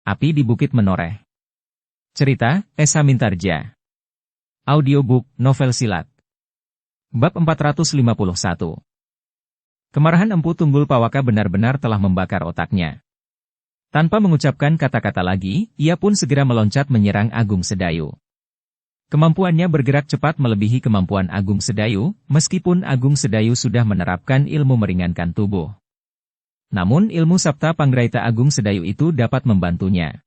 Api di Bukit Menoreh. Cerita, Esa Mintarja. Audiobook, novel silat. Bab 451. Kemarahan Empu Tunggul Pawaka benar-benar telah membakar otaknya. Tanpa mengucapkan kata-kata lagi, ia pun segera meloncat menyerang Agung Sedayu. Kemampuannya bergerak cepat melebihi kemampuan Agung Sedayu, meskipun Agung Sedayu sudah menerapkan ilmu meringankan tubuh. Namun ilmu Sabta Panggraita Agung Sedayu itu dapat membantunya.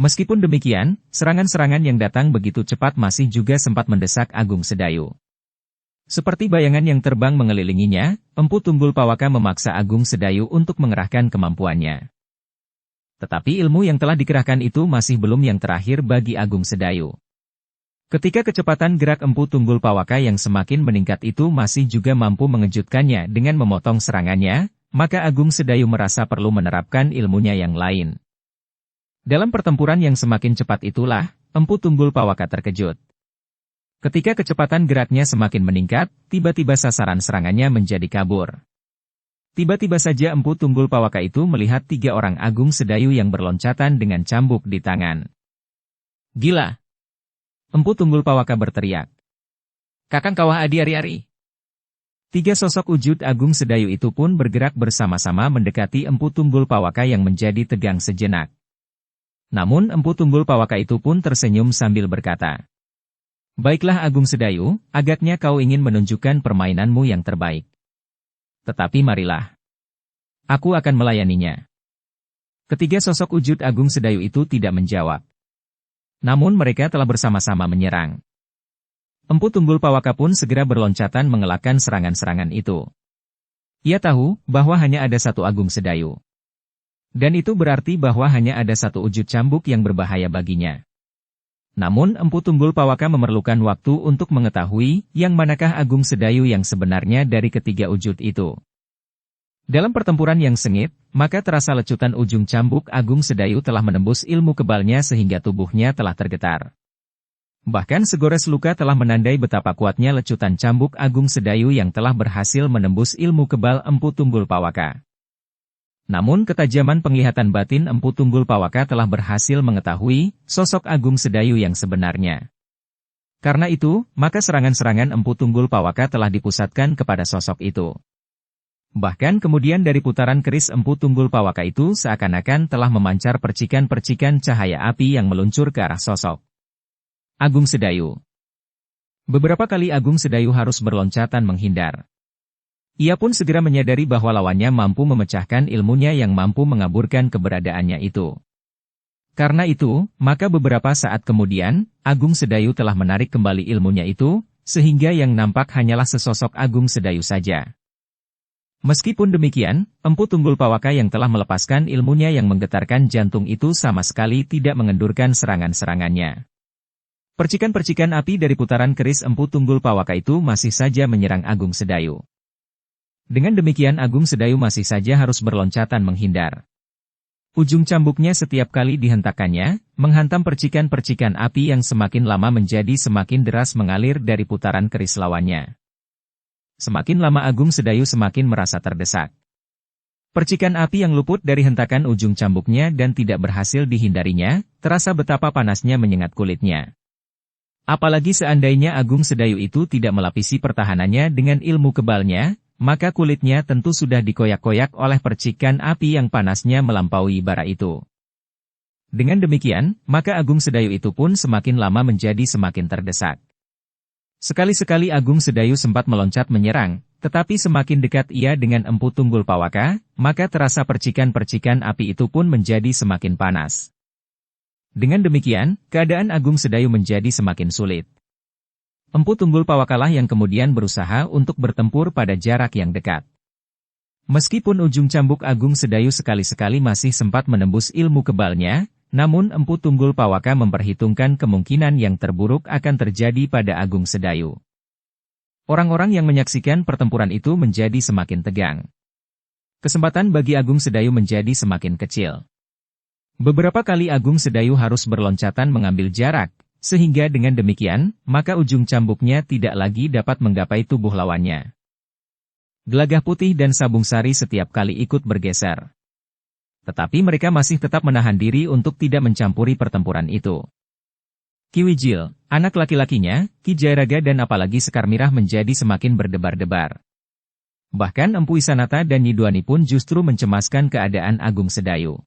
Meskipun demikian, serangan-serangan yang datang begitu cepat masih juga sempat mendesak Agung Sedayu. Seperti bayangan yang terbang mengelilinginya, Empu Tunggul Pawaka memaksa Agung Sedayu untuk mengerahkan kemampuannya. Tetapi ilmu yang telah dikerahkan itu masih belum yang terakhir bagi Agung Sedayu. Ketika kecepatan gerak Empu Tunggul Pawaka yang semakin meningkat itu masih juga mampu mengejutkannya dengan memotong serangannya, maka Agung Sedayu merasa perlu menerapkan ilmunya yang lain. Dalam pertempuran yang semakin cepat itulah, Empu Tunggul Pawaka terkejut. Ketika kecepatan geraknya semakin meningkat, tiba-tiba sasaran serangannya menjadi kabur. Tiba-tiba saja Empu Tunggul Pawaka itu melihat 3 orang Agung Sedayu yang berloncatan dengan cambuk di tangan. "Gila!" Empu Tunggul Pawaka berteriak. "Kakang Kawah Adi Ari-Ari!" 3 sosok wujud Agung Sedayu itu pun bergerak bersama-sama mendekati Empu Tunggul Pawaka yang menjadi tegang sejenak. Namun Empu Tunggul Pawaka itu pun tersenyum sambil berkata, "Baiklah Agung Sedayu, agaknya kau ingin menunjukkan permainanmu yang terbaik. Tetapi marilah. Aku akan melayaninya." Ketiga sosok wujud Agung Sedayu itu tidak menjawab. Namun mereka telah bersama-sama menyerang. Empu Tunggul Pawaka pun segera berloncatan mengelakkan serangan-serangan itu. Ia tahu bahwa hanya ada satu Agung Sedayu. Dan itu berarti bahwa hanya ada satu wujud cambuk yang berbahaya baginya. Namun Empu Tunggul Pawaka memerlukan waktu untuk mengetahui yang manakah Agung Sedayu yang sebenarnya dari ketiga wujud itu. Dalam pertempuran yang sengit, maka terasa lecutan ujung cambuk Agung Sedayu telah menembus ilmu kebalnya sehingga tubuhnya telah tergetar. Bahkan segores luka telah menandai betapa kuatnya lecutan cambuk Agung Sedayu yang telah berhasil menembus ilmu kebal Empu Tunggul Pawaka. Namun ketajaman penglihatan batin Empu Tunggul Pawaka telah berhasil mengetahui sosok Agung Sedayu yang sebenarnya. Karena itu, maka serangan-serangan Empu Tunggul Pawaka telah dipusatkan kepada sosok itu. Bahkan kemudian dari putaran keris Empu Tunggul Pawaka itu seakan-akan telah memancar percikan-percikan cahaya api yang meluncur ke arah sosok Agung Sedayu. Beberapa kali Agung Sedayu harus berloncatan menghindar. Ia pun segera menyadari bahwa lawannya mampu memecahkan ilmunya yang mampu mengaburkan keberadaannya itu. Karena itu, maka beberapa saat kemudian, Agung Sedayu telah menarik kembali ilmunya itu, sehingga yang nampak hanyalah sesosok Agung Sedayu saja. Meskipun demikian, Empu Tunggul Pawaka yang telah melepaskan ilmunya yang menggetarkan jantung itu sama sekali tidak mengendurkan serangan-serangannya. Percikan-percikan api dari putaran keris Empu Tunggul Pawaka itu masih saja menyerang Agung Sedayu. Dengan demikian Agung Sedayu masih saja harus berloncatan menghindar. Ujung cambuknya setiap kali dihentakkannya, menghantam percikan-percikan api yang semakin lama menjadi semakin deras mengalir dari putaran keris lawannya. Semakin lama Agung Sedayu semakin merasa terdesak. Percikan api yang luput dari hentakan ujung cambuknya dan tidak berhasil dihindarinya, terasa betapa panasnya menyengat kulitnya. Apalagi seandainya Agung Sedayu itu tidak melapisi pertahanannya dengan ilmu kebalnya, maka kulitnya tentu sudah dikoyak-koyak oleh percikan api yang panasnya melampaui bara itu. Dengan demikian, maka Agung Sedayu itu pun semakin lama menjadi semakin terdesak. Sekali-sekali Agung Sedayu sempat meloncat menyerang, tetapi semakin dekat ia dengan Empu Tunggul Pawaka, maka terasa percikan-percikan api itu pun menjadi semakin panas. Dengan demikian, keadaan Agung Sedayu menjadi semakin sulit. Empu Tunggul Pawakalah yang kemudian berusaha untuk bertempur pada jarak yang dekat. Meskipun ujung cambuk Agung Sedayu sekali-sekali masih sempat menembus ilmu kebalnya, namun Empu Tunggul Pawaka memperhitungkan kemungkinan yang terburuk akan terjadi pada Agung Sedayu. Orang-orang yang menyaksikan pertempuran itu menjadi semakin tegang. Kesempatan bagi Agung Sedayu menjadi semakin kecil. Beberapa kali Agung Sedayu harus berloncatan mengambil jarak, sehingga dengan demikian, maka ujung cambuknya tidak lagi dapat menggapai tubuh lawannya. Gelagah Putih dan Sabung Sari setiap kali ikut bergeser. Tetapi mereka masih tetap menahan diri untuk tidak mencampuri pertempuran itu. Ki Wijil, anak laki-lakinya, Ki Jairaga dan apalagi Sekar Mirah menjadi semakin berdebar-debar. Bahkan Empu Isanata dan Nyi Duani pun justru mencemaskan keadaan Agung Sedayu.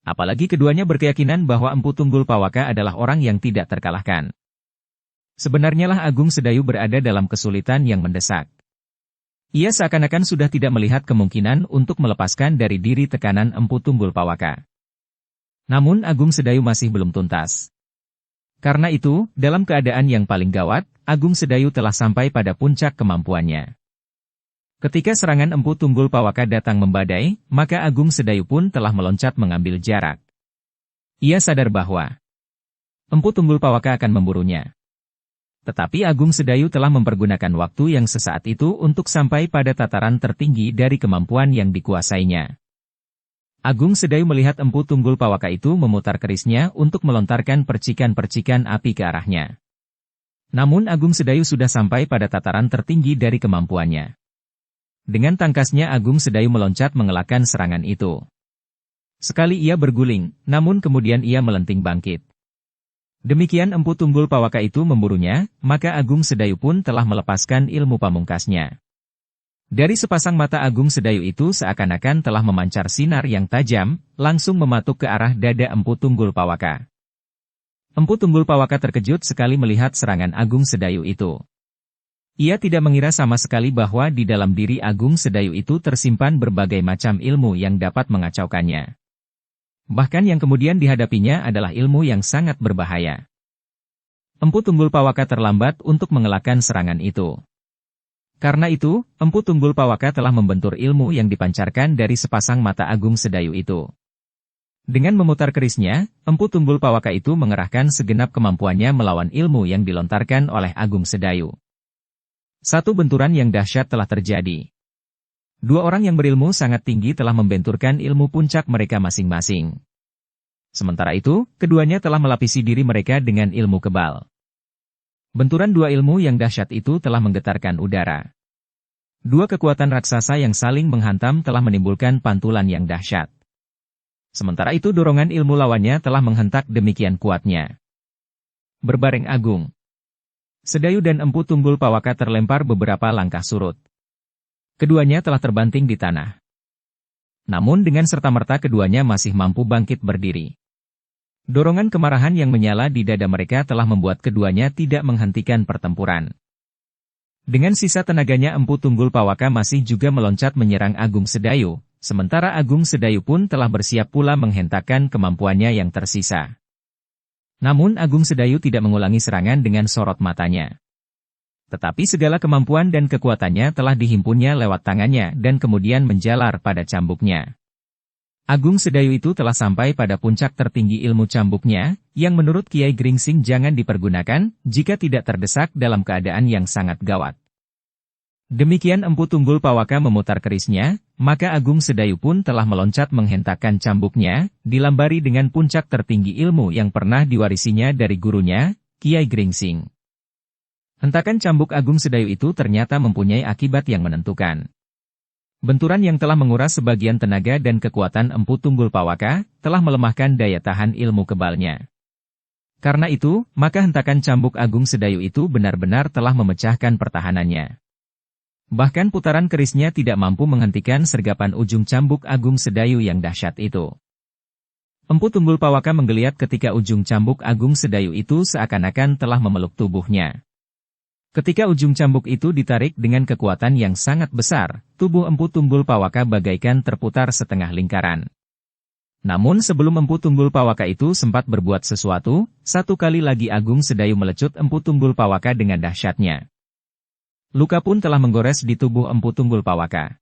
Apalagi keduanya berkeyakinan bahwa Empu Tunggul Pawaka adalah orang yang tidak terkalahkan. Sebenarnya lah Agung Sedayu berada dalam kesulitan yang mendesak. Ia seakan-akan sudah tidak melihat kemungkinan untuk melepaskan dari diri tekanan Empu Tunggul Pawaka. Namun Agung Sedayu masih belum tuntas. Karena itu, dalam keadaan yang paling gawat, Agung Sedayu telah sampai pada puncak kemampuannya. Ketika serangan Empu Tunggul Pawaka datang membadai, maka Agung Sedayu pun telah meloncat mengambil jarak. Ia sadar bahwa Empu Tunggul Pawaka akan memburunya. Tetapi Agung Sedayu telah mempergunakan waktu yang sesaat itu untuk sampai pada tataran tertinggi dari kemampuan yang dikuasainya. Agung Sedayu melihat Empu Tunggul Pawaka itu memutar kerisnya untuk melontarkan percikan-percikan api ke arahnya. Namun Agung Sedayu sudah sampai pada tataran tertinggi dari kemampuannya. Dengan tangkasnya Agung Sedayu meloncat mengelakkan serangan itu. Sekali ia berguling, namun kemudian ia melenting bangkit. Demikian Empu Tunggul Pawaka itu memburunya, maka Agung Sedayu pun telah melepaskan ilmu pamungkasnya. Dari sepasang mata Agung Sedayu itu seakan-akan telah memancar sinar yang tajam, langsung mematuk ke arah dada Empu Tunggul Pawaka. Empu Tunggul Pawaka terkejut sekali melihat serangan Agung Sedayu itu. Ia tidak mengira sama sekali bahwa di dalam diri Agung Sedayu itu tersimpan berbagai macam ilmu yang dapat mengacaukannya. Bahkan yang kemudian dihadapinya adalah ilmu yang sangat berbahaya. Empu Tunggul Pawaka terlambat untuk mengelakkan serangan itu. Karena itu, Empu Tunggul Pawaka telah membentur ilmu yang dipancarkan dari sepasang mata Agung Sedayu itu. Dengan memutar kerisnya, Empu Tunggul Pawaka itu mengerahkan segenap kemampuannya melawan ilmu yang dilontarkan oleh Agung Sedayu. Satu benturan yang dahsyat telah terjadi. Dua orang yang berilmu sangat tinggi telah membenturkan ilmu puncak mereka masing-masing. Sementara itu, keduanya telah melapisi diri mereka dengan ilmu kebal. Benturan dua ilmu yang dahsyat itu telah menggetarkan udara. Dua kekuatan raksasa yang saling menghantam telah menimbulkan pantulan yang dahsyat. Sementara itu dorongan ilmu lawannya telah menghentak demikian kuatnya. Berbareng Agung Sedayu dan Empu Tunggul Pawaka terlempar beberapa langkah surut. Keduanya telah terbanting di tanah. Namun dengan serta-merta keduanya masih mampu bangkit berdiri. Dorongan kemarahan yang menyala di dada mereka telah membuat keduanya tidak menghentikan pertempuran. Dengan sisa tenaganya Empu Tunggul Pawaka masih juga meloncat menyerang Agung Sedayu, sementara Agung Sedayu pun telah bersiap pula menghentakkan kemampuannya yang tersisa. Namun Agung Sedayu tidak mengulangi serangan dengan sorot matanya. Tetapi segala kemampuan dan kekuatannya telah dihimpunnya lewat tangannya dan kemudian menjalar pada cambuknya. Agung Sedayu itu telah sampai pada puncak tertinggi ilmu cambuknya, yang menurut Kiai Gringsing jangan dipergunakan jika tidak terdesak dalam keadaan yang sangat gawat. Demikian Empu Tunggul Pawaka memutar kerisnya, maka Agung Sedayu pun telah meloncat menghentakkan cambuknya, dilambari dengan puncak tertinggi ilmu yang pernah diwarisinya dari gurunya, Kiai Gringsing. Hentakan cambuk Agung Sedayu itu ternyata mempunyai akibat yang menentukan. Benturan yang telah menguras sebagian tenaga dan kekuatan Empu Tunggul Pawaka, telah melemahkan daya tahan ilmu kebalnya. Karena itu, maka hentakan cambuk Agung Sedayu itu benar-benar telah memecahkan pertahanannya. Bahkan putaran kerisnya tidak mampu menghentikan sergapan ujung cambuk Agung Sedayu yang dahsyat itu. Empu Tunggul Pawaka menggeliat ketika ujung cambuk Agung Sedayu itu seakan-akan telah memeluk tubuhnya. Ketika ujung cambuk itu ditarik dengan kekuatan yang sangat besar, tubuh Empu Tunggul Pawaka bagaikan terputar setengah lingkaran. Namun sebelum Empu Tunggul Pawaka itu sempat berbuat sesuatu, satu kali lagi Agung Sedayu melecut Empu Tunggul Pawaka dengan dahsyatnya. Luka pun telah menggores di tubuh Empu Tunggul Pawaka.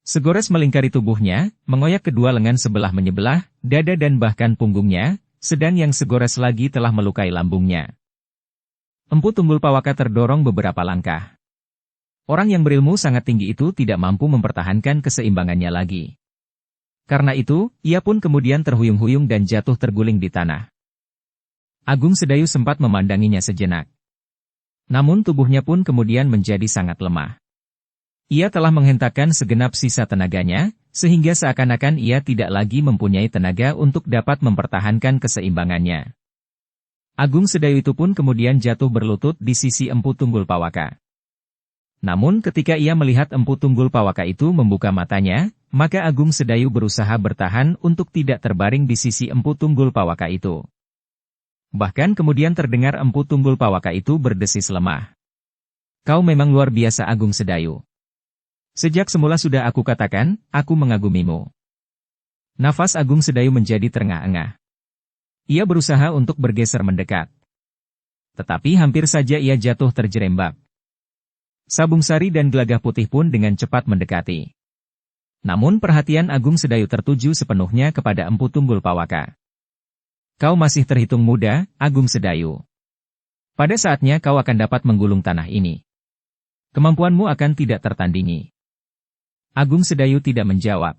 Segores melingkari tubuhnya, mengoyak kedua lengan sebelah menyebelah, dada dan bahkan punggungnya, sedang yang segores lagi telah melukai lambungnya. Empu Tunggul Pawaka terdorong beberapa langkah. Orang yang berilmu sangat tinggi itu tidak mampu mempertahankan keseimbangannya lagi. Karena itu, ia pun kemudian terhuyung-huyung dan jatuh terguling di tanah. Agung Sedayu sempat memandanginya sejenak. Namun tubuhnya pun kemudian menjadi sangat lemah. Ia telah menghentakkan segenap sisa tenaganya, sehingga seakan-akan ia tidak lagi mempunyai tenaga untuk dapat mempertahankan keseimbangannya. Agung Sedayu itu pun kemudian jatuh berlutut di sisi Empu Tunggul Pawaka. Namun ketika ia melihat Empu Tunggul Pawaka itu membuka matanya, maka Agung Sedayu berusaha bertahan untuk tidak terbaring di sisi Empu Tunggul Pawaka itu. Bahkan kemudian terdengar Empu Tunggul Pawaka itu berdesis lemah. "Kau memang luar biasa, Agung Sedayu. Sejak semula sudah aku katakan, aku mengagumimu." Nafas Agung Sedayu menjadi terengah-engah. Ia berusaha untuk bergeser mendekat. Tetapi hampir saja ia jatuh terjerembab. Sabung Sari dan Gelagah Putih pun dengan cepat mendekati. Namun perhatian Agung Sedayu tertuju sepenuhnya kepada Empu Tunggul Pawaka. "Kau masih terhitung muda, Agung Sedayu. Pada saatnya kau akan dapat menggulung tanah ini. Kemampuanmu akan tidak tertandingi." Agung Sedayu tidak menjawab.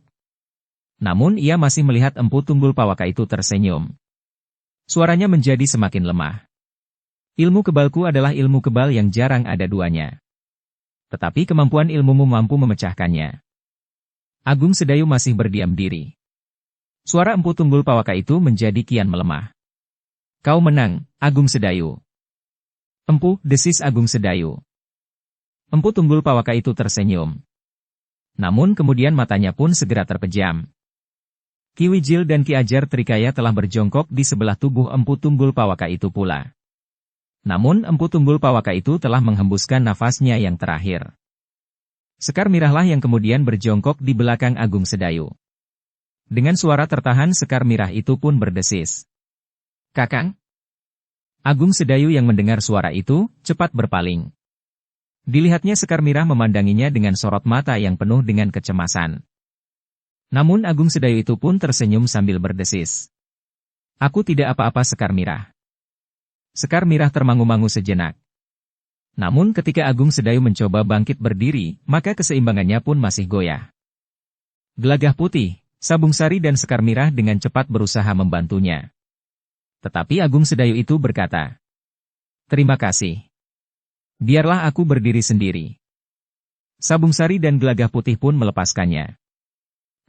Namun ia masih melihat Empu Tunggul Pawaka itu tersenyum. Suaranya menjadi semakin lemah. "Ilmu kebalku adalah ilmu kebal yang jarang ada duanya. Tetapi kemampuan ilmumu mampu memecahkannya." Agung Sedayu masih berdiam diri. Suara Empu Tunggul Pawaka itu menjadi kian melemah. "Kau menang, Agung Sedayu." "Empu," desis Agung Sedayu. Empu Tunggul Pawaka itu tersenyum. Namun kemudian matanya pun segera terpejam. Ki Wijil dan Ki Ajar Trikaya telah berjongkok di sebelah tubuh Empu Tunggul Pawaka itu pula. Namun Empu Tunggul Pawaka itu telah menghembuskan nafasnya yang terakhir. Sekar Mirahlah yang kemudian berjongkok di belakang Agung Sedayu. Dengan suara tertahan Sekar Mirah itu pun berdesis. "Kakang?" Agung Sedayu yang mendengar suara itu, cepat berpaling. Dilihatnya Sekar Mirah memandanginya dengan sorot mata yang penuh dengan kecemasan. Namun Agung Sedayu itu pun tersenyum sambil berdesis. "Aku tidak apa-apa, Sekar Mirah." Sekar Mirah termangu-mangu sejenak. Namun ketika Agung Sedayu mencoba bangkit berdiri, maka keseimbangannya pun masih goyah. Gelagah Putih, Sabung Sari dan Sekar Mirah dengan cepat berusaha membantunya. Tetapi Agung Sedayu itu berkata, "Terima kasih. Biarlah aku berdiri sendiri." Sabung Sari dan Gelagah Putih pun melepaskannya.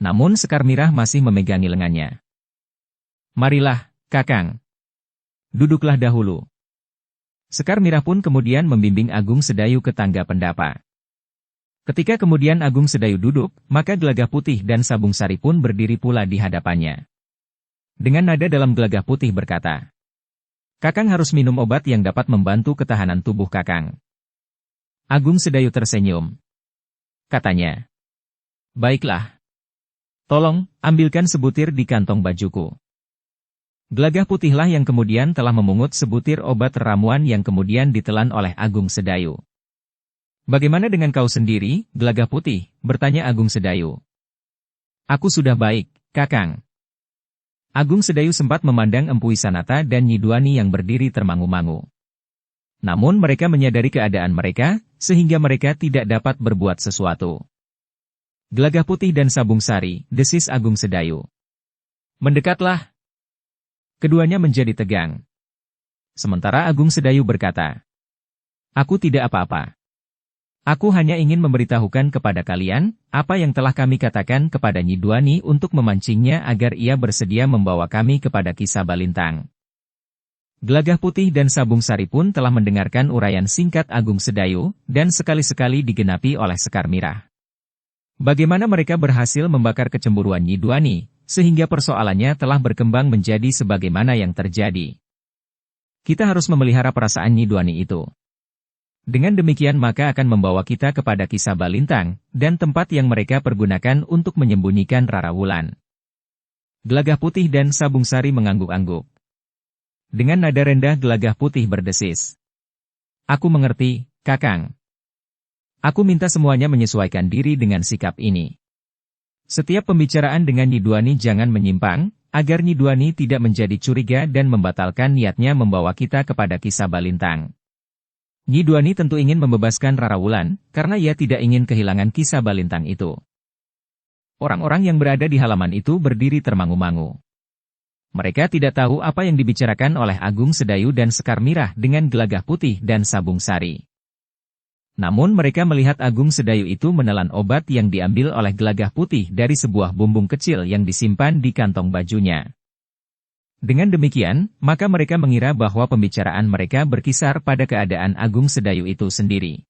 Namun Sekar Mirah masih memegangi lengannya. "Marilah, Kakang. Duduklah dahulu." Sekar Mirah pun kemudian membimbing Agung Sedayu ke tangga pendapa. Ketika kemudian Agung Sedayu duduk, maka Gelagah Putih dan Sabung Sari pun berdiri pula di hadapannya. Dengan nada dalam Gelagah Putih berkata, "Kakang harus minum obat yang dapat membantu ketahanan tubuh Kakang." Agung Sedayu tersenyum. Katanya, "Baiklah. Tolong, ambilkan sebutir di kantong bajuku." Gelagah Putihlah yang kemudian telah memungut sebutir obat ramuan yang kemudian ditelan oleh Agung Sedayu. "Bagaimana dengan kau sendiri, Gelagah Putih?" bertanya Agung Sedayu. "Aku sudah baik, Kakang." Agung Sedayu sempat memandang Empu Wisanata dan Nyi Duani yang berdiri termangu-mangu. Namun mereka menyadari keadaan mereka, sehingga mereka tidak dapat berbuat sesuatu. "Gelagah Putih dan Sabung Sari," desis Agung Sedayu. "Mendekatlah." Keduanya menjadi tegang. Sementara Agung Sedayu berkata, "Aku tidak apa-apa. Aku hanya ingin memberitahukan kepada kalian, apa yang telah kami katakan kepada Nyi Duani untuk memancingnya agar ia bersedia membawa kami kepada Kisah Balintang." Gelagah Putih dan Sabung Sari pun telah mendengarkan uraian singkat Agung Sedayu, dan sekali-sekali digenapi oleh Sekar Mirah. Bagaimana mereka berhasil membakar kecemburuan Nyi Duani, sehingga persoalannya telah berkembang menjadi sebagaimana yang terjadi. Kita harus memelihara perasaan Nyi Duani itu. Dengan demikian maka akan membawa kita kepada Kisah Balintang, dan tempat yang mereka pergunakan untuk menyembunyikan Rara Wulan. Gelagah Putih dan Sabung Sari mengangguk-angguk. Dengan nada rendah Gelagah Putih berdesis, "Aku mengerti, Kakang. Aku minta semuanya menyesuaikan diri dengan sikap ini. Setiap pembicaraan dengan Nyi Duani jangan menyimpang, agar Nyi Duani tidak menjadi curiga dan membatalkan niatnya membawa kita kepada Kisah Balintang. Nyi Duani tentu ingin membebaskan Rara Wulan, karena ia tidak ingin kehilangan Kisah Balintang itu." Orang-orang yang berada di halaman itu berdiri termangu-mangu. Mereka tidak tahu apa yang dibicarakan oleh Agung Sedayu dan Sekar Mirah dengan Gelagah Putih dan Sabung Sari. Namun mereka melihat Agung Sedayu itu menelan obat yang diambil oleh Gelagah Putih dari sebuah bumbung kecil yang disimpan di kantong bajunya. Dengan demikian, maka mereka mengira bahwa pembicaraan mereka berkisar pada keadaan Agung Sedayu itu sendiri.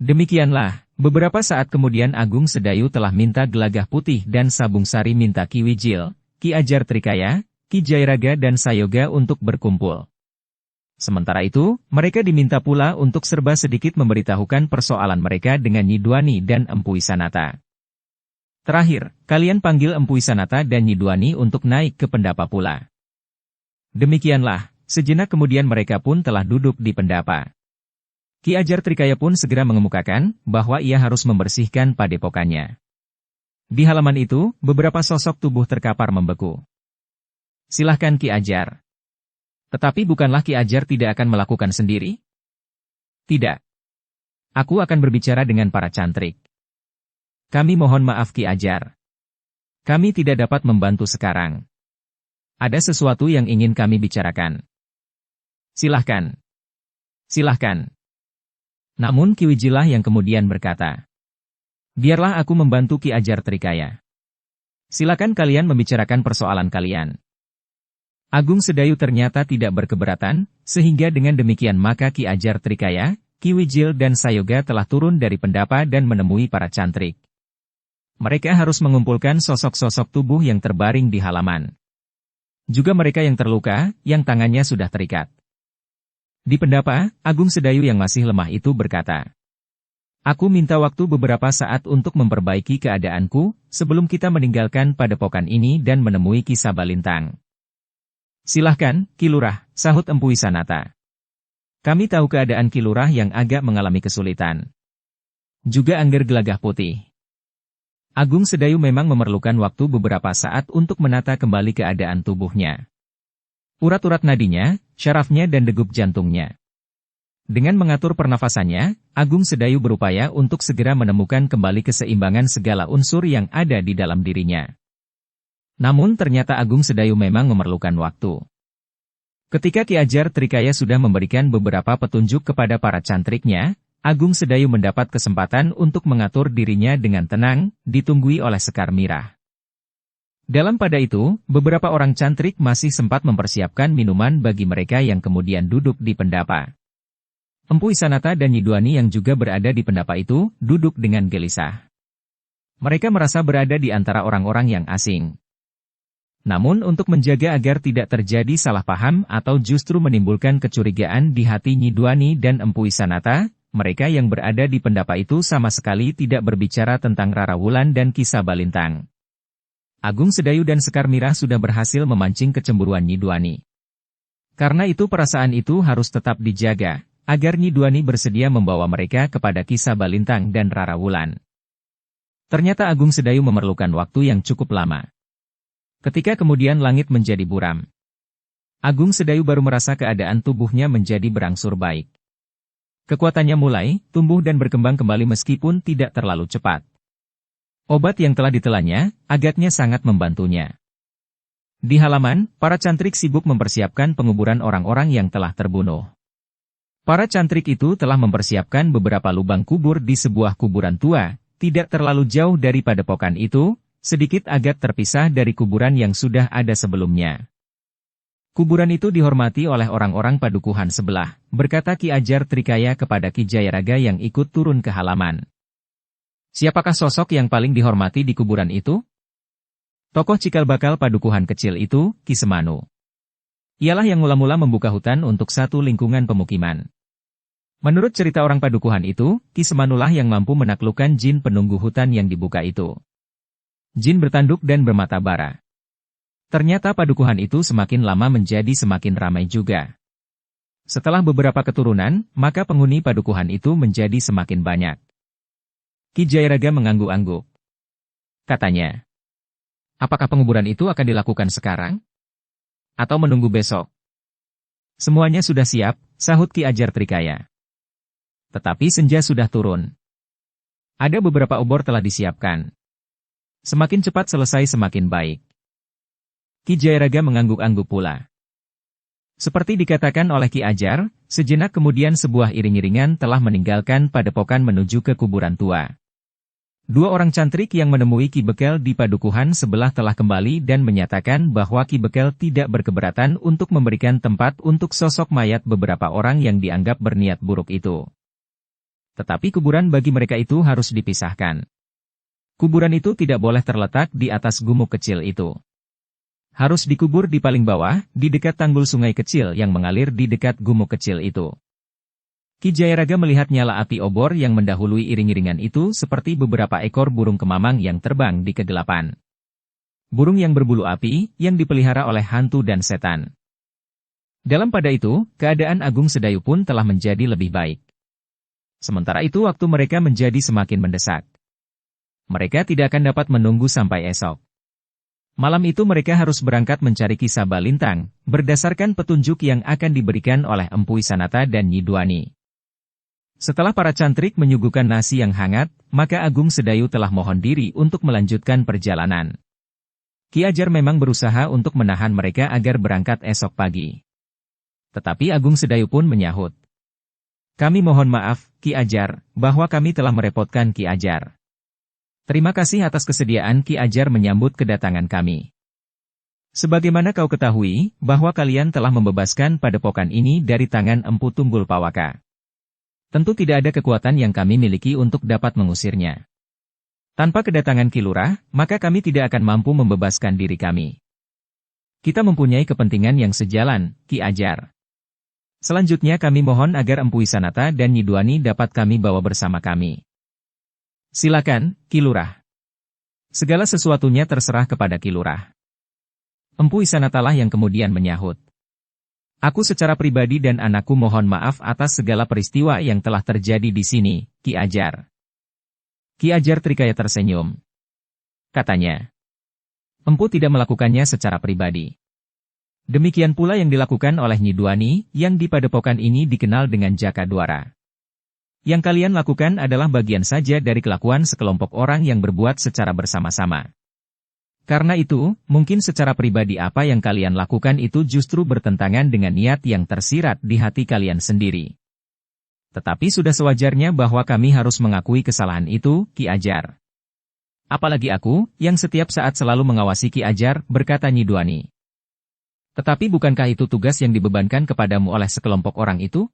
Demikianlah, beberapa saat kemudian Agung Sedayu telah minta Gelagah Putih dan Sabung Sari minta Ki Wijil, Ki Ajar Trikaya, Ki Jayaraga dan Sayoga untuk berkumpul. Sementara itu, mereka diminta pula untuk serba sedikit memberitahukan persoalan mereka dengan Nyi Dwani dan Empu Wisanata. Terakhir, kalian panggil Empu Wisanata dan Nyi Dwani untuk naik ke pendapa pula. Demikianlah, sejenak kemudian mereka pun telah duduk di pendapa. Ki Ajar Trikaya pun segera mengemukakan bahwa ia harus membersihkan padepokannya. Di halaman itu, beberapa sosok tubuh terkapar membeku. Silahkan Ki Ajar. Tetapi bukanlah Ki Ajar tidak akan melakukan sendiri? Tidak. Aku akan berbicara dengan para cantrik. Kami mohon maaf Ki Ajar. Kami tidak dapat membantu sekarang. Ada sesuatu yang ingin kami bicarakan. Silahkan. Silahkan. Namun Ki Wijilah yang kemudian berkata, biarlah aku membantu Ki Ajar Trikaya. Silakan kalian membicarakan persoalan kalian. Agung Sedayu ternyata tidak berkeberatan, sehingga dengan demikian maka Ki Ajar Trikaya, Ki Wijil dan Sayoga telah turun dari pendapa dan menemui para cantrik. Mereka harus mengumpulkan sosok-sosok tubuh yang terbaring di halaman. Juga mereka yang terluka, yang tangannya sudah terikat. Di pendapa, Agung Sedayu yang masih lemah itu berkata, aku minta waktu beberapa saat untuk memperbaiki keadaanku, sebelum kita meninggalkan padepokan ini dan menemui Ki Sabalintang. Silahkan, Ki Lurah, sahut Empu Wisanata. Kami tahu keadaan Ki Lurah yang agak mengalami kesulitan. Juga Angger Gelagah Putih. Agung Sedayu memang memerlukan waktu beberapa saat untuk menata kembali keadaan tubuhnya. Urat-urat nadinya, syarafnya dan degup jantungnya. Dengan mengatur pernafasannya, Agung Sedayu berupaya untuk segera menemukan kembali keseimbangan segala unsur yang ada di dalam dirinya. Namun ternyata Agung Sedayu memang memerlukan waktu. Ketika Ki Ajar Trikaya sudah memberikan beberapa petunjuk kepada para cantriknya, Agung Sedayu mendapat kesempatan untuk mengatur dirinya dengan tenang, ditunggui oleh Sekar Mirah. Dalam pada itu, beberapa orang cantrik masih sempat mempersiapkan minuman bagi mereka yang kemudian duduk di pendapa. Empu Wisanata dan Nyi Dwani yang juga berada di pendapa itu, duduk dengan gelisah. Mereka merasa berada di antara orang-orang yang asing. Namun untuk menjaga agar tidak terjadi salah paham atau justru menimbulkan kecurigaan di hati Nyi Dwani dan Empu Wisanata, mereka yang berada di pendapa itu sama sekali tidak berbicara tentang Rara Wulan dan Ki Sabalintang. Agung Sedayu dan Sekar Mirah sudah berhasil memancing kecemburuan Nyi Dwani. Karena itu perasaan itu harus tetap dijaga, agar Nyi Dwani bersedia membawa mereka kepada Ki Sabalintang dan Rara Wulan. Ternyata Agung Sedayu memerlukan waktu yang cukup lama. Ketika kemudian langit menjadi buram, Agung Sedayu baru merasa keadaan tubuhnya menjadi berangsur baik. Kekuatannya mulai tumbuh dan berkembang kembali meskipun tidak terlalu cepat. Obat yang telah ditelannya, agaknya sangat membantunya. Di halaman, para cantrik sibuk mempersiapkan penguburan orang-orang yang telah terbunuh. Para cantrik itu telah mempersiapkan beberapa lubang kubur di sebuah kuburan tua, tidak terlalu jauh dari padepokan itu, sedikit agak terpisah dari kuburan yang sudah ada sebelumnya. Kuburan itu dihormati oleh orang-orang padukuhan sebelah, berkata Ki Ajar Trikaya kepada Ki Jayaraga yang ikut turun ke halaman. Siapakah sosok yang paling dihormati di kuburan itu? Tokoh cikal bakal padukuhan kecil itu, Ki Semanu. Ialah yang mula-mula membuka hutan untuk satu lingkungan pemukiman. Menurut cerita orang padukuhan itu, Ki Semanulah yang mampu menaklukkan jin penunggu hutan yang dibuka itu. Jin bertanduk dan bermata bara. Ternyata padukuhan itu semakin lama menjadi semakin ramai juga. Setelah beberapa keturunan, maka penghuni padukuhan itu menjadi semakin banyak. Ki Jayaraga mengangguk-angguk. Katanya, apakah penguburan itu akan dilakukan sekarang? Atau menunggu besok? Semuanya sudah siap, sahut Ki Ajar Trikaya. Tetapi senja sudah turun. Ada beberapa obor telah disiapkan. Semakin cepat selesai semakin baik. Ki Jayaraga mengangguk-angguk pula. Seperti dikatakan oleh Ki Ajar, sejenak kemudian sebuah iring-iringan telah meninggalkan padepokan menuju ke kuburan tua. Dua orang cantrik yang menemui Ki Bekel di padukuhan sebelah telah kembali dan menyatakan bahwa Ki Bekel tidak berkeberatan untuk memberikan tempat untuk sosok mayat beberapa orang yang dianggap berniat buruk itu. Tetapi kuburan bagi mereka itu harus dipisahkan. Kuburan itu tidak boleh terletak di atas gumuk kecil itu. Harus dikubur di paling bawah, di dekat tanggul sungai kecil yang mengalir di dekat gumuk kecil itu. Ki Jayaraga melihat nyala api obor yang mendahului iring-iringan itu seperti beberapa ekor burung kemamang yang terbang di kegelapan. Burung yang berbulu api, yang dipelihara oleh hantu dan setan. Dalam pada itu, keadaan Agung Sedayu pun telah menjadi lebih baik. Sementara itu waktu mereka menjadi semakin mendesak. Mereka tidak akan dapat menunggu sampai esok. Malam itu mereka harus berangkat mencari Ki Sabalintang, berdasarkan petunjuk yang akan diberikan oleh Empu Wisanata dan Nyi Duani. Setelah para cantrik menyuguhkan nasi yang hangat, maka Agung Sedayu telah mohon diri untuk melanjutkan perjalanan. Ki Ajar memang berusaha untuk menahan mereka agar berangkat esok pagi. Tetapi Agung Sedayu pun menyahut. Kami mohon maaf, Ki Ajar, bahwa kami telah merepotkan Ki Ajar. Terima kasih atas kesediaan Ki Ajar menyambut kedatangan kami. Sebagaimana kau ketahui, bahwa kalian telah membebaskan padepokan ini dari tangan Empu Tunggul Pawaka. Tentu tidak ada kekuatan yang kami miliki untuk dapat mengusirnya. Tanpa kedatangan Ki Lurah, maka kami tidak akan mampu membebaskan diri kami. Kita mempunyai kepentingan yang sejalan, Ki Ajar. Selanjutnya kami mohon agar Empu Wisanata dan Nyi Duani dapat kami bawa bersama kami. Silakan, Ki Lurah. Segala sesuatunya terserah kepada Ki Lurah. Empu Wisanatalah yang kemudian menyahut. Aku secara pribadi dan anakku mohon maaf atas segala peristiwa yang telah terjadi di sini, Ki Ajar. Ki Ajar Trikaya tersenyum. Katanya, Empu tidak melakukannya secara pribadi. Demikian pula yang dilakukan oleh Nyi Duani, yang di padepokan ini dikenal dengan Jaka Dwara. Yang kalian lakukan adalah bagian saja dari kelakuan sekelompok orang yang berbuat secara bersama-sama. Karena itu, mungkin secara pribadi apa yang kalian lakukan itu justru bertentangan dengan niat yang tersirat di hati kalian sendiri. Tetapi sudah sewajarnya bahwa kami harus mengakui kesalahan itu, Ki Ajar. Apalagi aku, yang setiap saat selalu mengawasi Ki Ajar, berkata Nyi Duani. Tetapi bukankah itu tugas yang dibebankan kepadamu oleh sekelompok orang itu?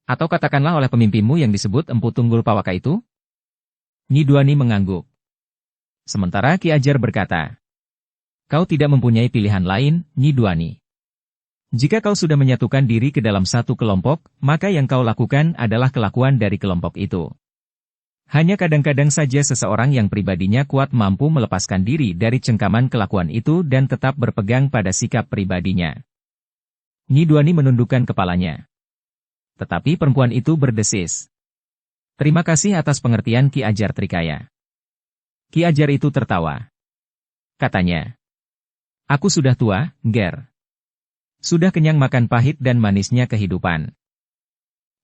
Atau katakanlah oleh pemimpinmu yang disebut Empu Tunggul Pawaka itu? Nyi Duani mengangguk. Sementara Ki Ajar berkata, kau tidak mempunyai pilihan lain, Nyi Duani. Jika kau sudah menyatukan diri ke dalam satu kelompok, maka yang kau lakukan adalah kelakuan dari kelompok itu. Hanya kadang-kadang saja seseorang yang pribadinya kuat mampu melepaskan diri dari cengkaman kelakuan itu dan tetap berpegang pada sikap pribadinya. Nyi Duani menundukkan kepalanya. Tetapi perempuan itu berdesis. Terima kasih atas pengertian Ki Ajar Trikaya. Ki Ajar itu tertawa. Katanya, aku sudah tua, Ger. Sudah kenyang makan pahit dan manisnya kehidupan.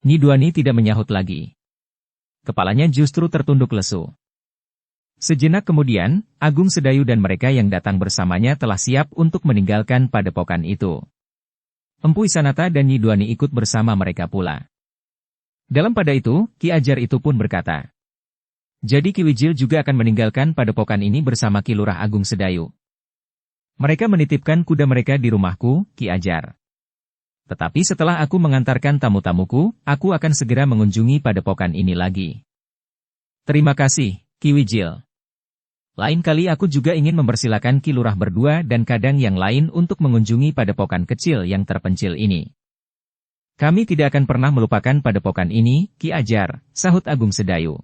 Nyi Duani tidak menyahut lagi. Kepalanya justru tertunduk lesu. Sejenak kemudian, Agung Sedayu dan mereka yang datang bersamanya telah siap untuk meninggalkan padepokan itu. Empu Wisanata dan Nyi Duani ikut bersama mereka pula. Dalam pada itu, Ki Ajar itu pun berkata, jadi Ki Wijil juga akan meninggalkan padepokan ini bersama Ki Lurah Agung Sedayu. Mereka menitipkan kuda mereka di rumahku, Ki Ajar. Tetapi setelah aku mengantarkan tamu-tamuku, aku akan segera mengunjungi padepokan ini lagi. Terima kasih, Ki Wijil. Lain kali aku juga ingin mempersilakan Ki Lurah berdua dan kadang yang lain untuk mengunjungi padepokan kecil yang terpencil ini. Kami tidak akan pernah melupakan padepokan ini, Ki Ajar, sahut Agung Sedayu.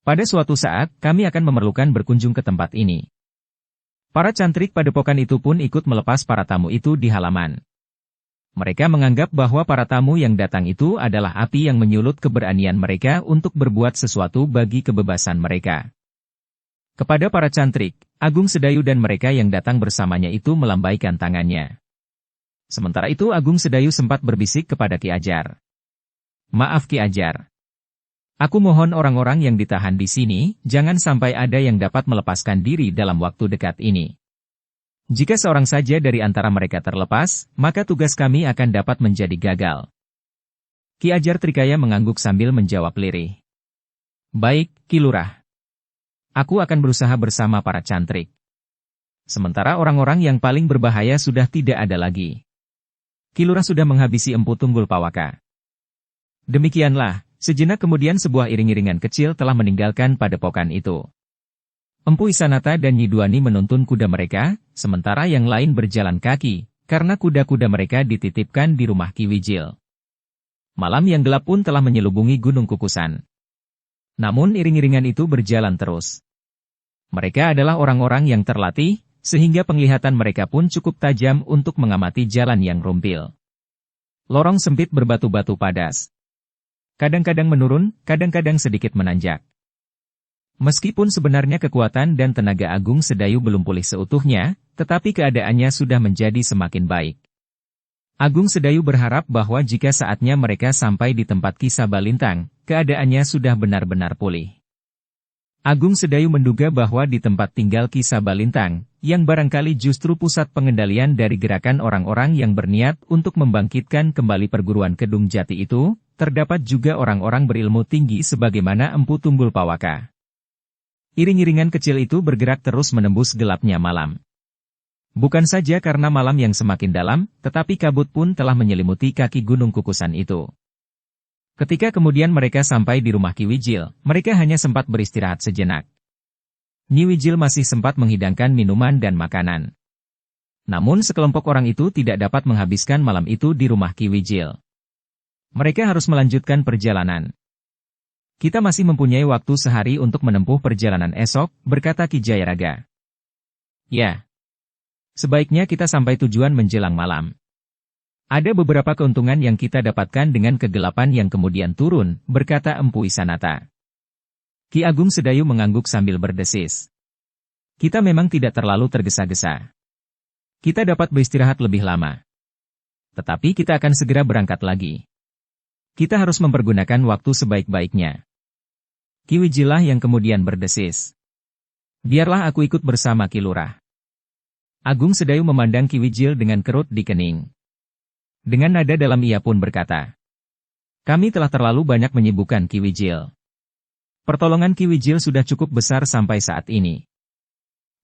Pada suatu saat, kami akan memerlukan berkunjung ke tempat ini. Para cantrik padepokan itu pun ikut melepas para tamu itu di halaman. Mereka menganggap bahwa para tamu yang datang itu adalah api yang menyulut keberanian mereka untuk berbuat sesuatu bagi kebebasan mereka. Kepada para cantrik, Agung Sedayu dan mereka yang datang bersamanya itu melambaikan tangannya. Sementara itu Agung Sedayu sempat berbisik kepada Ki Ajar. Maaf Ki Ajar. Aku mohon orang-orang yang ditahan di sini, jangan sampai ada yang dapat melepaskan diri dalam waktu dekat ini. Jika seorang saja dari antara mereka terlepas, maka tugas kami akan dapat menjadi gagal. Ki Ajar Trikaya mengangguk sambil menjawab lirih. Baik, Ki Lurah. Aku akan berusaha bersama para cantrik. Sementara orang-orang yang paling berbahaya sudah tidak ada lagi. Ki Lurah sudah menghabisi Empu Tunggul Pawaka. Demikianlah, sejenak kemudian sebuah iring-iringan kecil telah meninggalkan padepokan itu. Empu Isanata dan Nyi Duani menuntun kuda mereka, sementara yang lain berjalan kaki, karena kuda-kuda mereka dititipkan di rumah Ki Wijil. Malam yang gelap pun telah menyelubungi Gunung Kukusan. Namun iring-iringan itu berjalan terus. Mereka adalah orang-orang yang terlatih, sehingga penglihatan mereka pun cukup tajam untuk mengamati jalan yang rumpil. Lorong sempit berbatu-batu padas. Kadang-kadang menurun, kadang-kadang sedikit menanjak. Meskipun sebenarnya kekuatan dan tenaga Agung Sedayu belum pulih seutuhnya, tetapi keadaannya sudah menjadi semakin baik. Agung Sedayu berharap bahwa jika saatnya mereka sampai di tempat Ki Sabalintang, keadaannya sudah benar-benar pulih. Agung Sedayu menduga bahwa di tempat tinggal Ki Sabalintang, yang barangkali justru pusat pengendalian dari gerakan orang-orang yang berniat untuk membangkitkan kembali perguruan Kedung Jati itu, terdapat juga orang-orang berilmu tinggi sebagaimana Empu Tunggul Pawaka. Iring-iringan kecil itu bergerak terus menembus gelapnya malam. Bukan saja karena malam yang semakin dalam, tetapi kabut pun telah menyelimuti kaki Gunung Kukusan itu. Ketika kemudian mereka sampai di rumah Ki Wijil, mereka hanya sempat beristirahat sejenak. Nyi Wijil masih sempat menghidangkan minuman dan makanan. Namun sekelompok orang itu tidak dapat menghabiskan malam itu di rumah Ki Wijil. Mereka harus melanjutkan perjalanan. Kita masih mempunyai waktu sehari untuk menempuh perjalanan esok, berkata Ki Jayaraga. Ya. Sebaiknya kita sampai tujuan menjelang malam. Ada beberapa keuntungan yang kita dapatkan dengan kegelapan yang kemudian turun, berkata Empu Isanata. Ki Agung Sedayu mengangguk sambil berdesis. Kita memang tidak terlalu tergesa-gesa. Kita dapat beristirahat lebih lama. Tetapi kita akan segera berangkat lagi. Kita harus mempergunakan waktu sebaik-baiknya. Ki Wijil yang kemudian berdesis. Biarlah aku ikut bersama Ki Lurah. Agung Sedayu memandang Ki Wijil dengan kerut di kening. Dengan nada dalam ia pun berkata. Kami telah terlalu banyak menyibukkan Ki Wijil. Pertolongan Ki Wijil sudah cukup besar sampai saat ini.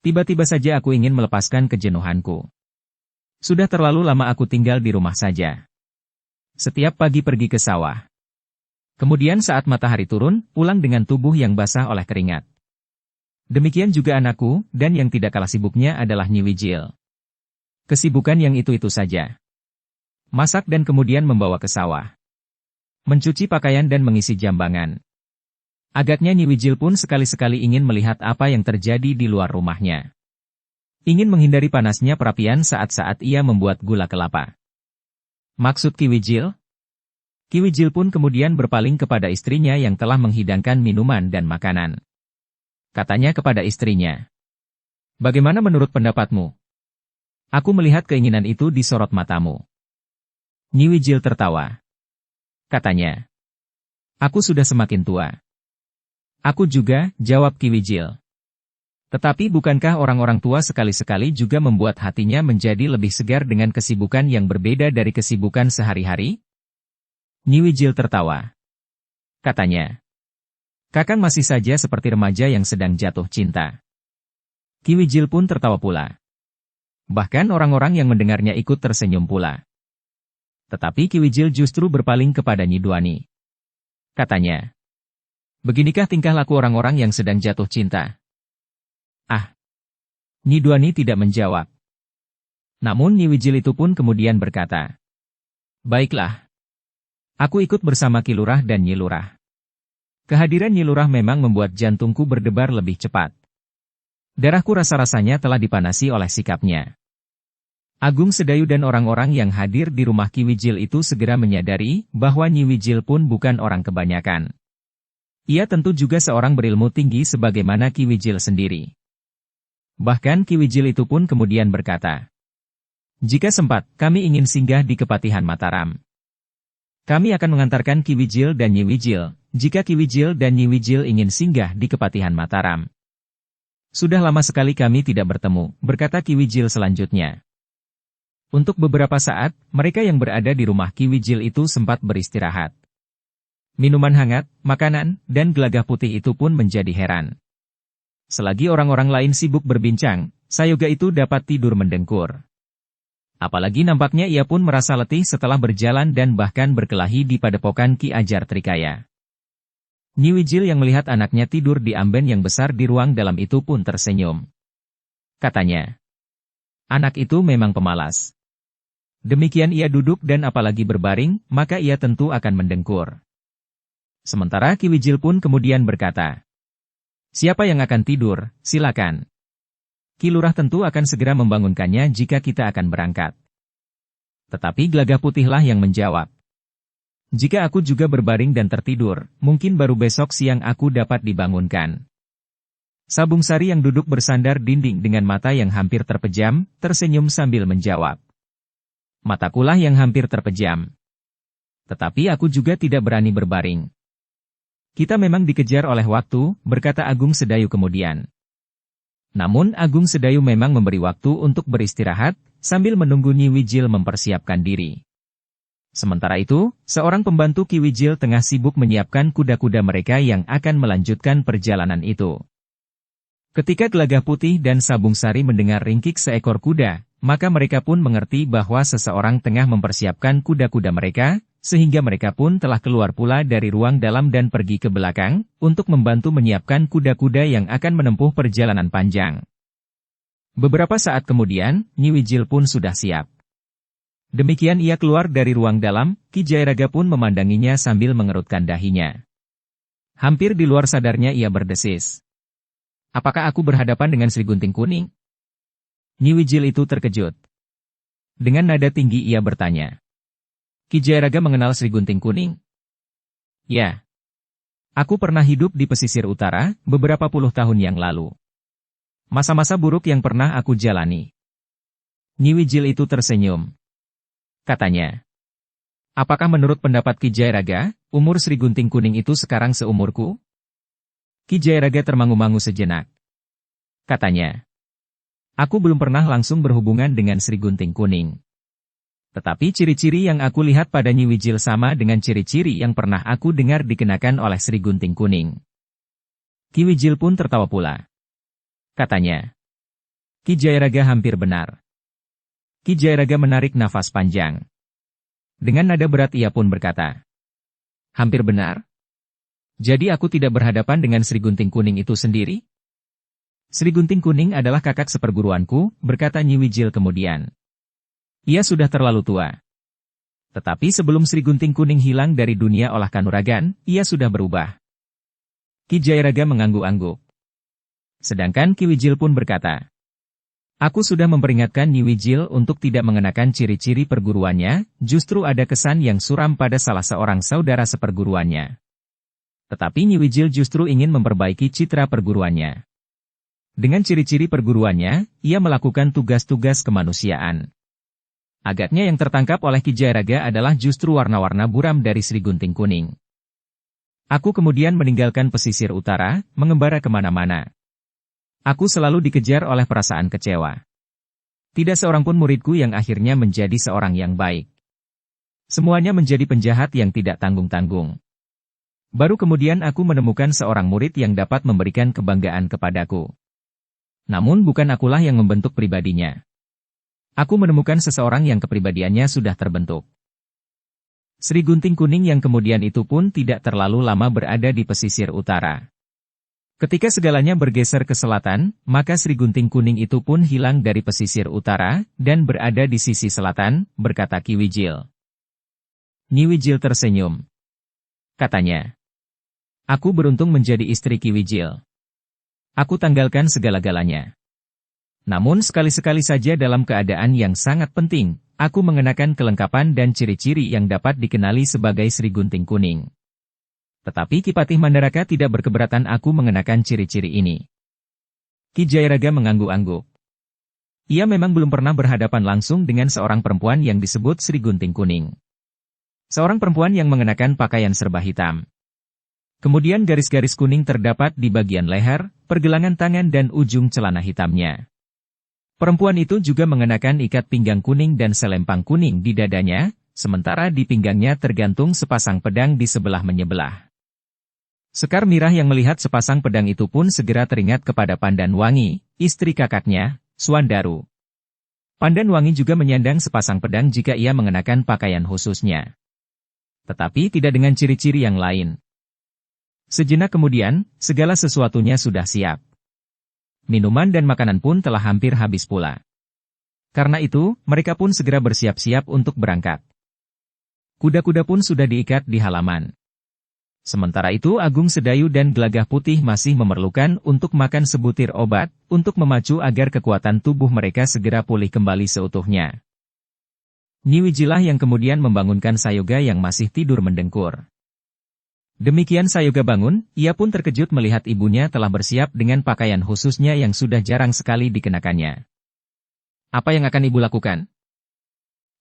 Tiba-tiba saja aku ingin melepaskan kejenuhanku. Sudah terlalu lama aku tinggal di rumah saja. Setiap pagi pergi ke sawah. Kemudian saat matahari turun, pulang dengan tubuh yang basah oleh keringat. Demikian juga anakku, dan yang tidak kalah sibuknya adalah Nyi Wijil. Kesibukan yang itu-itu saja. Masak dan kemudian membawa ke sawah. Mencuci pakaian dan mengisi jambangan. Agaknya Nyi Wijil pun sekali-sekali ingin melihat apa yang terjadi di luar rumahnya. Ingin menghindari panasnya perapian saat-saat ia membuat gula kelapa. Maksud Ki Wijil? Ki Wijil pun kemudian berpaling kepada istrinya yang telah menghidangkan minuman dan makanan. Katanya kepada istrinya. Bagaimana menurut pendapatmu? Aku melihat keinginan itu di sorot matamu. Nyi Wijil tertawa. Katanya. Aku sudah semakin tua. Aku juga, jawab Ki Wijil. Tetapi bukankah orang-orang tua sekali-sekali juga membuat hatinya menjadi lebih segar dengan kesibukan yang berbeda dari kesibukan sehari-hari? Nyi Wijil tertawa. Katanya. Kakang masih saja seperti remaja yang sedang jatuh cinta. Ki Wijil pun tertawa pula. Bahkan orang-orang yang mendengarnya ikut tersenyum pula. Tetapi Ki Wijil justru berpaling kepada Nyi Duani. Katanya. Beginikah tingkah laku orang-orang yang sedang jatuh cinta? Ah. Nyi Duani tidak menjawab. Namun Nyi Wijil itu pun kemudian berkata. Baiklah. Aku ikut bersama Ki Lurah dan Nyi Lurah. Kehadiran Nyi Lurah memang membuat jantungku berdebar lebih cepat. Darahku rasa-rasanya telah dipanasi oleh sikapnya. Agung Sedayu dan orang-orang yang hadir di rumah Ki Wijil itu segera menyadari bahwa Nyi Wijil pun bukan orang kebanyakan. Ia tentu juga seorang berilmu tinggi sebagaimana Ki Wijil sendiri. Bahkan Ki Wijil itu pun kemudian berkata, jika sempat, kami ingin singgah di Kepatihan Mataram. Kami akan mengantarkan Ki Wijil dan Nyi Wijil, jika Ki Wijil dan Nyi Wijil ingin singgah di Kepatihan Mataram. Sudah lama sekali kami tidak bertemu, berkata Ki Wijil selanjutnya. Untuk beberapa saat, mereka yang berada di rumah Ki Wijil itu sempat beristirahat. Minuman hangat, makanan, dan gelagah putih itu pun menjadi heran. Selagi orang-orang lain sibuk berbincang, Sayoga itu dapat tidur mendengkur. Apalagi nampaknya ia pun merasa letih setelah berjalan dan bahkan berkelahi di padepokan Ki Ajar Trikaya. Nyi Wijil yang melihat anaknya tidur di amben yang besar di ruang dalam itu pun tersenyum. Katanya, anak itu memang pemalas. Demikian ia duduk dan apalagi berbaring, maka ia tentu akan mendengkur. Sementara Ki Wijil pun kemudian berkata, siapa yang akan tidur, silakan. Ki Lurah tentu akan segera membangunkannya jika kita akan berangkat. Tetapi Gelagah Putihlah yang menjawab. Jika aku juga berbaring dan tertidur, mungkin baru besok siang aku dapat dibangunkan. Sabung Sari yang duduk bersandar dinding dengan mata yang hampir terpejam, tersenyum sambil menjawab. Matakulah yang hampir terpejam. Tetapi aku juga tidak berani berbaring. Kita memang dikejar oleh waktu, berkata Agung Sedayu kemudian. Namun Agung Sedayu memang memberi waktu untuk beristirahat, sambil menunggu Nyi Wijil mempersiapkan diri. Sementara itu, seorang pembantu Ki Wijil tengah sibuk menyiapkan kuda-kuda mereka yang akan melanjutkan perjalanan itu. Ketika Gelagah Putih dan Sabung Sari mendengar ringkik seekor kuda, maka mereka pun mengerti bahwa seseorang tengah mempersiapkan kuda-kuda mereka, sehingga mereka pun telah keluar pula dari ruang dalam dan pergi ke belakang, untuk membantu menyiapkan kuda-kuda yang akan menempuh perjalanan panjang. Beberapa saat kemudian, Nyi Wijil pun sudah siap. Demikian ia keluar dari ruang dalam, Ki Jayaraga pun memandanginya sambil mengerutkan dahinya. Hampir di luar sadarnya ia berdesis. Apakah aku berhadapan dengan Sri Gunting Kuning? Nyi Wijil itu terkejut. Dengan nada tinggi ia bertanya. Ki Jayaraga mengenal Sri Gunting Kuning? Ya. Aku pernah hidup di pesisir utara, beberapa puluh tahun yang lalu. Masa-masa buruk yang pernah aku jalani. Nyi Wijil itu tersenyum. Katanya. Apakah menurut pendapat Ki Jayaraga, umur Sri Gunting Kuning itu sekarang seumurku? Ki Jayaraga termangu-mangu sejenak. Katanya. Aku belum pernah langsung berhubungan dengan Sri Gunting Kuning. Tetapi ciri-ciri yang aku lihat pada Nyi Wijil sama dengan ciri-ciri yang pernah aku dengar dikenakan oleh Sri Gunting Kuning. Ki Wijil pun tertawa pula. Katanya. Ki Jayaraga hampir benar. Ki Jayaraga menarik nafas panjang. Dengan nada berat ia pun berkata. Hampir benar? Jadi aku tidak berhadapan dengan Sri Gunting Kuning itu sendiri? Sri Gunting Kuning adalah kakak seperguruanku, berkata Nyi Wijil kemudian. Ia sudah terlalu tua. Tetapi sebelum Sri Gunting Kuning hilang dari dunia olah kanuragan, ia sudah berubah. Ki Jayaraga mengangguk-angguk. Sedangkan Ki Wijil pun berkata. Aku sudah memperingatkan Nyi Wijil untuk tidak mengenakan ciri-ciri perguruannya, justru ada kesan yang suram pada salah seorang saudara seperguruannya. Tetapi Nyi Wijil justru ingin memperbaiki citra perguruannya. Dengan ciri-ciri perguruannya, ia melakukan tugas-tugas kemanusiaan. Agaknya yang tertangkap oleh Ki Jayaraga adalah justru warna-warna buram dari Sri Gunting Kuning. Aku kemudian meninggalkan pesisir utara, mengembara kemana-mana. Aku selalu dikejar oleh perasaan kecewa. Tidak seorang pun muridku yang akhirnya menjadi seorang yang baik. Semuanya menjadi penjahat yang tidak tanggung-tanggung. Baru kemudian aku menemukan seorang murid yang dapat memberikan kebanggaan kepadaku. Namun bukan akulah yang membentuk pribadinya. Aku menemukan seseorang yang kepribadiannya sudah terbentuk. Sri Gunting Kuning yang kemudian itu pun tidak terlalu lama berada di pesisir utara. Ketika segalanya bergeser ke selatan, maka Sri Gunting Kuning itu pun hilang dari pesisir utara, dan berada di sisi selatan, berkata Ki Wijil. Nyi Wijil tersenyum. Katanya. Aku beruntung menjadi istri Ki Wijil. Aku tanggalkan segala-galanya. Namun sekali-sekali saja dalam keadaan yang sangat penting, aku mengenakan kelengkapan dan ciri-ciri yang dapat dikenali sebagai Sri Gunting Kuning. Tetapi Ki Patih Mandaraka tidak berkeberatan aku mengenakan ciri-ciri ini. Ki Jayaraga mengangguk-angguk. Ia memang belum pernah berhadapan langsung dengan seorang perempuan yang disebut Sri Gunting Kuning. Seorang perempuan yang mengenakan pakaian serba hitam. Kemudian garis-garis kuning terdapat di bagian leher, pergelangan tangan dan ujung celana hitamnya. Perempuan itu juga mengenakan ikat pinggang kuning dan selempang kuning di dadanya, sementara di pinggangnya tergantung sepasang pedang di sebelah menyebelah. Sekar Mirah yang melihat sepasang pedang itu pun segera teringat kepada Pandan Wangi, istri kakaknya, Suandaru. Pandan Wangi juga menyandang sepasang pedang jika ia mengenakan pakaian khususnya. Tetapi tidak dengan ciri-ciri yang lain. Sejenak kemudian, segala sesuatunya sudah siap. Minuman dan makanan pun telah hampir habis pula. Karena itu, mereka pun segera bersiap-siap untuk berangkat. Kuda-kuda pun sudah diikat di halaman. Sementara itu Agung Sedayu dan Gelagah Putih masih memerlukan untuk makan sebutir obat, untuk memacu agar kekuatan tubuh mereka segera pulih kembali seutuhnya. Nyi Wijilah yang kemudian membangunkan Sayoga yang masih tidur mendengkur. Demikian Sayoga bangun, ia pun terkejut melihat ibunya telah bersiap dengan pakaian khususnya yang sudah jarang sekali dikenakannya. Apa yang akan ibu lakukan?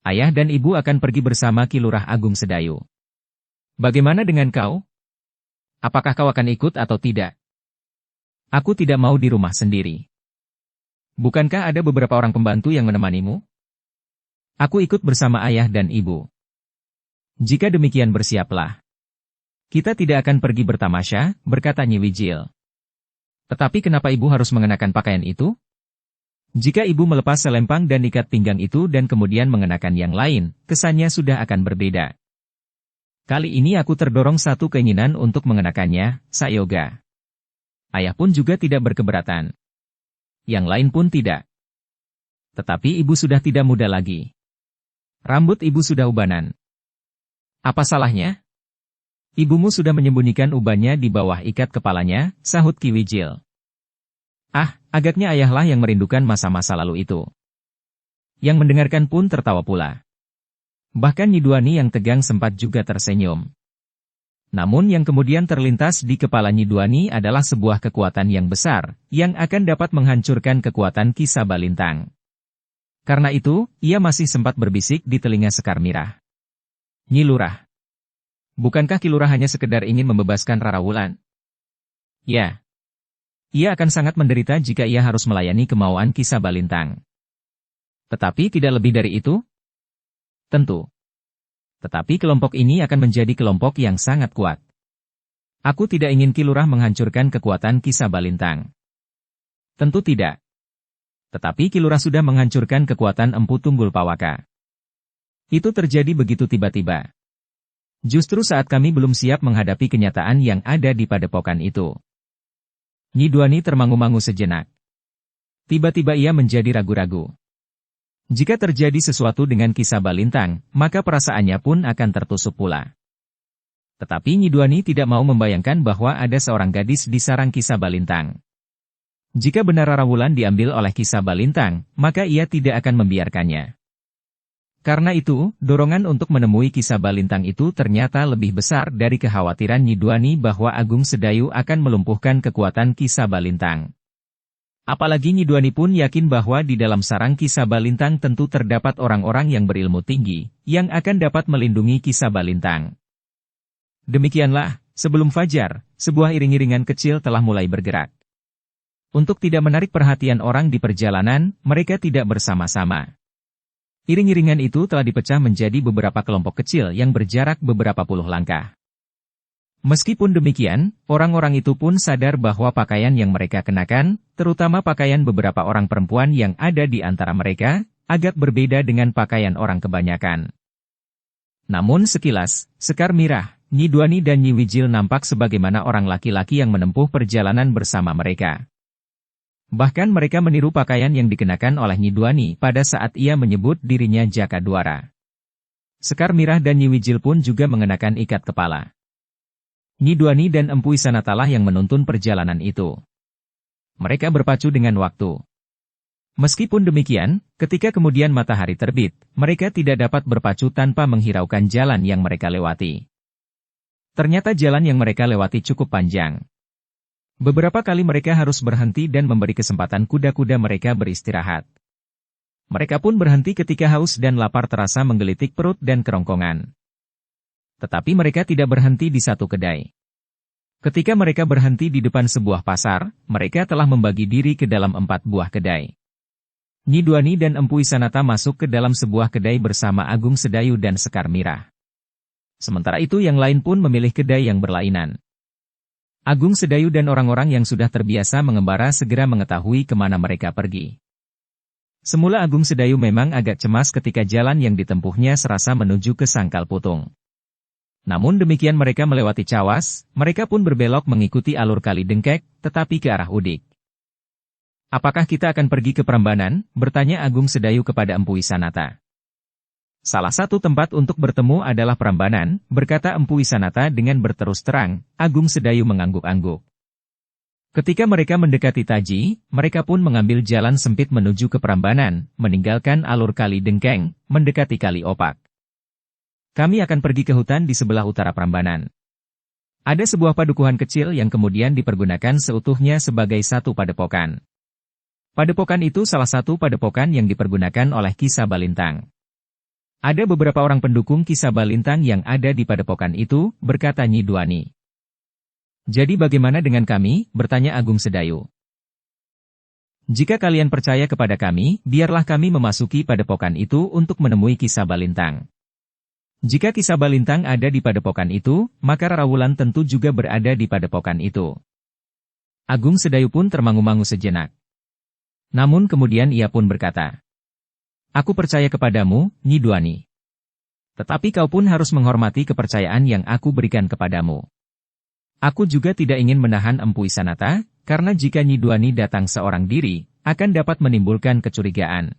Ayah dan ibu akan pergi bersama Ki Lurah Agung Sedayu. Bagaimana dengan kau? Apakah kau akan ikut atau tidak? Aku tidak mau di rumah sendiri. Bukankah ada beberapa orang pembantu yang menemanimu? Aku ikut bersama ayah dan ibu. Jika demikian bersiaplah. Kita tidak akan pergi bertamasya, berkata Nyi Wijil. Tetapi kenapa ibu harus mengenakan pakaian itu? Jika ibu melepas selempang dan ikat pinggang itu dan kemudian mengenakan yang lain, kesannya sudah akan berbeda. Kali ini aku terdorong satu keinginan untuk mengenakannya, Sayoga. Ayah pun juga tidak berkeberatan. Yang lain pun tidak. Tetapi ibu sudah tidak muda lagi. Rambut ibu sudah ubanan. Apa salahnya? Ibumu sudah menyembunyikan ubannya di bawah ikat kepalanya, sahut Ki Wijil. Ah, agaknya ayahlah yang merindukan masa-masa lalu itu. Yang mendengarkan pun tertawa pula. Bahkan Nyi Duani yang tegang sempat juga tersenyum. Namun yang kemudian terlintas di kepala Nyi Duani adalah sebuah kekuatan yang besar, yang akan dapat menghancurkan kekuatan Ki Sabalintang. Karena itu, ia masih sempat berbisik di telinga Sekar Mirah. Nyi Lurah. Bukankah Ki Lurah hanya sekedar ingin membebaskan Rara Wulan? Ya. Ia akan sangat menderita jika ia harus melayani kemauan Ki Sabalintang. Tetapi tidak lebih dari itu? Tentu. Tetapi kelompok ini akan menjadi kelompok yang sangat kuat. Aku tidak ingin Ki Lurah menghancurkan kekuatan Ki Sabalintang. Tentu tidak. Tetapi Ki Lurah sudah menghancurkan kekuatan Empu Tunggul Pawaka. Itu terjadi begitu tiba-tiba. Justru saat kami belum siap menghadapi kenyataan yang ada di padepokan itu. Nyi Duani termangu-mangu sejenak. Tiba-tiba ia menjadi ragu-ragu. Jika terjadi sesuatu dengan Ki Sabalintang, maka perasaannya pun akan tertusuk pula. Tetapi Nyi Duani tidak mau membayangkan bahwa ada seorang gadis di sarang Ki Sabalintang. Jika benar Rara Wulan diambil oleh Ki Sabalintang, maka ia tidak akan membiarkannya. Karena itu, dorongan untuk menemui Ki Sabalintang itu ternyata lebih besar dari kekhawatiran Nyi Duani bahwa Agung Sedayu akan melumpuhkan kekuatan Ki Sabalintang. Apalagi Nyi Duani pun yakin bahwa di dalam sarang Ki Sabalintang tentu terdapat orang-orang yang berilmu tinggi, yang akan dapat melindungi Ki Sabalintang. Demikianlah, sebelum fajar, sebuah iring-iringan kecil telah mulai bergerak. Untuk tidak menarik perhatian orang di perjalanan, mereka tidak bersama-sama. Iring-iringan itu telah dipecah menjadi beberapa kelompok kecil yang berjarak beberapa puluh langkah. Meskipun demikian, orang-orang itu pun sadar bahwa pakaian yang mereka kenakan, terutama pakaian beberapa orang perempuan yang ada di antara mereka, agak berbeda dengan pakaian orang kebanyakan. Namun sekilas, Sekar Mirah, Nyi Duani dan Nyi Wijil nampak sebagaimana orang laki-laki yang menempuh perjalanan bersama mereka. Bahkan mereka meniru pakaian yang dikenakan oleh Nyi Duani pada saat ia menyebut dirinya Jaka Dwara. Sekar Mirah dan Nyi Wijil pun juga mengenakan ikat kepala. Nyi Duani dan Empu Isanatalah yang menuntun perjalanan itu. Mereka berpacu dengan waktu. Meskipun demikian, ketika kemudian matahari terbit, mereka tidak dapat berpacu tanpa menghiraukan jalan yang mereka lewati. Ternyata jalan yang mereka lewati cukup panjang. Beberapa kali mereka harus berhenti dan memberi kesempatan kuda-kuda mereka beristirahat. Mereka pun berhenti ketika haus dan lapar terasa menggelitik perut dan kerongkongan. Tetapi mereka tidak berhenti di satu kedai. Ketika mereka berhenti di depan sebuah pasar, mereka telah membagi diri ke dalam 4 buah kedai. Nyi Duani dan Empu Isanata masuk ke dalam sebuah kedai bersama Agung Sedayu dan Sekar Mirah. Sementara itu yang lain pun memilih kedai yang berlainan. Agung Sedayu dan orang-orang yang sudah terbiasa mengembara segera mengetahui kemana mereka pergi. Semula Agung Sedayu memang agak cemas ketika jalan yang ditempuhnya serasa menuju ke Sangkal Putung. Namun demikian mereka melewati Cawas, mereka pun berbelok mengikuti alur Kali Dengkek, tetapi ke arah Udik. "Apakah kita akan pergi ke Prambanan?" bertanya Agung Sedayu kepada Empu Isanata. "Salah satu tempat untuk bertemu adalah Prambanan," berkata Empu Isanata dengan berterus terang. Agung Sedayu mengangguk-angguk. Ketika mereka mendekati Taji, mereka pun mengambil jalan sempit menuju ke Prambanan, meninggalkan alur Kali Dengkeng, mendekati Kali Opak. "Kami akan pergi ke hutan di sebelah utara Prambanan. Ada sebuah padukuhan kecil yang kemudian dipergunakan seutuhnya sebagai satu padepokan. Padepokan itu salah satu padepokan yang dipergunakan oleh Ki Sabalintang. Ada beberapa orang pendukung Ki Sabalintang yang ada di padepokan itu," berkata Nyi Duani. "Jadi bagaimana dengan kami?" bertanya Agung Sedayu. "Jika kalian percaya kepada kami, biarlah kami memasuki padepokan itu untuk menemui Ki Sabalintang. Jika Ki Sabalintang ada di padepokan itu, maka Rara Wulan tentu juga berada di padepokan itu." Agung Sedayu pun termangu-mangu sejenak. Namun kemudian ia pun berkata, "Aku percaya kepadamu, Nyi Duani. Tetapi kau pun harus menghormati kepercayaan yang aku berikan kepadamu. Aku juga tidak ingin menahan Empu Isanata, karena jika Nyi Duani datang seorang diri, akan dapat menimbulkan kecurigaan."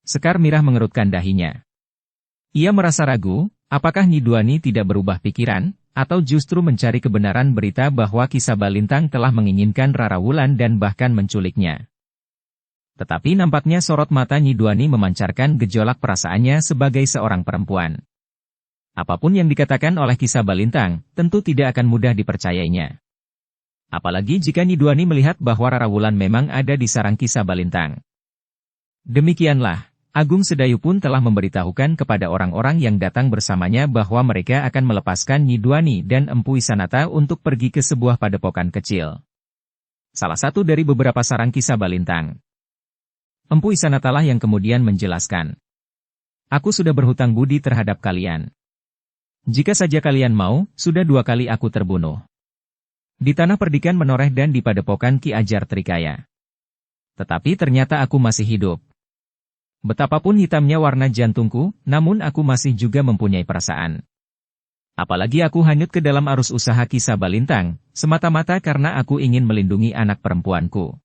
Sekar Mirah mengerutkan dahinya. Ia merasa ragu, apakah Nyi Duani tidak berubah pikiran, atau justru mencari kebenaran berita bahwa Ki Sabalintang telah menginginkan Rara Wulan dan bahkan menculiknya. Tetapi nampaknya sorot mata Nyi Duani memancarkan gejolak perasaannya sebagai seorang perempuan. Apapun yang dikatakan oleh Ki Sabalintang, tentu tidak akan mudah dipercayainya. Apalagi jika Nyi Duani melihat bahwa Rara Wulan memang ada di sarang Ki Sabalintang. Demikianlah, Agung Sedayu pun telah memberitahukan kepada orang-orang yang datang bersamanya bahwa mereka akan melepaskan Nyi Duani dan Empu Isanata untuk pergi ke sebuah padepokan kecil. Salah satu dari beberapa sarang Ki Sabalintang. Empu Isanatalah yang kemudian menjelaskan. "Aku sudah berhutang budi terhadap kalian. Jika saja kalian mau, sudah 2 kali aku terbunuh. Di Tanah Perdikan Menoreh dan di padepokan Ki Ajar Trikaya. Tetapi ternyata aku masih hidup. Betapapun hitamnya warna jantungku, namun aku masih juga mempunyai perasaan. Apalagi aku hanyut ke dalam arus usaha Ki Sabalintang, semata-mata karena aku ingin melindungi anak perempuanku."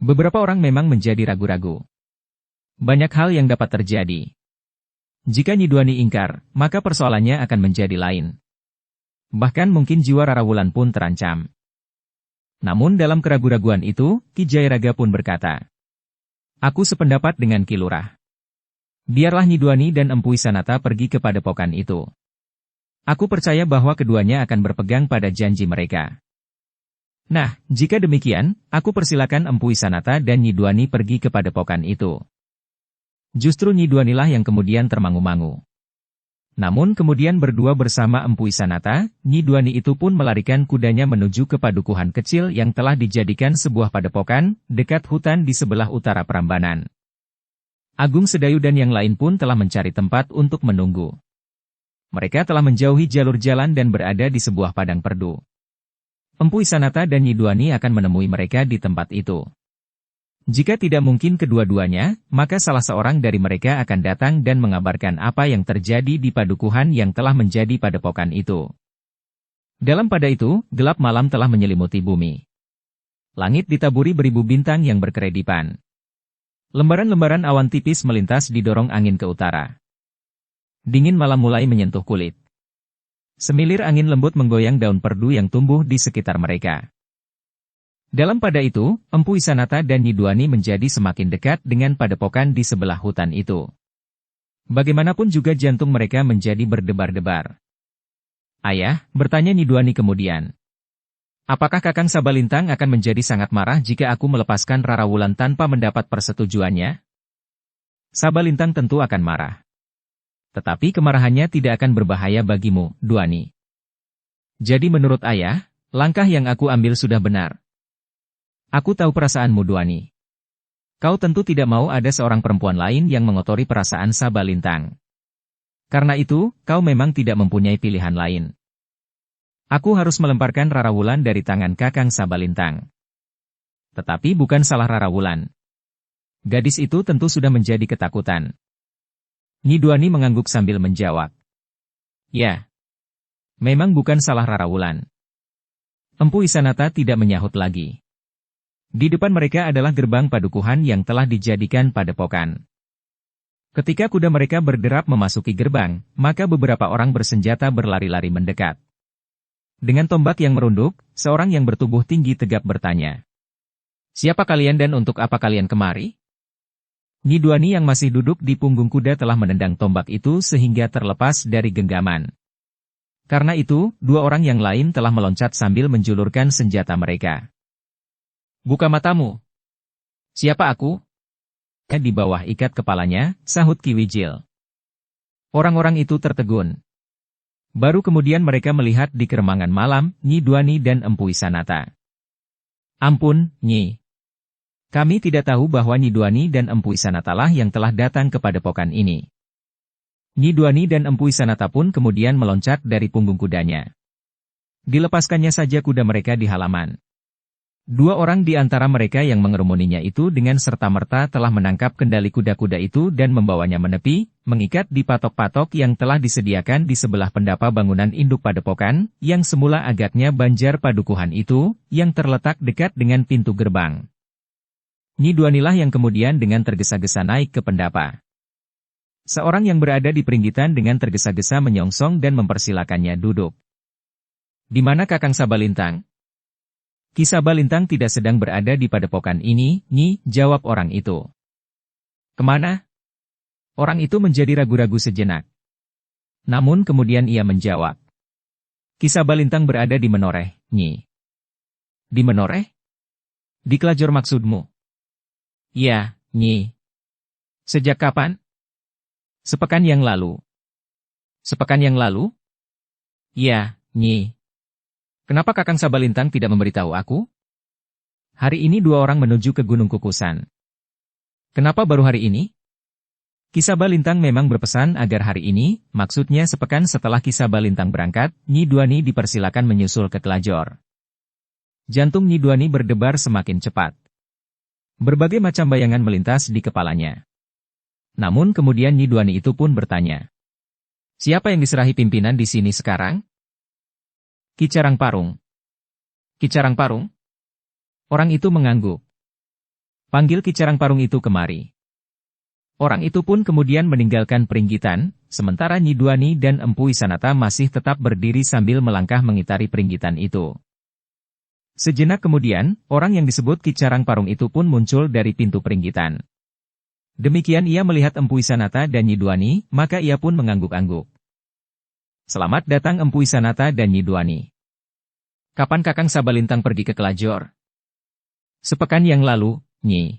Beberapa orang memang menjadi ragu-ragu. Banyak hal yang dapat terjadi. Jika Nyi Duani ingkar, maka persoalannya akan menjadi lain. Bahkan mungkin jiwa Rara Wulan pun terancam. Namun dalam keraguan-raguan itu, Ki Jayaraga pun berkata, "Aku sependapat dengan Ki Lurah. Biarlah Nyi Duani dan Empu Isanata pergi ke padepokan itu. Aku percaya bahwa keduanya akan berpegang pada janji mereka. Nah, jika demikian, aku persilakan Empu Isanata dan Nyi Duani pergi ke padepokan itu." Justru Nyi Duanilah yang kemudian termangu-mangu. Namun kemudian berdua bersama Empu Isanata, Nyi Duani itu pun melarikan kudanya menuju ke padukuhan kecil yang telah dijadikan sebuah padepokan, dekat hutan di sebelah utara Prambanan. Agung Sedayu dan yang lain pun telah mencari tempat untuk menunggu. Mereka telah menjauhi jalur jalan dan berada di sebuah padang perdu. Empu Isanata dan Nyi Duani akan menemui mereka di tempat itu. Jika tidak mungkin kedua-duanya, maka salah seorang dari mereka akan datang dan mengabarkan apa yang terjadi di padukuhan yang telah menjadi padepokan itu. Dalam pada itu, gelap malam telah menyelimuti bumi. Langit ditaburi beribu bintang yang berkeredipan. Lembaran-lembaran awan tipis melintas didorong angin ke utara. Dingin malam mulai menyentuh kulit. Semilir angin lembut menggoyang daun perdu yang tumbuh di sekitar mereka. Dalam pada itu, Empu Isanata dan Nyi Duani menjadi semakin dekat dengan padepokan di sebelah hutan itu. Bagaimanapun juga jantung mereka menjadi berdebar-debar. "Ayah," bertanya Nyi Duani kemudian. "Apakah Kakang Sabalintang akan menjadi sangat marah jika aku melepaskan Rara Wulan tanpa mendapat persetujuannya?" "Sabalintang tentu akan marah. Tetapi kemarahannya tidak akan berbahaya bagimu, Duani. Jadi menurut ayah, langkah yang aku ambil sudah benar. Aku tahu perasaanmu Duani. Kau tentu tidak mau ada seorang perempuan lain yang mengotori perasaan Sabalintang. Karena itu, kau memang tidak mempunyai pilihan lain. Aku harus melemparkan Rara Wulan dari tangan Kakang Sabalintang. Tetapi bukan salah Rara Wulan. Gadis itu tentu sudah menjadi ketakutan. Nyi Duani mengangguk sambil menjawab. Ya. Memang bukan salah Rara Wulan. Empu Isanata tidak menyahut lagi. Di depan mereka adalah gerbang padukuhan yang telah dijadikan padepokan. Ketika kuda mereka berderap memasuki gerbang, maka beberapa orang bersenjata berlari-lari mendekat. Dengan tombak yang merunduk, seorang yang bertubuh tinggi tegap bertanya. Siapa kalian dan untuk apa kalian kemari? Nyi Duani yang masih duduk di punggung kuda telah menendang tombak itu sehingga terlepas dari genggaman. Karena itu, dua orang yang lain telah meloncat sambil menjulurkan senjata mereka. Buka matamu. Siapa aku? Di bawah ikat kepalanya, sahut Ki Wijil. Orang-orang itu tertegun. Baru kemudian mereka melihat di keremangan malam, Nyi Duani dan Empu Isanata. Ampun, Nyi. Kami tidak tahu bahwa Nyi Duani dan Empu Isanata lah yang telah datang ke padepokan ini. Nyi Duani dan Empu Isanata pun kemudian meloncat dari punggung kudanya. Dilepaskannya saja kuda mereka di halaman. Dua orang di antara mereka yang mengerumuninya itu dengan serta-merta telah menangkap kendali kuda-kuda itu dan membawanya menepi, mengikat di patok-patok yang telah disediakan di sebelah pendapa bangunan induk padepokan, yang semula agaknya banjar padukuhan itu, yang terletak dekat dengan pintu gerbang. Nyi Duanilah yang kemudian dengan tergesa-gesa naik ke pendapa. Seorang yang berada di peringgitan dengan tergesa-gesa menyongsong dan mempersilakannya duduk. Di mana Kakang Sabalintang? Ki Sabalintang tidak sedang berada di padepokan ini, Nyi, jawab orang itu. Kemana? Orang itu menjadi ragu-ragu sejenak. Namun kemudian ia menjawab. Ki Sabalintang berada di Menoreh, Nyi. Di Menoreh? Di Kelajor maksudmu? Ya, Nyi. Sejak kapan? Sepekan yang lalu. Sepekan yang lalu? Ya, Nyi. Kenapa Kakang Sabalintang tidak memberitahu aku? Hari ini dua orang menuju ke Gunung Kukusan. Kenapa baru hari ini? Ki Sabalintang memang berpesan agar hari ini, maksudnya sepekan setelah Ki Sabalintang berangkat, Nyi Duani dipersilakan menyusul ke Kelajor. Jantung Nyi Duani berdebar semakin cepat. Berbagai macam bayangan melintas di kepalanya. Namun kemudian Nyi Duani itu pun bertanya. Siapa yang diserahi pimpinan di sini sekarang? Ki Carang Parung. Ki Carang Parung? Orang itu mengangguk. Panggil Ki Carang Parung itu kemari. Orang itu pun kemudian meninggalkan peringgitan, sementara Nyi Duani dan Empu Isanata masih tetap berdiri sambil melangkah mengitari peringgitan itu. Sejenak kemudian, orang yang disebut Ki Carang Parung itu pun muncul dari pintu peringgitan. Demikian ia melihat Empu Isanata dan Nyi Duani, maka ia pun mengangguk-angguk. Selamat datang Empu Isanata dan Nyi Duani. Kapan Kakang Sabalintang pergi ke Kelajor? Sepekan yang lalu, Nyi.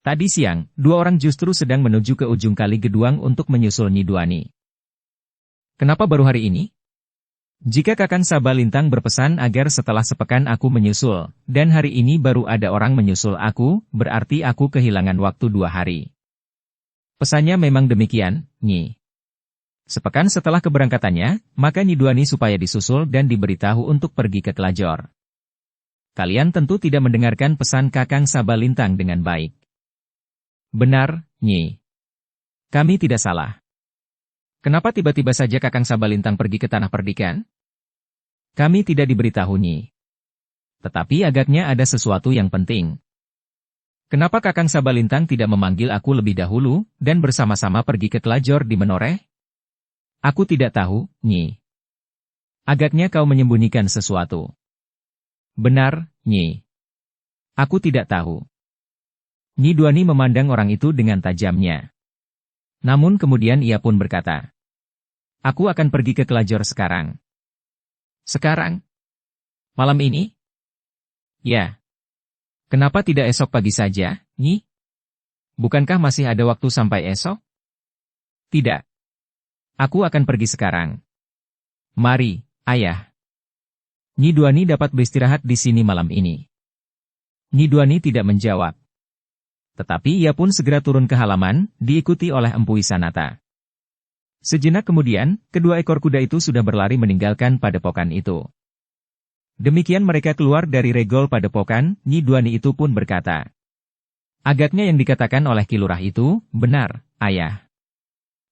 Tadi siang, dua orang justru sedang menuju ke ujung kali Geduang untuk menyusul Nyi Duani. Kenapa baru hari ini? Jika Kakang Sabalintang berpesan agar setelah sepekan aku menyusul, dan hari ini baru ada orang menyusul aku, berarti aku kehilangan waktu 2 hari. Pesannya memang demikian, Nyi. Sepekan setelah keberangkatannya, maka Nyi Duani supaya disusul dan diberitahu untuk pergi ke Kelajor. Kalian tentu tidak mendengarkan pesan Kakang Sabalintang dengan baik. Benar, Nyi. Kami tidak salah. Kenapa tiba-tiba saja Kakang Sabalintang pergi ke Tanah Perdikan? Kami tidak diberitahu, Nyi. Tetapi agaknya ada sesuatu yang penting. Kenapa Kakang Sabalintang tidak memanggil aku lebih dahulu, dan bersama-sama pergi ke Kelajor di Menoreh? Aku tidak tahu, Nyi. Agaknya kau menyembunyikan sesuatu. Benar, Nyi. Aku tidak tahu. Nyi Duani memandang orang itu dengan tajamnya. Namun kemudian ia pun berkata, aku akan pergi ke Kelajor sekarang. Sekarang? Malam ini? Ya. Kenapa tidak esok pagi saja, Nyi? Bukankah masih ada waktu sampai esok? Tidak. Aku akan pergi sekarang. Mari, Ayah. Nyi Duani dapat beristirahat di sini malam ini. Nyi Duani tidak menjawab. Tetapi ia pun segera turun ke halaman, diikuti oleh Empu Wisanata. Sejenak kemudian, kedua ekor kuda itu sudah berlari meninggalkan padepokan itu. Demikian mereka keluar dari regol padepokan, Nyi Duani itu pun berkata, "Agaknya yang dikatakan oleh Ki Lurah itu, benar, Ayah.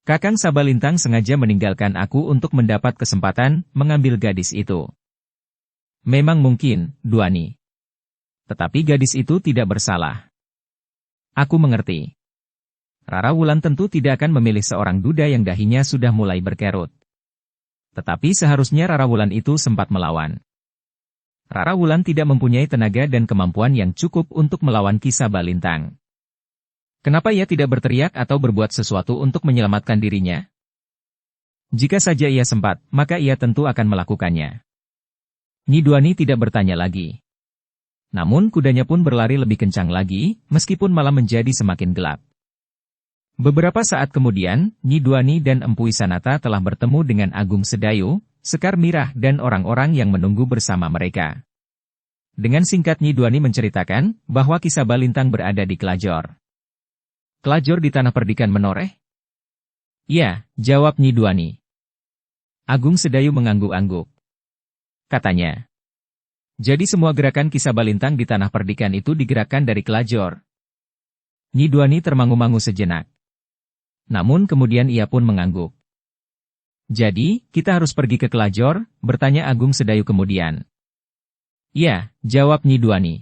Kakang Sabalintang sengaja meninggalkan aku untuk mendapat kesempatan mengambil gadis itu." "Memang mungkin, Duani. Tetapi gadis itu tidak bersalah. Aku mengerti. Rara Wulan tentu tidak akan memilih seorang duda yang dahinya sudah mulai berkerut. Tetapi seharusnya Rara Wulan itu sempat melawan. Rara Wulan tidak mempunyai tenaga dan kemampuan yang cukup untuk melawan Ki Sabalintang. Kenapa ia tidak berteriak atau berbuat sesuatu untuk menyelamatkan dirinya? Jika saja ia sempat, maka ia tentu akan melakukannya." Nyi Duani tidak bertanya lagi. Namun kudanya pun berlari lebih kencang lagi, meskipun malam menjadi semakin gelap. Beberapa saat kemudian, Nyi Duani dan Empu Wisanata telah bertemu dengan Agung Sedayu, Sekar Mirah dan orang-orang yang menunggu bersama mereka. Dengan singkat Nyi Duani menceritakan bahwa Ki Sabalintang berada di Kelajor. "Kelajor di Tanah Perdikan Menoreh?" "Ya," jawab Nyi Duani. Agung Sedayu mengangguk-angguk. Katanya, "Jadi semua gerakan Ki Sabalintang di Tanah Perdikan itu digerakkan dari Kelajor." Nyi Duani termangu-mangu sejenak. Namun kemudian ia pun mengangguk. "Jadi, kita harus pergi ke Kelajor?" bertanya Agung Sedayu kemudian. "Ya," jawab Nyi Duani.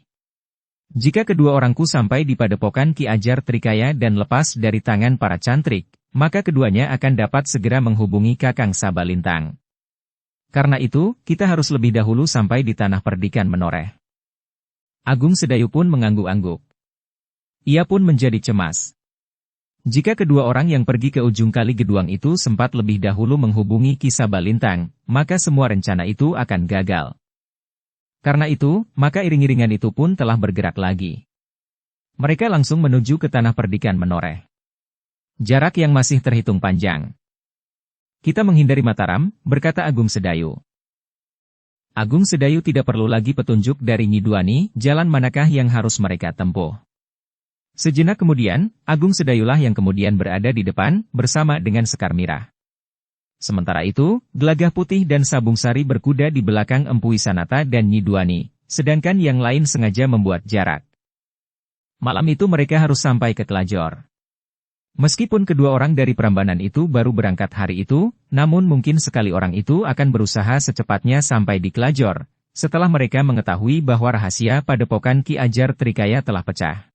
"Jika kedua orangku sampai di padepokan Ki Ajar Trikaya dan lepas dari tangan para cantrik, maka keduanya akan dapat segera menghubungi Kakang Sabalintang. Karena itu, kita harus lebih dahulu sampai di Tanah Perdikan Menoreh." Agung Sedayu pun mengangguk-angguk. Ia pun menjadi cemas. Jika kedua orang yang pergi ke ujung kali Geduang itu sempat lebih dahulu menghubungi Ki Sabalintang, maka semua rencana itu akan gagal. Karena itu, maka iring-iringan itu pun telah bergerak lagi. Mereka langsung menuju ke Tanah Perdikan Menoreh. Jarak yang masih terhitung panjang. "Kita menghindari Mataram," berkata Agung Sedayu. Agung Sedayu tidak perlu lagi petunjuk dari Nyi Duani, jalan manakah yang harus mereka tempuh. Sejenak kemudian, Agung Sedayulah yang kemudian berada di depan, bersama dengan Sekar Mirah. Sementara itu, Gelagah Putih dan Sabung Sari berkuda di belakang Empu Wisanata dan Nyi Duani, sedangkan yang lain sengaja membuat jarak. Malam itu mereka harus sampai ke Kelajor. Meskipun kedua orang dari Prambanan itu baru berangkat hari itu, namun mungkin sekali orang itu akan berusaha secepatnya sampai di Kelajor, setelah mereka mengetahui bahwa rahasia padepokan Ki Ajar Trikaya telah pecah.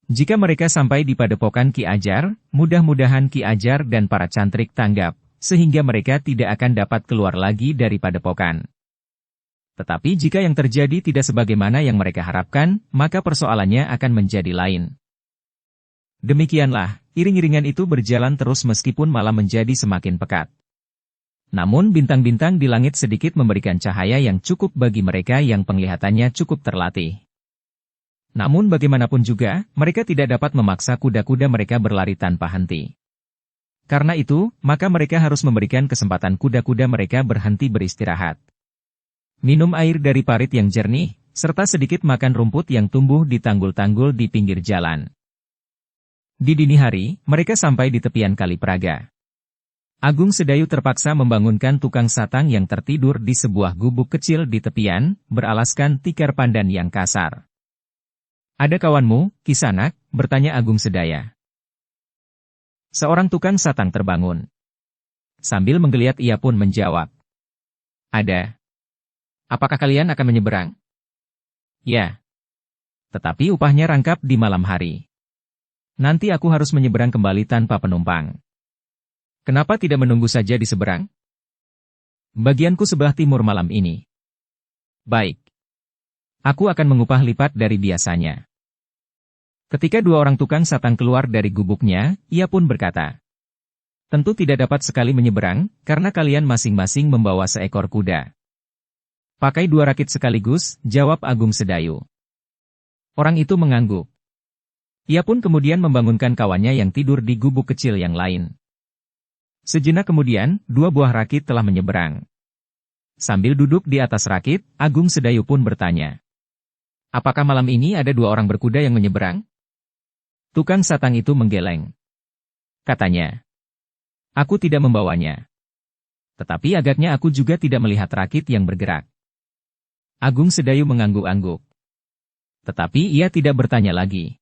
Jika mereka sampai di padepokan Ki Ajar, mudah-mudahan Ki Ajar dan para cantrik tanggap, sehingga mereka tidak akan dapat keluar lagi dari padepokan. Tetapi jika yang terjadi tidak sebagaimana yang mereka harapkan, maka persoalannya akan menjadi lain. Demikianlah, iring-iringan itu berjalan terus meskipun malam menjadi semakin pekat. Namun bintang-bintang di langit sedikit memberikan cahaya yang cukup bagi mereka yang penglihatannya cukup terlatih. Namun bagaimanapun juga, mereka tidak dapat memaksa kuda-kuda mereka berlari tanpa henti. Karena itu, maka mereka harus memberikan kesempatan kuda-kuda mereka berhenti beristirahat. Minum air dari parit yang jernih, serta sedikit makan rumput yang tumbuh di tanggul-tanggul di pinggir jalan. Di dini hari, mereka sampai di tepian Kali Praga. Agung Sedayu terpaksa membangunkan tukang satang yang tertidur di sebuah gubuk kecil di tepian, beralaskan tikar pandan yang kasar. "Ada kawanmu, Kisanak?" bertanya Agung Sedaya. Seorang tukang satang terbangun. Sambil menggeliat ia pun menjawab. "Ada. Apakah kalian akan menyeberang?" "Ya. Tetapi upahnya rangkap di malam hari. Nanti aku harus menyeberang kembali tanpa penumpang. Kenapa tidak menunggu saja di seberang?" "Bagianku sebelah timur malam ini." "Baik. Aku akan mengupah lipat dari biasanya." Ketika dua orang tukang satang keluar dari gubuknya, ia pun berkata, "Tentu tidak dapat sekali menyeberang, karena kalian masing-masing membawa seekor kuda." "Pakai dua rakit sekaligus," jawab Agung Sedayu. Orang itu mengangguk. Ia pun kemudian membangunkan kawannya yang tidur di gubuk kecil yang lain. Sejenak kemudian, dua buah rakit telah menyeberang. Sambil duduk di atas rakit, Agung Sedayu pun bertanya. Apakah malam ini ada 2 orang berkuda yang menyeberang? Tukang satang itu menggeleng. Katanya. Aku tidak membawanya. Tetapi agaknya aku juga tidak melihat rakit yang bergerak. Agung Sedayu mengangguk-angguk. Tetapi ia tidak bertanya lagi.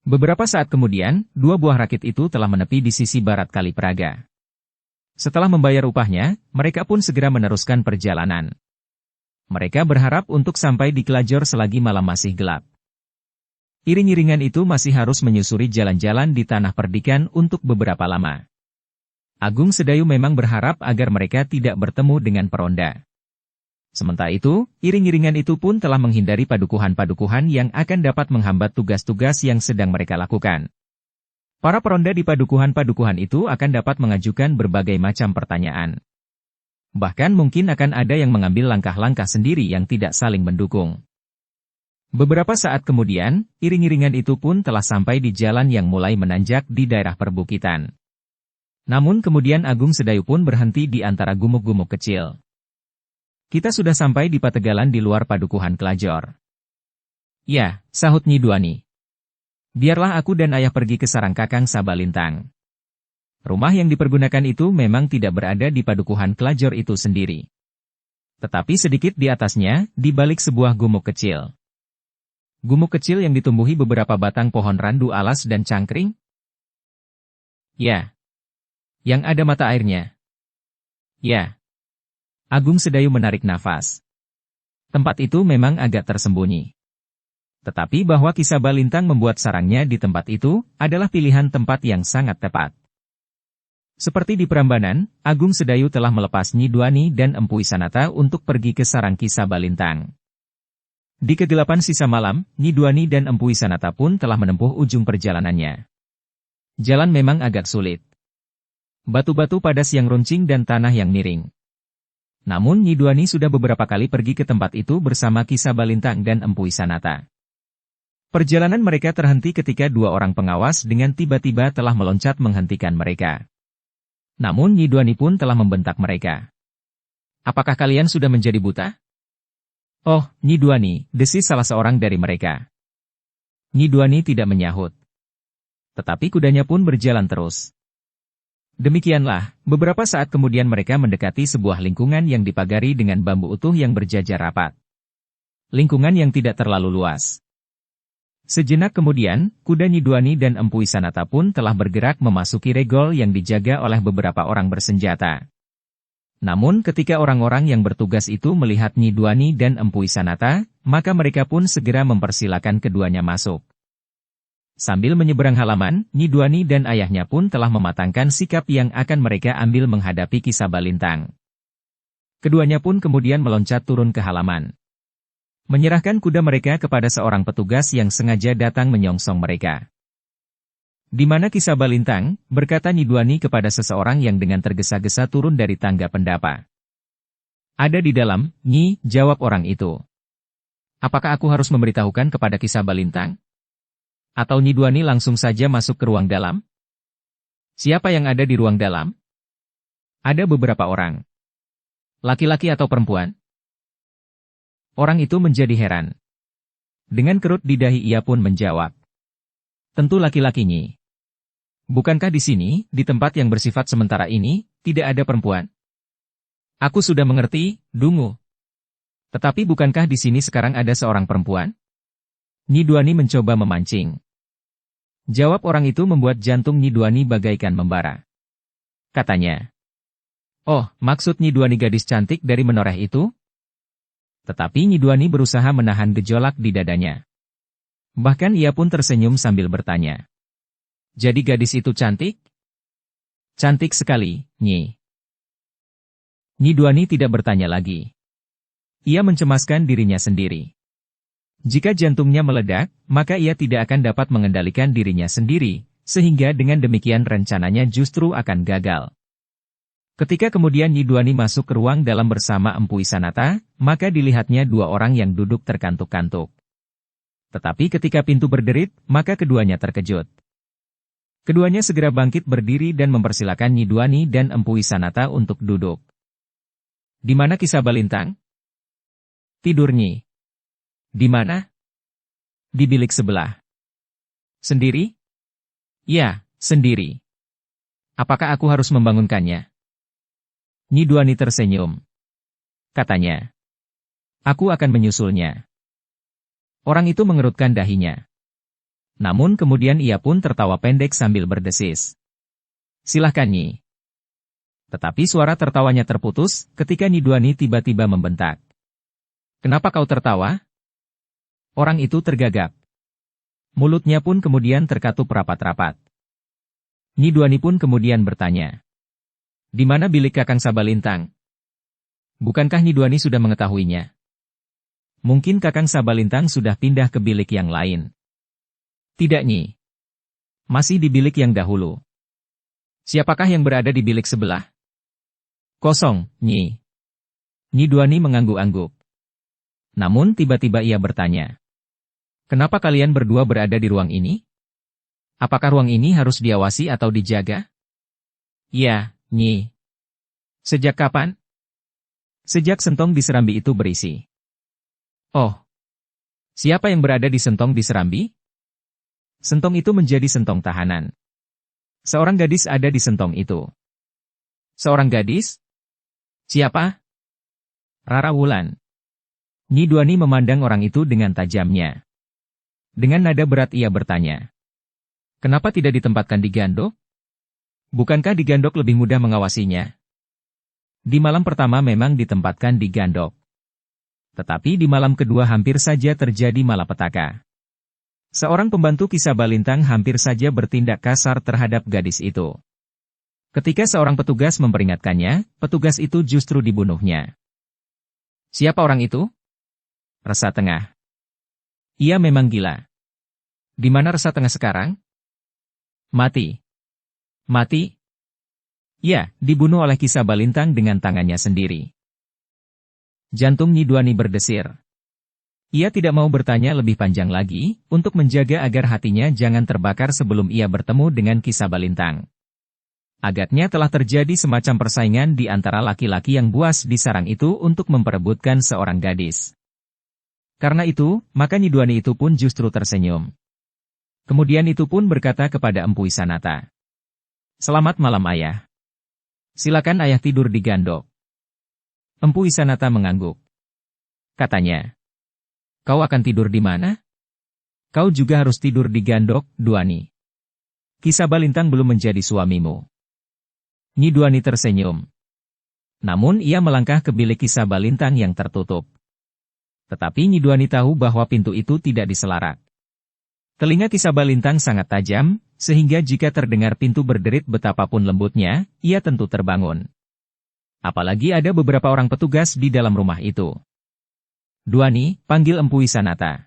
Beberapa saat kemudian, 2 buah rakit itu telah menepi di sisi barat Kali Praga. Setelah membayar upahnya, mereka pun segera meneruskan perjalanan. Mereka berharap untuk sampai di Kelajor selagi malam masih gelap. Iring-iringan itu masih harus menyusuri jalan-jalan di Tanah Perdikan untuk beberapa lama. Agung Sedayu memang berharap agar mereka tidak bertemu dengan peronda. Sementara itu, iring-iringan itu pun telah menghindari padukuhan-padukuhan yang akan dapat menghambat tugas-tugas yang sedang mereka lakukan. Para peronda di padukuhan-padukuhan itu akan dapat mengajukan berbagai macam pertanyaan. Bahkan mungkin akan ada yang mengambil langkah-langkah sendiri yang tidak saling mendukung. Beberapa saat kemudian, iring-iringan itu pun telah sampai di jalan yang mulai menanjak di daerah perbukitan. Namun kemudian Agung Sedayu pun berhenti di antara gumuk-gumuk kecil. Kita sudah sampai di Pategalan di luar padukuhan Kelajor. Ya, sahut Nyi Duani. Biarlah aku dan ayah pergi ke sarang Kakang Sabalintang. Rumah yang dipergunakan itu memang tidak berada di padukuhan Kelajor itu sendiri. Tetapi sedikit di atasnya, di balik sebuah gumuk kecil. Gumuk kecil yang ditumbuhi beberapa batang pohon randu alas dan cangkring? Ya. Yang ada mata airnya? Ya. Agung Sedayu menarik nafas. Tempat itu memang agak tersembunyi. Tetapi bahwa Ki Sabalintang membuat sarangnya di tempat itu, adalah pilihan tempat yang sangat tepat. Seperti di Prambanan, Agung Sedayu telah melepas Nyi Duani dan Empu Isanata untuk pergi ke sarang Ki Sabalintang. Di kegelapan sisa malam, Nyi Duani dan Empu Isanata pun telah menempuh ujung perjalanannya. Jalan memang agak sulit. Batu-batu padas yang runcing dan tanah yang miring. Namun Nyi Duani sudah beberapa kali pergi ke tempat itu bersama Ki Sabalintang dan Empu Isanata. Perjalanan mereka terhenti ketika 2 orang pengawas dengan tiba-tiba telah meloncat menghentikan mereka. Namun Nyi Duani pun telah membentak mereka. Apakah kalian sudah menjadi buta? Oh, Nyi Duani, desis salah seorang dari mereka. Nyi Duani tidak menyahut. Tetapi kudanya pun berjalan terus. Demikianlah, beberapa saat kemudian mereka mendekati sebuah lingkungan yang dipagari dengan bambu utuh yang berjajar rapat. Lingkungan yang tidak terlalu luas. Sejenak kemudian, kuda Nyi Duani dan Empu Isanata pun telah bergerak memasuki regol yang dijaga oleh beberapa orang bersenjata. Namun ketika orang-orang yang bertugas itu melihat Nyi Duani dan Empu Isanata, maka mereka pun segera mempersilakan keduanya masuk. Sambil menyeberang halaman, Nyi Duani dan ayahnya pun telah mematangkan sikap yang akan mereka ambil menghadapi Ki Sabalintang. Keduanya pun kemudian meloncat turun ke halaman. Menyerahkan kuda mereka kepada seorang petugas yang sengaja datang menyongsong mereka. Di mana Ki Sabalintang, berkata Nyi Duani kepada seseorang yang dengan tergesa-gesa turun dari tangga pendapa. Ada di dalam, Nyi, jawab orang itu. Apakah aku harus memberitahukan kepada Ki Sabalintang? Atau Nyi Duani langsung saja masuk ke ruang dalam? Siapa yang ada di ruang dalam? Ada beberapa orang. Laki-laki atau perempuan? Orang itu menjadi heran. Dengan kerut di dahi ia pun menjawab. Tentu laki-laki Nyi. Bukankah di sini, di tempat yang bersifat sementara ini, tidak ada perempuan? Aku sudah mengerti, Dungu. Tetapi bukankah di sini sekarang ada seorang perempuan? Nyi Duani mencoba memancing. Jawab orang itu membuat jantung Nyi Duani bagaikan membara. Katanya. Oh, maksud Nyi Duani gadis cantik dari menoreh itu? Tetapi Nyi Duani berusaha menahan gejolak di dadanya. Bahkan ia pun tersenyum sambil bertanya. Jadi gadis itu cantik? Cantik sekali, Nyi. Nyi Duani tidak bertanya lagi. Ia mencemaskan dirinya sendiri. Jika jantungnya meledak, maka ia tidak akan dapat mengendalikan dirinya sendiri, sehingga dengan demikian rencananya justru akan gagal. Ketika kemudian Nyi Duani masuk ke ruang dalam bersama Empu Isanata, maka dilihatnya 2 orang yang duduk terkantuk-kantuk. Tetapi ketika pintu berderit, maka keduanya terkejut. Keduanya segera bangkit berdiri dan mempersilakan Nyi Duani dan Empu Isanata untuk duduk. Di mana Kisah Balintang? Tidur, Nyi. Di mana? Di bilik sebelah. Sendiri? Ya, sendiri. Apakah aku harus membangunkannya? Nyi Duani tersenyum. Katanya. Aku akan menyusulnya. Orang itu mengerutkan dahinya. Namun kemudian ia pun tertawa pendek sambil berdesis. Silahkan, Nyi. Tetapi suara tertawanya terputus ketika Nyi Duani tiba-tiba membentak. Kenapa kau tertawa? Orang itu tergagap. Mulutnya pun kemudian terkatup rapat-rapat. Nyi Duani pun kemudian bertanya. Di mana bilik Kakang Sabalintang? Bukankah Nyi Duani sudah mengetahuinya? Mungkin Kakang Sabalintang sudah pindah ke bilik yang lain. Tidak, Nyi. Masih di bilik yang dahulu. Siapakah yang berada di bilik sebelah? Kosong, Nyi. Nyi Duani mengangguk-angguk. Namun tiba-tiba ia bertanya. Kenapa kalian berdua berada di ruang ini? Apakah ruang ini harus diawasi atau dijaga? Ya, Nyi. Sejak kapan? Sejak sentong di Serambi itu berisi. Oh. Siapa yang berada di sentong di Serambi? Sentong itu menjadi sentong tahanan. Seorang gadis ada di sentong itu. Seorang gadis? Siapa? Rara Wulan. Nyi Duani memandang orang itu dengan tajamnya. Dengan nada berat ia bertanya. Kenapa tidak ditempatkan di Gandok? Bukankah di Gandok lebih mudah mengawasinya? Di malam pertama memang ditempatkan di Gandok. Tetapi di malam kedua hampir saja terjadi malapetaka. Seorang pembantu Kisah Balintang hampir saja bertindak kasar terhadap gadis itu. Ketika seorang petugas memperingatkannya, petugas itu justru dibunuhnya. Siapa orang itu? Resa Tengah. Ia memang gila. Di mana Resa Tengah sekarang? Mati. Mati? Ya, dibunuh oleh Kisah Balintang dengan tangannya sendiri. Jantung Nyi Duani berdesir. Ia tidak mau bertanya lebih panjang lagi, untuk menjaga agar hatinya jangan terbakar sebelum ia bertemu dengan Kisah Balintang. Agaknya telah terjadi semacam persaingan di antara laki-laki yang buas di sarang itu untuk memperebutkan seorang gadis. Karena itu, maka Nyi Duani itu pun justru tersenyum. Kemudian itu pun berkata kepada Empu Isanata. Selamat malam, Ayah. Silakan Ayah tidur di Gandok. Empu Isanata mengangguk. Katanya. Kau akan tidur di mana? Kau juga harus tidur di Gandok, Duani. Kisah Balintang belum menjadi suamimu. Nyi Duani tersenyum. Namun ia melangkah ke bilik Kisah Balintang yang tertutup. Tetapi Nyi Duani tahu bahwa pintu itu tidak diselarak. Telinga Kisah Balintang sangat tajam, sehingga jika terdengar pintu berderit betapapun lembutnya, ia tentu terbangun. Apalagi ada beberapa orang petugas di dalam rumah itu. Duani, panggil Empu Isanata.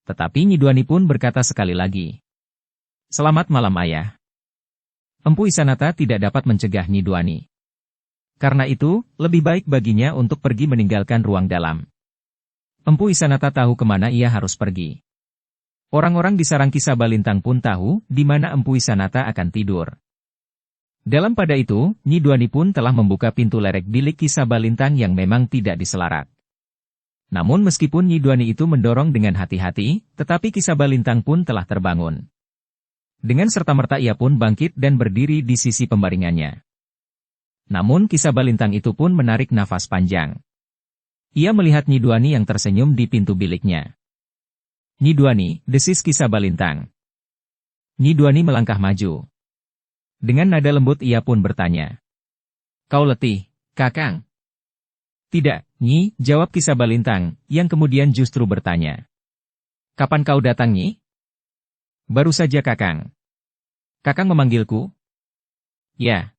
Tetapi Nyi Duani pun berkata sekali lagi. Selamat malam, Ayah. Empu Isanata tidak dapat mencegah Nyi Duani. Karena itu, lebih baik baginya untuk pergi meninggalkan ruang dalam. Empu Isanata tahu kemana ia harus pergi. Orang-orang di sarang Kisah Balintang pun tahu di mana Empu Isanata akan tidur. Dalam pada itu, Nyi Duani pun telah membuka pintu lerek bilik Kisah Balintang yang memang tidak diselarak. Namun meskipun Nyi Duani itu mendorong dengan hati-hati, tetapi Kisah Balintang pun telah terbangun. Dengan serta-merta ia pun bangkit dan berdiri di sisi pembaringannya. Namun Kisah Balintang itu pun menarik nafas panjang. Ia melihat Nyi Duani yang tersenyum di pintu biliknya. Nyi Duani, desis Kisah Balintang. Nyi Duani melangkah maju. Dengan nada lembut ia pun bertanya. Kau letih, Kakang? Tidak, Nyi, jawab Kisah Balintang, yang kemudian justru bertanya. Kapan kau datang, Nyi? Baru saja, Kakang. Kakang memanggilku? Ya.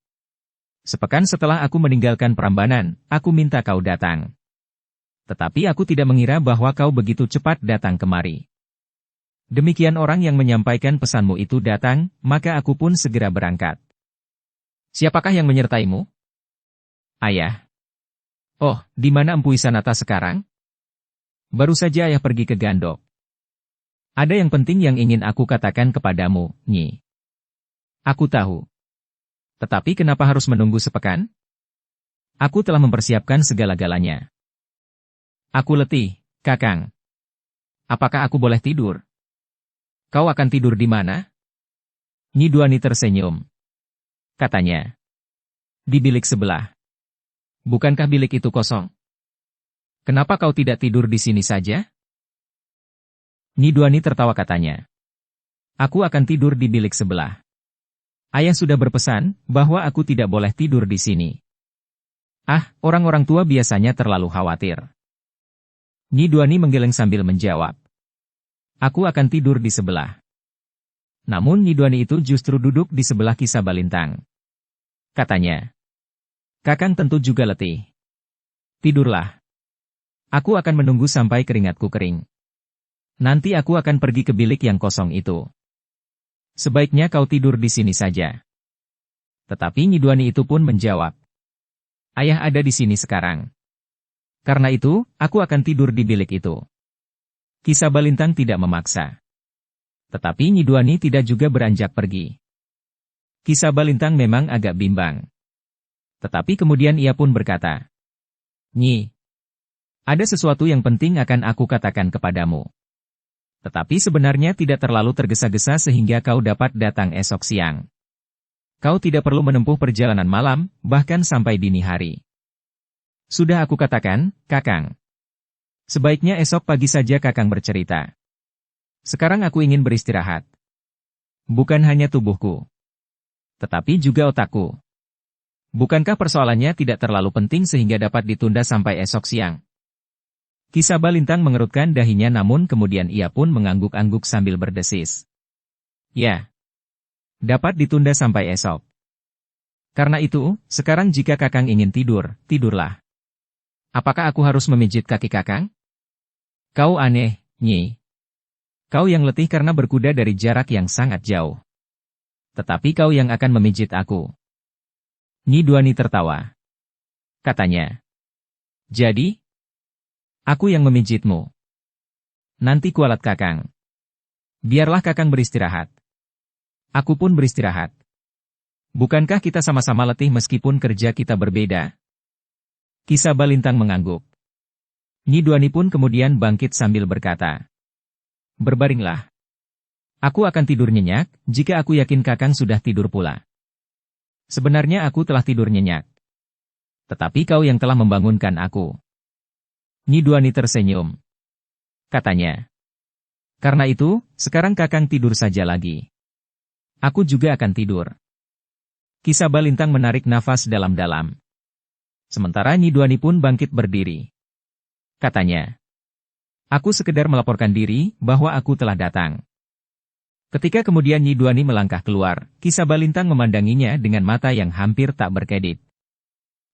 Sepekan setelah aku meninggalkan Prambanan, aku minta kau datang. Tetapi aku tidak mengira bahwa kau begitu cepat datang kemari. Demikian orang yang menyampaikan pesanmu itu datang, maka aku pun segera berangkat. Siapakah yang menyertaimu? Ayah. Oh, di mana Empu Isanata sekarang? Baru saja Ayah pergi ke Gandok. Ada yang penting yang ingin aku katakan kepadamu, Nyi. Aku tahu. Tetapi kenapa harus menunggu sepekan? Aku telah mempersiapkan segala-galanya. Aku letih, Kakang. Apakah aku boleh tidur? Kau akan tidur di mana? Nyi Duani tersenyum. Katanya. Di bilik sebelah. Bukankah bilik itu kosong? Kenapa kau tidak tidur di sini saja? Nyi Duani tertawa katanya. Aku akan tidur di bilik sebelah. Ayah sudah berpesan bahwa aku tidak boleh tidur di sini. Ah, orang-orang tua biasanya terlalu khawatir. Nyi Duani menggeleng sambil menjawab. Aku akan tidur di sebelah. Namun Nyi Duani itu justru duduk di sebelah Ki Sabalintang. Katanya. Kakang tentu juga letih. Tidurlah. Aku akan menunggu sampai keringatku kering. Nanti aku akan pergi ke bilik yang kosong itu. Sebaiknya kau tidur di sini saja. Tetapi Nyi Duani itu pun menjawab. Ayah ada di sini sekarang. Karena itu, aku akan tidur di bilik itu. Ki Sabalintang tidak memaksa. Tetapi Nyi Duani tidak juga beranjak pergi. Ki Sabalintang memang agak bimbang. Tetapi kemudian ia pun berkata, Nyi, ada sesuatu yang penting akan aku katakan kepadamu. Tetapi sebenarnya tidak terlalu tergesa-gesa sehingga kau dapat datang esok siang. Kau tidak perlu menempuh perjalanan malam, bahkan sampai dini hari. Sudah aku katakan, Kakang. Sebaiknya esok pagi saja Kakang bercerita. Sekarang aku ingin beristirahat. Bukan hanya tubuhku, tetapi juga otakku. Bukankah persoalannya tidak terlalu penting sehingga dapat ditunda sampai esok siang? Ki Sabalintang mengerutkan dahinya namun kemudian ia pun mengangguk-angguk sambil berdesis. Ya. Dapat ditunda sampai esok. Karena itu, sekarang jika Kakang ingin tidur, tidurlah. Apakah aku harus memijit kaki Kakang? Kau aneh, Nyi. Kau yang letih karena berkuda dari jarak yang sangat jauh. Tetapi kau yang akan memijit aku. Nyi Duani tertawa. Katanya. Jadi? Aku yang memijitmu. Nanti kualat Kakang. Biarlah Kakang beristirahat. Aku pun beristirahat. Bukankah kita sama-sama letih meskipun kerja kita berbeda? Ki Sabalintang mengangguk. Nyi Duani pun kemudian bangkit sambil berkata. Berbaringlah. Aku akan tidur nyenyak, jika aku yakin Kakang sudah tidur pula. Sebenarnya aku telah tidur nyenyak. Tetapi kau yang telah membangunkan aku. Nyi Duani tersenyum. Katanya. Karena itu, sekarang Kakang tidur saja lagi. Aku juga akan tidur. Ki Sabalintang menarik nafas dalam-dalam. Sementara Nyi Duani pun bangkit berdiri. Katanya. Aku sekedar melaporkan diri bahwa aku telah datang. Ketika kemudian Nyi Duani melangkah keluar, Ki Sabalintang memandanginya dengan mata yang hampir tak berkedip.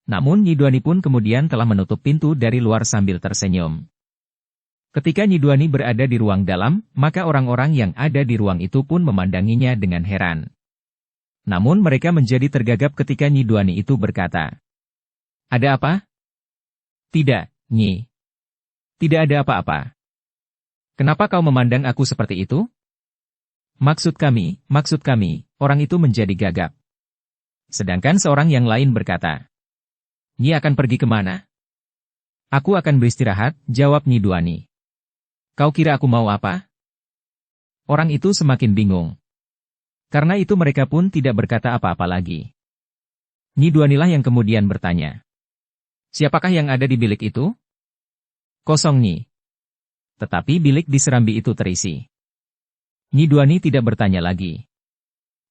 Namun Nyi Duani pun kemudian telah menutup pintu dari luar sambil tersenyum. Ketika Nyi Duani berada di ruang dalam, maka orang-orang yang ada di ruang itu pun memandanginya dengan heran. Namun mereka menjadi tergagap ketika Nyi Duani itu berkata, Ada apa? Tidak, Nyi. Tidak ada apa-apa. Kenapa kau memandang aku seperti itu? Maksud kami, orang itu menjadi gagap. Sedangkan seorang yang lain berkata, Nyi akan pergi kemana? Aku akan beristirahat, jawab Nyi Duani. Kau kira aku mau apa? Orang itu semakin bingung. Karena itu mereka pun tidak berkata apa-apa lagi. Nyi Duanilah yang kemudian bertanya. Siapakah yang ada di bilik itu? Kosong, Nyi. Tetapi bilik di Serambi itu terisi. Nyi Duani tidak bertanya lagi.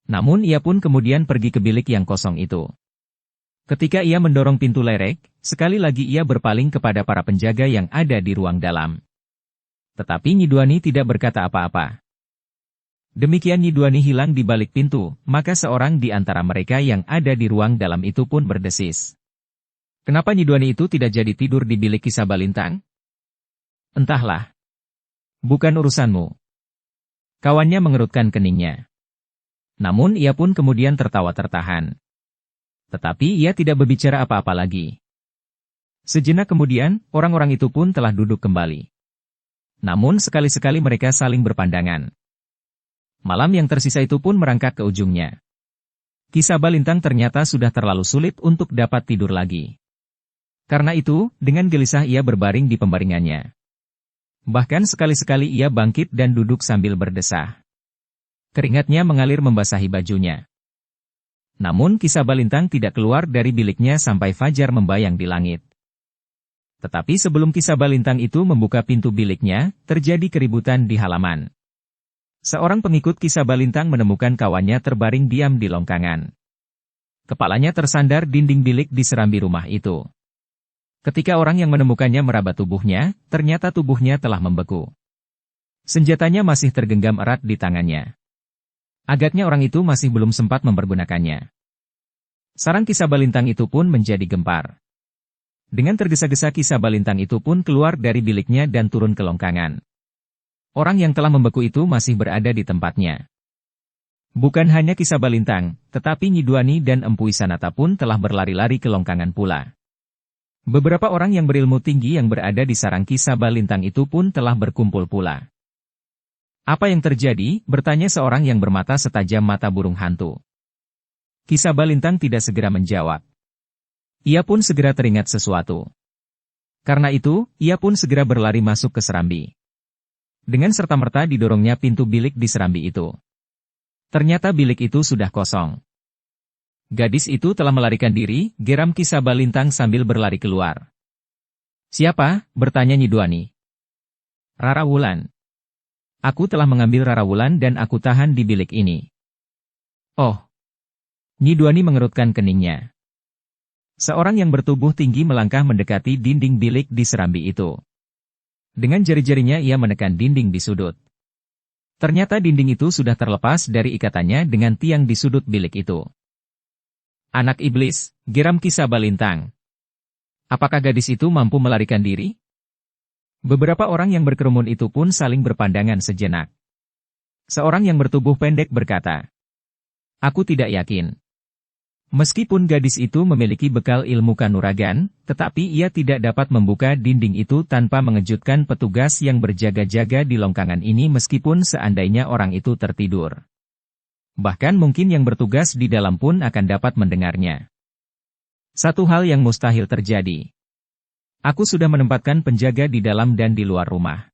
Namun ia pun kemudian pergi ke bilik yang kosong itu. Ketika ia mendorong pintu lerek, sekali lagi ia berpaling kepada para penjaga yang ada di ruang dalam. Tetapi Nyi Duani tidak berkata apa-apa. Demikian Nyi Duani hilang di balik pintu, maka seorang di antara mereka yang ada di ruang dalam itu pun berdesis. Kenapa Nyi Duani itu tidak jadi tidur di bilik Ki Sabalintang? Entahlah. Bukan urusanmu. Kawannya mengerutkan keningnya. Namun ia pun kemudian tertawa tertahan. Tetapi ia tidak berbicara apa-apa lagi. Sejenak kemudian, orang-orang itu pun telah duduk kembali. Namun sekali-sekali mereka saling berpandangan. Malam yang tersisa itu pun merangkak ke ujungnya. Ki Sabalintang ternyata sudah terlalu sulit untuk dapat tidur lagi. Karena itu, dengan gelisah ia berbaring di pembaringannya. Bahkan sekali-sekali ia bangkit dan duduk sambil berdesah. Keringatnya mengalir membasahi bajunya. Namun Ki Sabalintang tidak keluar dari biliknya sampai fajar membayang di langit. Tetapi sebelum Ki Sabalintang itu membuka pintu biliknya, terjadi keributan di halaman. Seorang pengikut Ki Sabalintang menemukan kawannya terbaring diam di longkangan. Kepalanya tersandar dinding bilik di serambi rumah itu. Ketika orang yang menemukannya meraba tubuhnya, ternyata tubuhnya telah membeku. Senjatanya masih tergenggam erat di tangannya. Agaknya orang itu masih belum sempat mempergunakannya. Sarang Ki Sabalintang itu pun menjadi gempar. Dengan tergesa-gesa Ki Sabalintang itu pun keluar dari biliknya dan turun ke longkangan. Orang yang telah membeku itu masih berada di tempatnya. Bukan hanya Ki Sabalintang, tetapi Nyi Duani dan Empu Isanata pun telah berlari-lari ke longkangan pula. Beberapa orang yang berilmu tinggi yang berada di sarang Ki Sabalintang itu pun telah berkumpul pula. Apa yang terjadi? Bertanya seorang yang bermata setajam mata burung hantu. Ki Sabalintang tidak segera menjawab. Ia pun segera teringat sesuatu. Karena itu, ia pun segera berlari masuk ke serambi. Dengan serta-merta didorongnya pintu bilik di serambi itu. Ternyata bilik itu sudah kosong. Gadis itu telah melarikan diri, geram Ki Sabalintang sambil berlari keluar. Siapa? Bertanya Nyi Duani. Rara Wulan. Aku telah mengambil Rara Wulan dan aku tahan di bilik ini. Oh. Nyi Duani mengerutkan keningnya. Seorang yang bertubuh tinggi melangkah mendekati dinding bilik di serambi itu. Dengan jari-jarinya ia menekan dinding di sudut. Ternyata dinding itu sudah terlepas dari ikatannya dengan tiang di sudut bilik itu. Anak iblis, geram Ki Sabalintang. Apakah gadis itu mampu melarikan diri? Beberapa orang yang berkerumun itu pun saling berpandangan sejenak. Seorang yang bertubuh pendek berkata, aku tidak yakin. Meskipun gadis itu memiliki bekal ilmu kanuragan, tetapi ia tidak dapat membuka dinding itu tanpa mengejutkan petugas yang berjaga-jaga di longkangan ini meskipun seandainya orang itu tertidur. Bahkan mungkin yang bertugas di dalam pun akan dapat mendengarnya. Satu hal yang mustahil terjadi. Aku sudah menempatkan penjaga di dalam dan di luar rumah.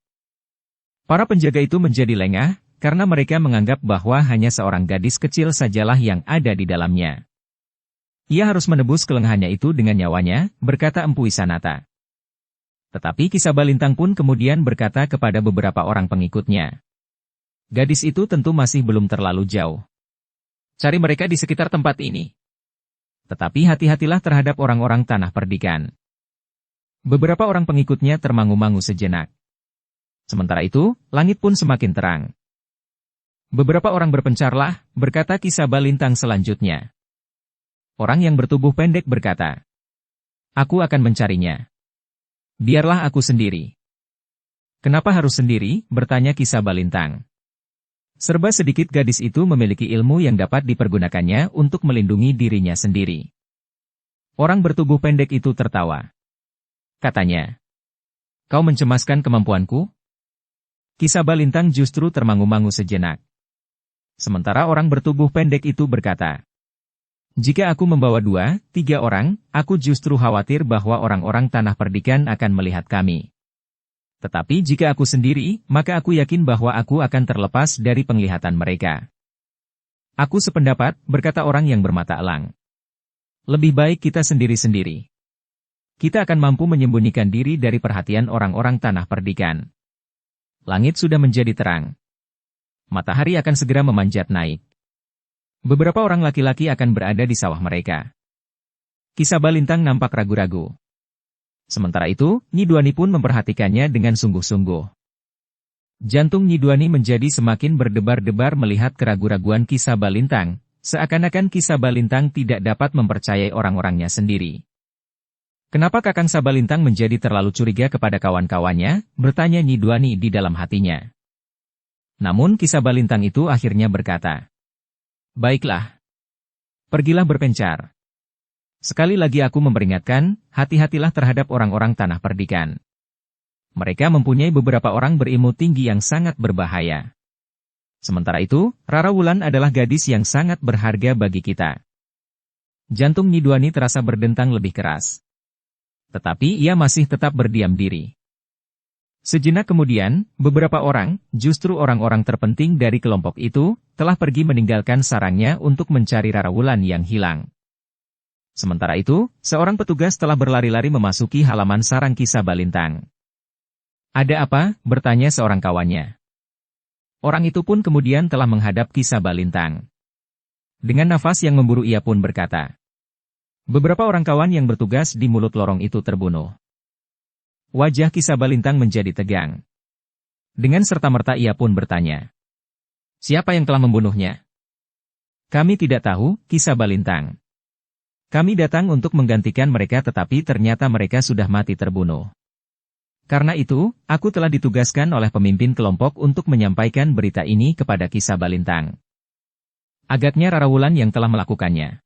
Para penjaga itu menjadi lengah, karena mereka menganggap bahwa hanya seorang gadis kecil sajalah yang ada di dalamnya. Ia harus menebus kelengahannya itu dengan nyawanya, berkata Empu Isanata. Tetapi Ki Sabalintang pun kemudian berkata kepada beberapa orang pengikutnya. Gadis itu tentu masih belum terlalu jauh. Cari mereka di sekitar tempat ini. Tetapi hati-hatilah terhadap orang-orang tanah perdikan. Beberapa orang pengikutnya termangu-mangu sejenak. Sementara itu, langit pun semakin terang. Beberapa orang berpencarlah, berkata Ki Sabalintang selanjutnya. Orang yang bertubuh pendek berkata, aku akan mencarinya. Biarlah aku sendiri. Kenapa harus sendiri? Bertanya Ki Sabalintang. Serba sedikit gadis itu memiliki ilmu yang dapat dipergunakannya untuk melindungi dirinya sendiri. Orang bertubuh pendek itu tertawa. Katanya, kau mencemaskan kemampuanku? Ki Sabalintang justru termangu-mangu sejenak. Sementara orang bertubuh pendek itu berkata, jika aku membawa 2-3 orang, aku justru khawatir bahwa orang-orang tanah perdikan akan melihat kami. Tetapi jika aku sendiri, maka aku yakin bahwa aku akan terlepas dari penglihatan mereka. Aku sependapat, berkata orang yang bermata elang. Lebih baik kita sendiri-sendiri. Kita akan mampu menyembunyikan diri dari perhatian orang-orang tanah perdikan. Langit sudah menjadi terang. Matahari akan segera memanjat naik. Beberapa orang laki-laki akan berada di sawah mereka. Ki Sabalintang nampak ragu-ragu. Sementara itu, Nyi Duani pun memperhatikannya dengan sungguh-sungguh. Jantung Nyi Duani menjadi semakin berdebar-debar melihat keraguan-raguan Ki Sabalintang, seakan-akan Ki Sabalintang tidak dapat mempercayai orang-orangnya sendiri. Kenapa Kakang Sabalintang menjadi terlalu curiga kepada kawan-kawannya? Bertanya Nyi Duani di dalam hatinya. Namun Ki Sabalintang itu akhirnya berkata, baiklah. Pergilah berpencar. Sekali lagi aku memperingatkan, hati-hatilah terhadap orang-orang tanah perdikan. Mereka mempunyai beberapa orang berilmu tinggi yang sangat berbahaya. Sementara itu, Rara Wulan adalah gadis yang sangat berharga bagi kita. Jantung Nyi Duani terasa berdentang lebih keras. Tetapi ia masih tetap berdiam diri. Sejenak kemudian, beberapa orang, justru orang-orang terpenting dari kelompok itu, telah pergi meninggalkan sarangnya untuk mencari Rara Wulan yang hilang. Sementara itu, seorang petugas telah berlari-lari memasuki halaman sarang Ki Sabalintang. "Ada apa?" bertanya seorang kawannya. Orang itu pun kemudian telah menghadap Ki Sabalintang. Dengan nafas yang memburu ia pun berkata, "Beberapa orang kawan yang bertugas di mulut lorong itu terbunuh." Wajah Ki Sabalintang menjadi tegang. Dengan serta-merta ia pun bertanya, "Siapa yang telah membunuhnya?" "Kami tidak tahu, Ki Sabalintang. Kami datang untuk menggantikan mereka tetapi ternyata mereka sudah mati terbunuh. Karena itu, aku telah ditugaskan oleh pemimpin kelompok untuk menyampaikan berita ini kepada Ki Sabalintang. Agaknya Rara Wulan yang telah melakukannya.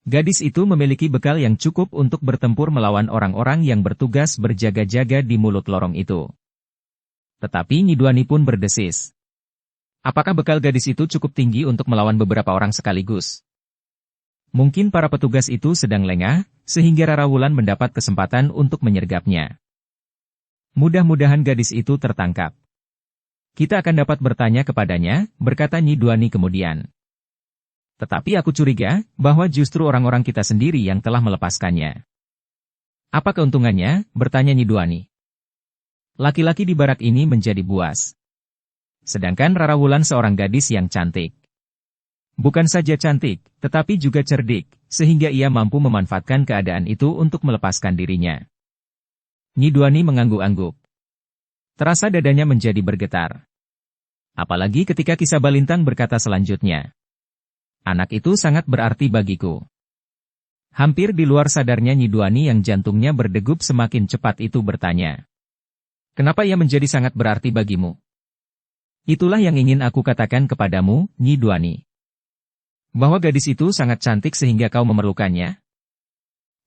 Gadis itu memiliki bekal yang cukup untuk bertempur melawan orang-orang yang bertugas berjaga-jaga di mulut lorong itu." Tetapi Nyi Duani pun berdesis. "Apakah bekal gadis itu cukup tinggi untuk melawan beberapa orang sekaligus? Mungkin para petugas itu sedang lengah, sehingga Rara Wulan mendapat kesempatan untuk menyergapnya. Mudah-mudahan gadis itu tertangkap. Kita akan dapat bertanya kepadanya," berkata Nyi Duani kemudian. "Tetapi aku curiga, bahwa justru orang-orang kita sendiri yang telah melepaskannya." "Apa keuntungannya?" bertanya Nyi Duani. "Laki-laki di barak ini menjadi buas. Sedangkan Rara Wulan seorang gadis yang cantik. Bukan saja cantik, tetapi juga cerdik, sehingga ia mampu memanfaatkan keadaan itu untuk melepaskan dirinya." Nyi Duani mengangguk-angguk. Terasa dadanya menjadi bergetar. Apalagi ketika Ki Sabalintang berkata selanjutnya, "Anak itu sangat berarti bagiku." Hampir di luar sadarnya Nyi Duani yang jantungnya berdegup semakin cepat itu bertanya, "Kenapa ia menjadi sangat berarti bagimu?" "Itulah yang ingin aku katakan kepadamu, Nyi Duani. Bahwa gadis itu sangat cantik sehingga kau memerlukannya."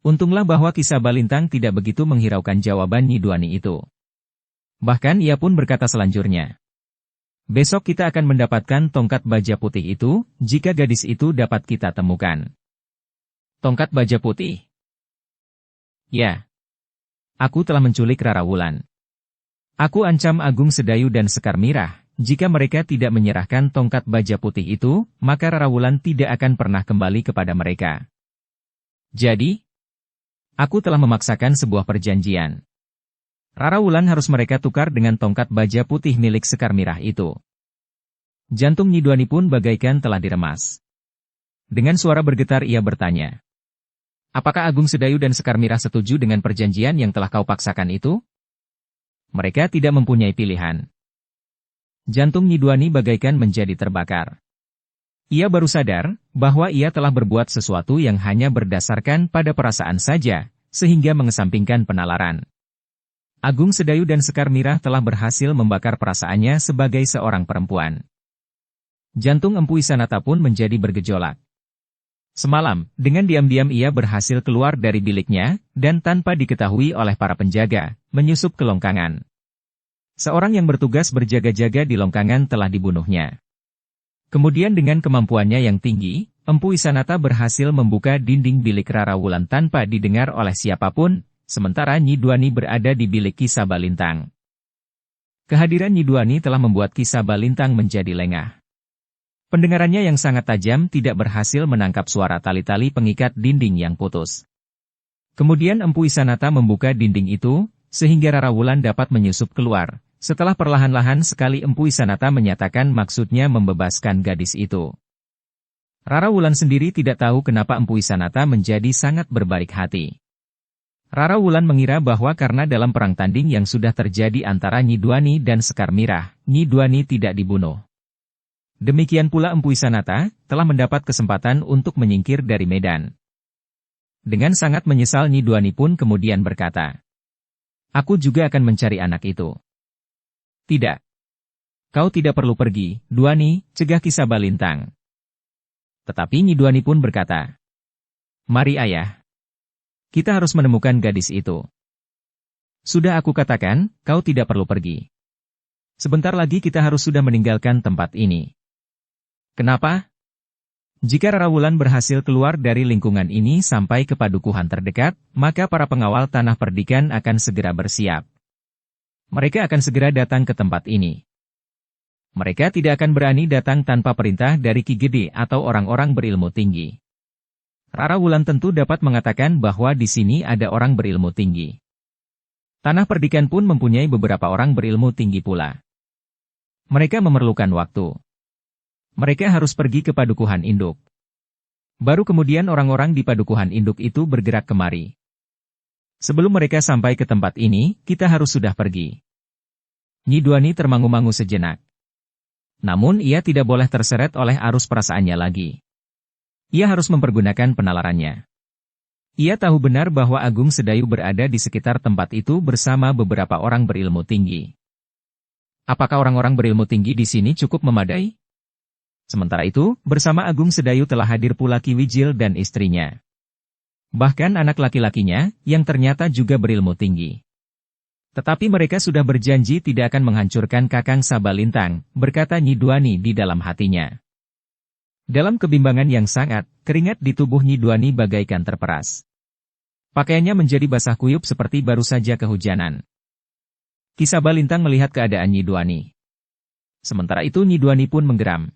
Untunglah bahwa Ki Sabalintang tidak begitu menghiraukan jawaban Nyi Duani itu. Bahkan ia pun berkata selanjutnya, "Besok kita akan mendapatkan tongkat baja putih itu, jika gadis itu dapat kita temukan." "Tongkat baja putih?" "Ya. Aku telah menculik Rara Wulan. Aku ancam Agung Sedayu dan Sekar Mirah, jika mereka tidak menyerahkan tongkat baja putih itu, maka Rara Wulan tidak akan pernah kembali kepada mereka. Jadi, aku telah memaksakan sebuah perjanjian. Rara Wulan harus mereka tukar dengan tongkat baja putih milik Sekar Mirah itu." Jantung Nyi Duani pun bagaikan telah diremas. Dengan suara bergetar ia bertanya, "Apakah Agung Sedayu dan Sekar Mirah setuju dengan perjanjian yang telah kau paksakan itu?" "Mereka tidak mempunyai pilihan." Jantung Nyi Duani bagaikan menjadi terbakar. Ia baru sadar, bahwa ia telah berbuat sesuatu yang hanya berdasarkan pada perasaan saja, sehingga mengesampingkan penalaran. Agung Sedayu dan Sekar Mirah telah berhasil membakar perasaannya sebagai seorang perempuan. Jantung Empu Isanata pun menjadi bergejolak. Semalam, dengan diam-diam ia berhasil keluar dari biliknya, dan tanpa diketahui oleh para penjaga, menyusup ke longkangan. Seorang yang bertugas berjaga-jaga di longkangan telah dibunuhnya. Kemudian dengan kemampuannya yang tinggi, Empu Isanata berhasil membuka dinding bilik Rara Wulan tanpa didengar oleh siapapun, sementara Nyi Duani berada di bilik Ki Sabalintang. Kehadiran Nyi Duani telah membuat Ki Sabalintang menjadi lengah. Pendengarannya yang sangat tajam tidak berhasil menangkap suara tali-tali pengikat dinding yang putus. Kemudian Empu Isanata membuka dinding itu, sehingga Rara Wulan dapat menyusup keluar. Setelah perlahan-lahan sekali Empu Isanata menyatakan maksudnya membebaskan gadis itu. Rara Wulan sendiri tidak tahu kenapa Empu Isanata menjadi sangat berbaik hati. Rara Wulan mengira bahwa karena dalam perang tanding yang sudah terjadi antara Nyi Duani dan Sekar Mirah, Nyi Duani tidak dibunuh. Demikian pula Empu Isanata telah mendapat kesempatan untuk menyingkir dari medan. Dengan sangat menyesal Nyi Duani pun kemudian berkata, "Aku juga akan mencari anak itu." "Tidak. Kau tidak perlu pergi, Duani," cegah Ki Sabalintang. Tetapi Nyi Duani pun berkata, "Mari ayah. Kita harus menemukan gadis itu." "Sudah aku katakan, kau tidak perlu pergi. Sebentar lagi kita harus sudah meninggalkan tempat ini." "Kenapa?" Jika Rara Wulan berhasil keluar dari lingkungan ini sampai ke padukuhan terdekat, maka para pengawal tanah perdikan akan segera bersiap. Mereka akan segera datang ke tempat ini. Mereka tidak akan berani datang tanpa perintah dari Ki Gede atau orang-orang berilmu tinggi. Rara Wulan tentu dapat mengatakan bahwa di sini ada orang berilmu tinggi. Tanah perdikan pun mempunyai beberapa orang berilmu tinggi pula. Mereka memerlukan waktu. Mereka harus pergi ke padukuhan induk. Baru kemudian orang-orang di padukuhan induk itu bergerak kemari. Sebelum mereka sampai ke tempat ini, kita harus sudah pergi. Nyi Duani termangu-mangu sejenak. Namun ia tidak boleh terseret oleh arus perasaannya lagi. Ia harus mempergunakan penalarannya. Ia tahu benar bahwa Agung Sedayu berada di sekitar tempat itu bersama beberapa orang berilmu tinggi. Apakah orang-orang berilmu tinggi di sini cukup memadai? Sementara itu, bersama Agung Sedayu telah hadir pula Ki Wijil dan istrinya. Bahkan anak laki-lakinya, yang ternyata juga berilmu tinggi. Tetapi mereka sudah berjanji tidak akan menghancurkan Kakang Sabalintang, berkata Nyi Duani di dalam hatinya. Dalam kebimbangan yang sangat, keringat di tubuh Nyi Duani bagaikan terperas. Pakaiannya menjadi basah kuyup seperti baru saja kehujanan. Ki Sabalintang melihat keadaan Nyi Duani. Sementara itu Nyi Duani pun menggeram.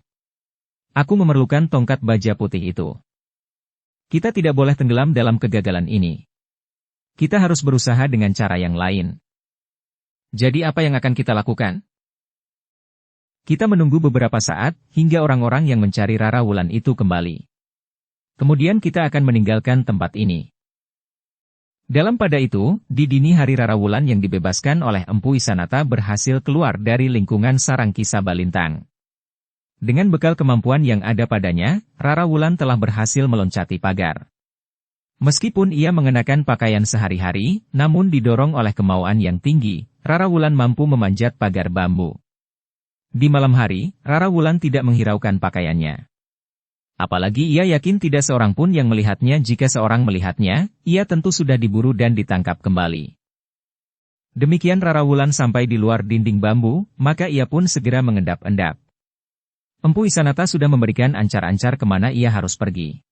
Aku memerlukan tongkat baja putih itu. Kita tidak boleh tenggelam dalam kegagalan ini. Kita harus berusaha dengan cara yang lain. Jadi apa yang akan kita lakukan? Kita menunggu beberapa saat, hingga orang-orang yang mencari Rara Wulan itu kembali. Kemudian kita akan meninggalkan tempat ini. Dalam pada itu, di dini hari Rara Wulan yang dibebaskan oleh Empu Isanata berhasil keluar dari lingkungan sarang Ki Sabalintang. Dengan bekal kemampuan yang ada padanya, Rara Wulan telah berhasil meloncati pagar. Meskipun ia mengenakan pakaian sehari-hari, namun didorong oleh kemauan yang tinggi, Rara Wulan mampu memanjat pagar bambu. Di malam hari, Rara Wulan tidak menghiraukan pakaiannya. Apalagi ia yakin tidak seorang pun yang melihatnya. Jika seorang melihatnya, ia tentu sudah diburu dan ditangkap kembali. Demikian Rara Wulan sampai di luar dinding bambu, maka ia pun segera mengendap-endap. Empu Isanata sudah memberikan ancar-ancar kemana ia harus pergi.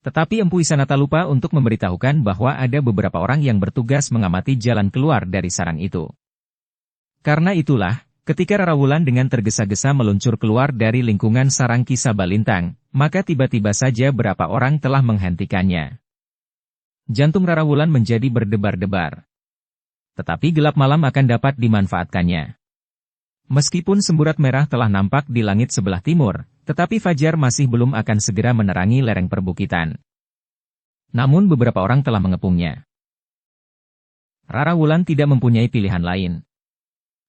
Tetapi Empu Isanata lupa untuk memberitahukan bahwa ada beberapa orang yang bertugas mengamati jalan keluar dari sarang itu. Karena itulah, ketika Rara Wulan dengan tergesa-gesa meluncur keluar dari lingkungan sarang Ki Sabalintang, maka tiba-tiba saja berapa orang telah menghentikannya. Jantung Rara Wulan menjadi berdebar-debar. Tetapi gelap malam akan dapat dimanfaatkannya. Meskipun semburat merah telah nampak di langit sebelah timur, tetapi fajar masih belum akan segera menerangi lereng perbukitan. Namun beberapa orang telah mengepungnya. Rara Wulan tidak mempunyai pilihan lain.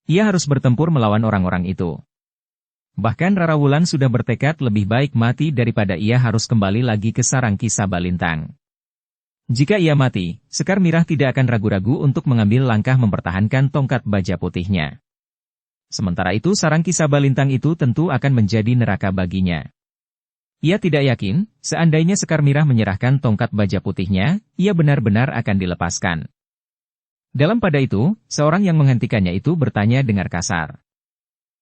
Ia harus bertempur melawan orang-orang itu. Bahkan Rara Wulan sudah bertekad lebih baik mati daripada ia harus kembali lagi ke sarang Ki Sabalintang. Jika ia mati, Sekar Mirah tidak akan ragu-ragu untuk mengambil langkah mempertahankan tongkat baja putihnya. Sementara itu sarang Ki Sabalintang itu tentu akan menjadi neraka baginya. Ia tidak yakin, seandainya Sekar Mirah menyerahkan tongkat baja putihnya, ia benar-benar akan dilepaskan. Dalam pada itu, seorang yang menghentikannya itu bertanya dengan kasar.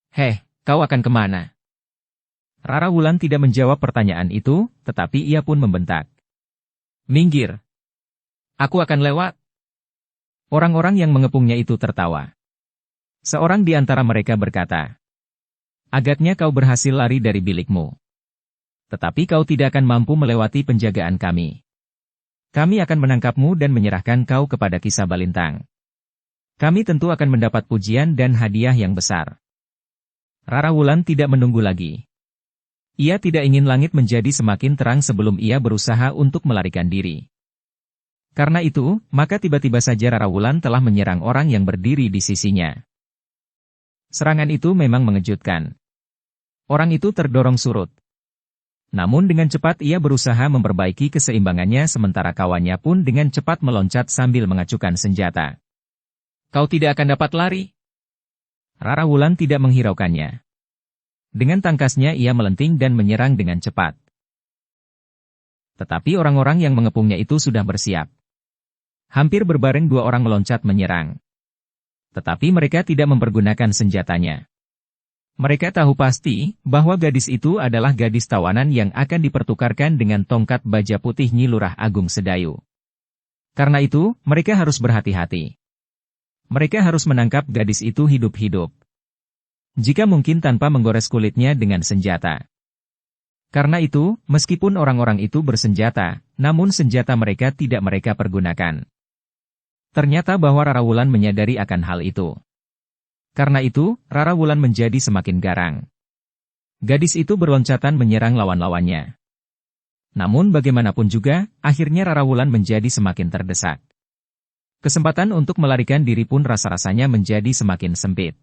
Heh, kau akan kemana? Rara Wulan tidak menjawab pertanyaan itu, tetapi ia pun membentak. Minggir. Aku akan lewat. Orang-orang yang mengepungnya itu tertawa. Seorang di antara mereka berkata, agaknya kau berhasil lari dari bilikmu. Tetapi kau tidak akan mampu melewati penjagaan kami. Kami akan menangkapmu dan menyerahkan kau kepada Ki Sabalintang. Kami tentu akan mendapat pujian dan hadiah yang besar. Rara Wulan tidak menunggu lagi. Ia tidak ingin langit menjadi semakin terang sebelum ia berusaha untuk melarikan diri. Karena itu, maka tiba-tiba saja Rara Wulan telah menyerang orang yang berdiri di sisinya. Serangan itu memang mengejutkan. Orang itu terdorong surut. Namun dengan cepat ia berusaha memperbaiki keseimbangannya sementara kawannya pun dengan cepat meloncat sambil mengacukan senjata. Kau tidak akan dapat lari. Rara Wulan tidak menghiraukannya. Dengan tangkasnya ia melenting dan menyerang dengan cepat. Tetapi orang-orang yang mengepungnya itu sudah bersiap. Hampir berbareng dua orang meloncat menyerang. Tetapi mereka tidak mempergunakan senjatanya. Mereka tahu pasti bahwa gadis itu adalah gadis tawanan yang akan dipertukarkan dengan tongkat baja putih Nyi Lurah Agung Sedayu. Karena itu, mereka harus berhati-hati. Mereka harus menangkap gadis itu hidup-hidup. Jika mungkin tanpa menggores kulitnya dengan senjata. Karena itu, meskipun orang-orang itu bersenjata, namun senjata mereka tidak mereka pergunakan. Ternyata bahwa Rara Wulan menyadari akan hal itu. Karena itu, Rara Wulan menjadi semakin garang. Gadis itu berloncatan menyerang lawan-lawannya. Namun bagaimanapun juga, akhirnya Rara Wulan menjadi semakin terdesak. Kesempatan untuk melarikan diri pun rasa-rasanya menjadi semakin sempit.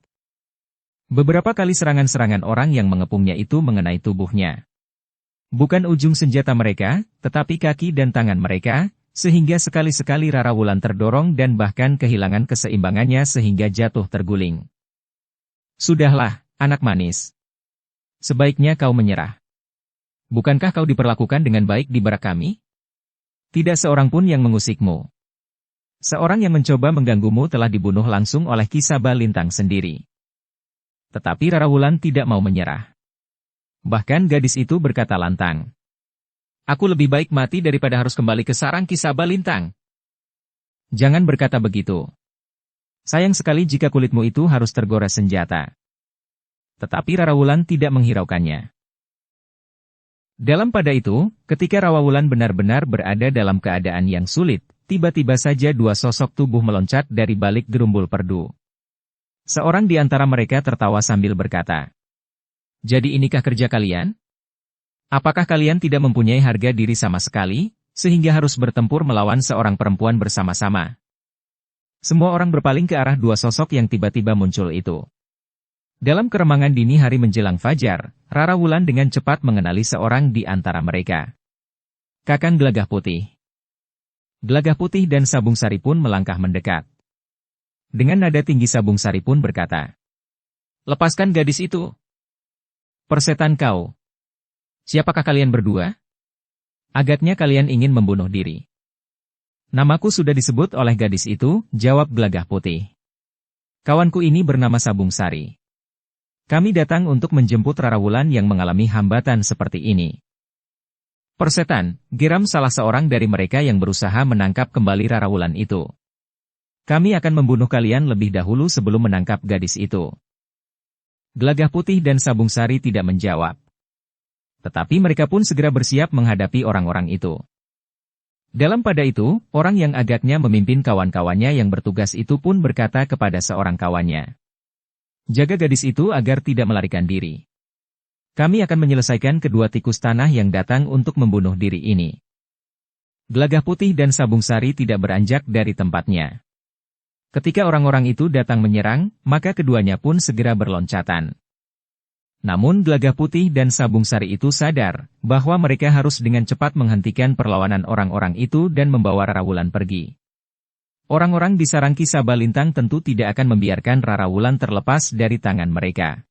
Beberapa kali serangan-serangan orang yang mengepungnya itu mengenai tubuhnya. Bukan ujung senjata mereka, tetapi kaki dan tangan mereka, sehingga sekali-sekali Rara Wulan terdorong dan bahkan kehilangan keseimbangannya sehingga jatuh terguling. Sudahlah, anak manis. Sebaiknya kau menyerah. Bukankah kau diperlakukan dengan baik di barak kami? Tidak seorang pun yang mengusikmu. Seorang yang mencoba mengganggumu telah dibunuh langsung oleh Ki Sabah Lintang sendiri. Tetapi Rara Wulan tidak mau menyerah. Bahkan gadis itu berkata lantang. Aku lebih baik mati daripada harus kembali ke sarang Ki Sabah Lintang. Jangan berkata begitu. Sayang sekali jika kulitmu itu harus tergores senjata. Tetapi Rara Wulan tidak menghiraukannya. Dalam pada itu, ketika Rara Wulan benar-benar berada dalam keadaan yang sulit, tiba-tiba saja dua sosok tubuh meloncat dari balik gerumbul perdu. Seorang di antara mereka tertawa sambil berkata, "Jadi inikah kerja kalian? Apakah kalian tidak mempunyai harga diri sama sekali, sehingga harus bertempur melawan seorang perempuan bersama-sama?" Semua orang berpaling ke arah dua sosok yang tiba-tiba muncul itu. Dalam keremangan dini hari menjelang fajar, Rara Wulan dengan cepat mengenali seorang di antara mereka. Kakang Gelagah Putih. Gelagah Putih dan Sabung Sari pun melangkah mendekat. Dengan nada tinggi Sabung Sari pun berkata, "Lepaskan gadis itu. Persetan kau. Siapakah kalian berdua? Agaknya kalian ingin membunuh diri." "Namaku sudah disebut oleh gadis itu," jawab Gelagah Putih. "Kawanku ini bernama Sabung Sari. Kami datang untuk menjemput Rara Wulan yang mengalami hambatan seperti ini." "Persetan," geram salah seorang dari mereka yang berusaha menangkap kembali Rara Wulan itu. "Kami akan membunuh kalian lebih dahulu sebelum menangkap gadis itu." Gelagah Putih dan Sabung Sari tidak menjawab. Tetapi mereka pun segera bersiap menghadapi orang-orang itu. Dalam pada itu, orang yang agaknya memimpin kawan-kawannya yang bertugas itu pun berkata kepada seorang kawannya, "Jaga gadis itu agar tidak melarikan diri. Kami akan menyelesaikan kedua tikus tanah yang datang untuk membunuh diri ini." Gelagah Putih dan Sabung Sari tidak beranjak dari tempatnya. Ketika orang-orang itu datang menyerang, maka keduanya pun segera berloncatan. Namun Gelagah Putih dan Sabung Sari itu sadar bahwa mereka harus dengan cepat menghentikan perlawanan orang-orang itu dan membawa Rara Wulan pergi. Orang-orang di sarang Ki Sabah Lintang tentu tidak akan membiarkan Rara Wulan terlepas dari tangan mereka.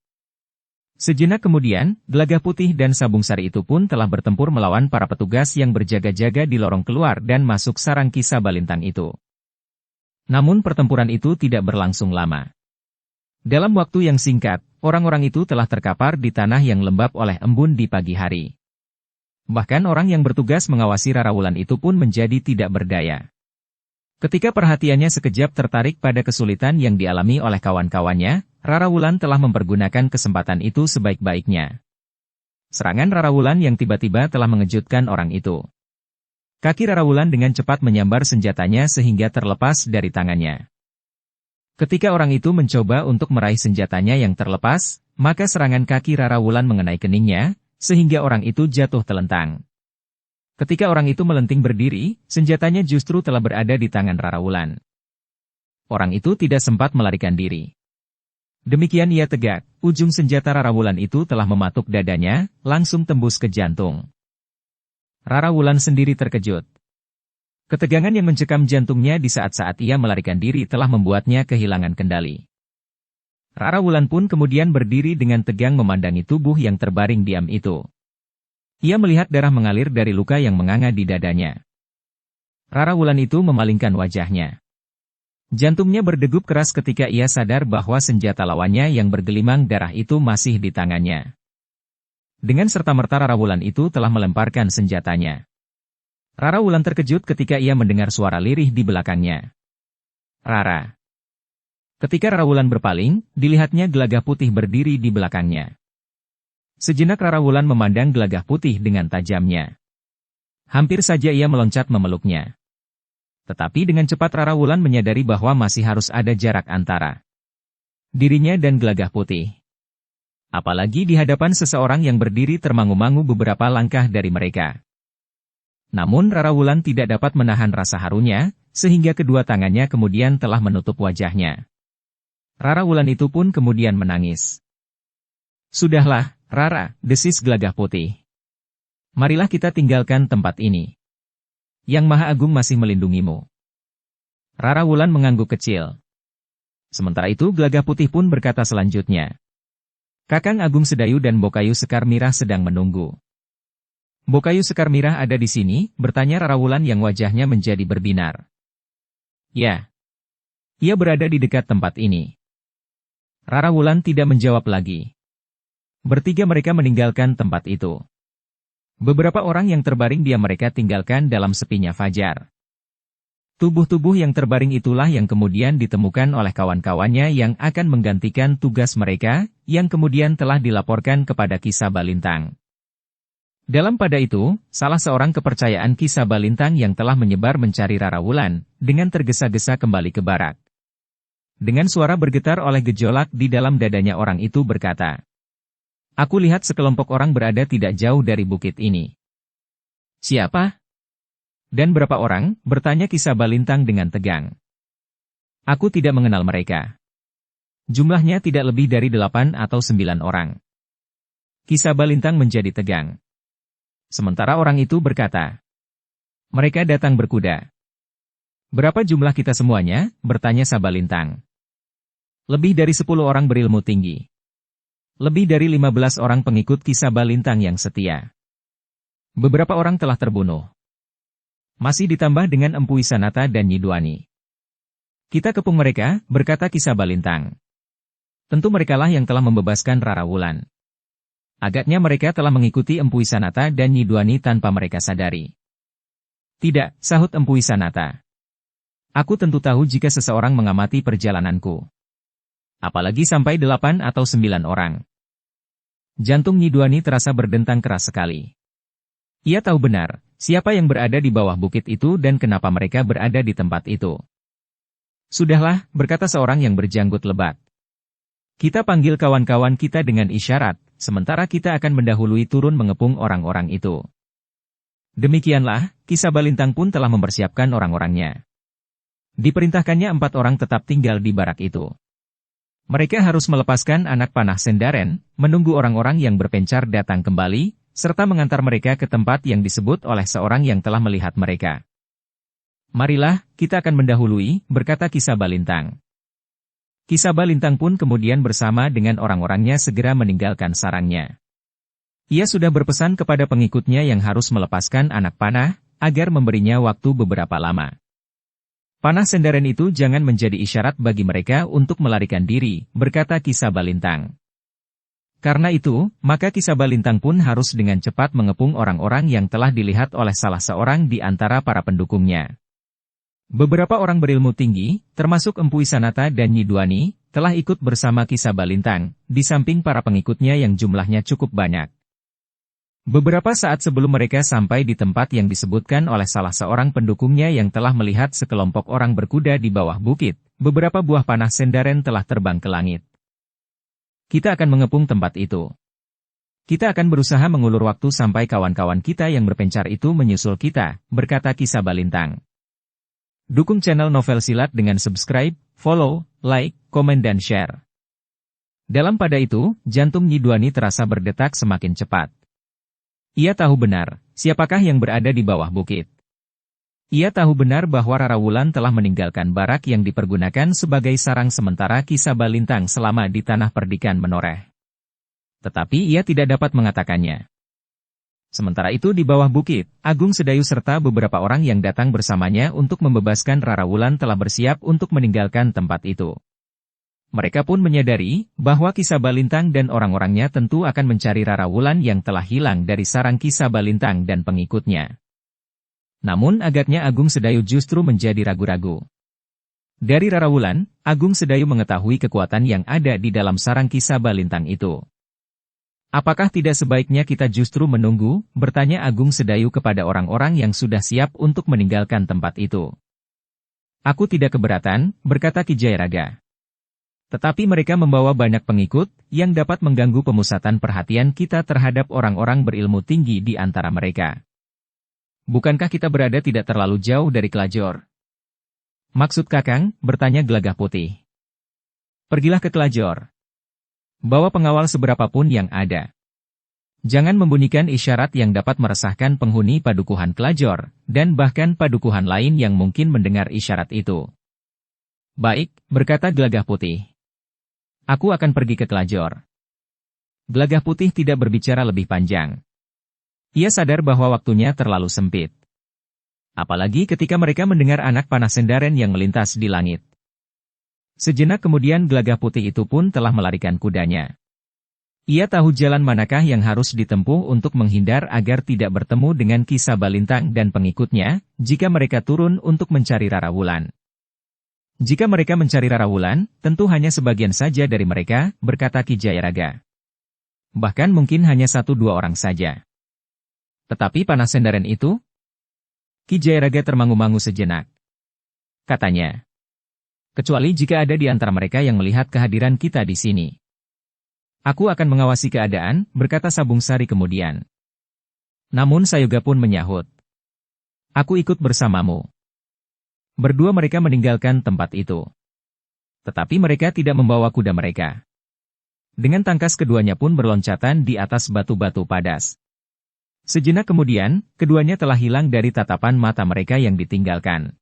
Sejenak kemudian, Gelagah Putih dan Sabung Sari itu pun telah bertempur melawan para petugas yang berjaga-jaga di lorong keluar dan masuk sarang Ki Sabah Lintang itu. Namun pertempuran itu tidak berlangsung lama. Dalam waktu yang singkat, orang-orang itu telah terkapar di tanah yang lembab oleh embun di pagi hari. Bahkan orang yang bertugas mengawasi Rara Wulan itu pun menjadi tidak berdaya. Ketika perhatiannya sekejap tertarik pada kesulitan yang dialami oleh kawan-kawannya, Rara Wulan telah mempergunakan kesempatan itu sebaik-baiknya. Serangan Rara Wulan yang tiba-tiba telah mengejutkan orang itu. Kaki Rara Wulan dengan cepat menyambar senjatanya sehingga terlepas dari tangannya. Ketika orang itu mencoba untuk meraih senjatanya yang terlepas, maka serangan kaki Rara Wulan mengenai keningnya, sehingga orang itu jatuh telentang. Ketika orang itu melenting berdiri, senjatanya justru telah berada di tangan Rara Wulan. Orang itu tidak sempat melarikan diri. Demikian ia tegak, ujung senjata Rara Wulan itu telah mematuk dadanya, langsung tembus ke jantung. Rara Wulan sendiri terkejut. Ketegangan yang mencekam jantungnya di saat-saat ia melarikan diri telah membuatnya kehilangan kendali. Rara Wulan pun kemudian berdiri dengan tegang memandangi tubuh yang terbaring diam itu. Ia melihat darah mengalir dari luka yang menganga di dadanya. Rara Wulan itu memalingkan wajahnya. Jantungnya berdegup keras ketika ia sadar bahwa senjata lawannya yang bergelimang darah itu masih di tangannya. Dengan serta-merta Rara Wulan itu telah melemparkan senjatanya. Rara Wulan terkejut ketika ia mendengar suara lirih di belakangnya. Rara. Ketika Rara Wulan berpaling, dilihatnya gelagah putih berdiri di belakangnya. Sejenak Rara Wulan memandang gelagah putih dengan tajamnya. Hampir saja ia meloncat memeluknya. Tetapi dengan cepat Rara Wulan menyadari bahwa masih harus ada jarak antara dirinya dan gelagah putih. Apalagi di hadapan seseorang yang berdiri termangu-mangu beberapa langkah dari mereka. Namun Rara Wulan tidak dapat menahan rasa harunya, sehingga kedua tangannya kemudian telah menutup wajahnya. Rara Wulan itu pun kemudian menangis. Sudahlah, Rara, desis gelagah putih. Marilah kita tinggalkan tempat ini. Yang Maha Agung masih melindungimu. Rara Wulan mengangguk kecil. Sementara itu gelagah putih pun berkata selanjutnya. Kakang Agung Sedayu dan Bokayu Sekar Mirah sedang menunggu. Bokayu Sekar Mirah ada di sini, bertanya Rara Wulan yang wajahnya menjadi berbinar. Ya. Ia berada di dekat tempat ini. Rara Wulan tidak menjawab lagi. Bertiga mereka meninggalkan tempat itu. Beberapa orang yang terbaring diam mereka tinggalkan dalam sepinya fajar. Tubuh-tubuh yang terbaring itulah yang kemudian ditemukan oleh kawan-kawannya yang akan menggantikan tugas mereka, yang kemudian telah dilaporkan kepada Ki Sabalintang. Dalam pada itu, salah seorang kepercayaan Ki Sabalintang yang telah menyebar mencari Rara Wulan, dengan tergesa-gesa kembali ke barak. Dengan suara bergetar oleh gejolak di dalam dadanya orang itu berkata, Aku lihat sekelompok orang berada tidak jauh dari bukit ini. Siapa? Dan berapa orang? Bertanya Ki Sabalintang dengan tegang. Aku tidak mengenal mereka. Jumlahnya tidak lebih dari 8 atau 9 orang. Ki Sabalintang menjadi tegang. Sementara orang itu berkata, mereka datang berkuda. Berapa jumlah kita semuanya? Bertanya Sabalintang. Lebih dari 10 orang berilmu tinggi. Lebih dari 15 orang pengikut Ki Sabalintang yang setia. Beberapa orang telah terbunuh. Masih ditambah dengan Empu Wisanata dan Nyi Duani. Kita kepung mereka, berkata Ki Sabalintang. Tentu merekalah yang telah membebaskan Rara Wulan. Agaknya mereka telah mengikuti Empu Wisanata dan Nyi Duani tanpa mereka sadari. Tidak, sahut Empu Wisanata. Aku tentu tahu jika seseorang mengamati perjalananku. Apalagi sampai 8 atau 9 orang. Jantung Nyi Duani terasa berdentang keras sekali. Ia tahu benar, siapa yang berada di bawah bukit itu dan kenapa mereka berada di tempat itu. Sudahlah, berkata seorang yang berjanggut lebat. Kita panggil kawan-kawan kita dengan isyarat, sementara kita akan mendahului turun mengepung orang-orang itu. Demikianlah, Ki Sabalintang pun telah mempersiapkan orang-orangnya. Diperintahkannya 4 orang tetap tinggal di barak itu. Mereka harus melepaskan anak panah Sendaren, menunggu orang-orang yang berpencar datang kembali, serta mengantar mereka ke tempat yang disebut oleh seorang yang telah melihat mereka. Marilah, kita akan mendahului, berkata Ki Sabalintang. Ki Sabalintang pun kemudian bersama dengan orang-orangnya segera meninggalkan sarangnya. Ia sudah berpesan kepada pengikutnya yang harus melepaskan anak panah, agar memberinya waktu beberapa lama. Panah Sendaren itu jangan menjadi isyarat bagi mereka untuk melarikan diri, berkata Ki Sabalintang. Karena itu, maka Ki Sabalintang pun harus dengan cepat mengepung orang-orang yang telah dilihat oleh salah seorang di antara para pendukungnya. Beberapa orang berilmu tinggi, termasuk Empu Wisanata dan Nyi Duani, telah ikut bersama Ki Sabalintang, di samping para pengikutnya yang jumlahnya cukup banyak. Beberapa saat sebelum mereka sampai di tempat yang disebutkan oleh salah seorang pendukungnya yang telah melihat sekelompok orang berkuda di bawah bukit, beberapa buah panah Sendaren telah terbang ke langit. Kita akan mengepung tempat itu. Kita akan berusaha mengulur waktu sampai kawan-kawan kita yang berpencar itu menyusul kita, berkata Ki Sabalintang. Dukung channel Novel Silat dengan subscribe, follow, like, komen dan share. Dalam pada itu, jantung Nyi Duani terasa berdetak semakin cepat. Ia tahu benar, siapakah yang berada di bawah bukit. Ia tahu benar bahwa Rara Wulan telah meninggalkan barak yang dipergunakan sebagai sarang sementara Ki Sabalintang selama di Tanah Perdikan Menoreh. Tetapi ia tidak dapat mengatakannya. Sementara itu di bawah bukit, Agung Sedayu serta beberapa orang yang datang bersamanya untuk membebaskan Rara Wulan telah bersiap untuk meninggalkan tempat itu. Mereka pun menyadari bahwa Ki Sabalintang dan orang-orangnya tentu akan mencari Rara Wulan yang telah hilang dari sarang Ki Sabalintang dan pengikutnya. Namun agaknya Agung Sedayu justru menjadi ragu-ragu. Dari Rara Wulan, Agung Sedayu mengetahui kekuatan yang ada di dalam sarang Ki Sabalintang itu. Apakah tidak sebaiknya kita justru menunggu, bertanya Agung Sedayu kepada orang-orang yang sudah siap untuk meninggalkan tempat itu. Aku tidak keberatan, berkata Ki Jayaraga. Tetapi mereka membawa banyak pengikut, yang dapat mengganggu pemusatan perhatian kita terhadap orang-orang berilmu tinggi di antara mereka. Bukankah kita berada tidak terlalu jauh dari Kelajor? Maksud Kakang, bertanya Gelagah Putih. Pergilah ke Kelajor. Bawa pengawal seberapapun yang ada. Jangan membunyikan isyarat yang dapat meresahkan penghuni padukuhan Kelajor, dan bahkan padukuhan lain yang mungkin mendengar isyarat itu. Baik, berkata Gelagah Putih. Aku akan pergi ke Kelajor. Gelagah Putih tidak berbicara lebih panjang. Ia sadar bahwa waktunya terlalu sempit. Apalagi ketika mereka mendengar anak panah Sendaren yang melintas di langit. Sejenak kemudian Gelagah Putih itu pun telah melarikan kudanya. Ia tahu jalan manakah yang harus ditempuh untuk menghindar agar tidak bertemu dengan Ki Sabalintang dan pengikutnya, jika mereka turun untuk mencari Rara Wulan. Jika mereka mencari Rara Wulan, tentu hanya sebagian saja dari mereka, berkata Ki Jayaraga. Bahkan mungkin hanya 1-2 orang saja. Tetapi panah Sendaren itu? Ki Jayaraga termangu-mangu sejenak. Katanya. Kecuali jika ada di antara mereka yang melihat kehadiran kita di sini. Aku akan mengawasi keadaan, berkata Sabung Sari kemudian. Namun Sayoga pun menyahut. Aku ikut bersamamu. Berdua mereka meninggalkan tempat itu. Tetapi mereka tidak membawa kuda mereka. Dengan tangkas keduanya pun berloncatan di atas batu-batu padas. Sejenak kemudian, keduanya telah hilang dari tatapan mata mereka yang ditinggalkan.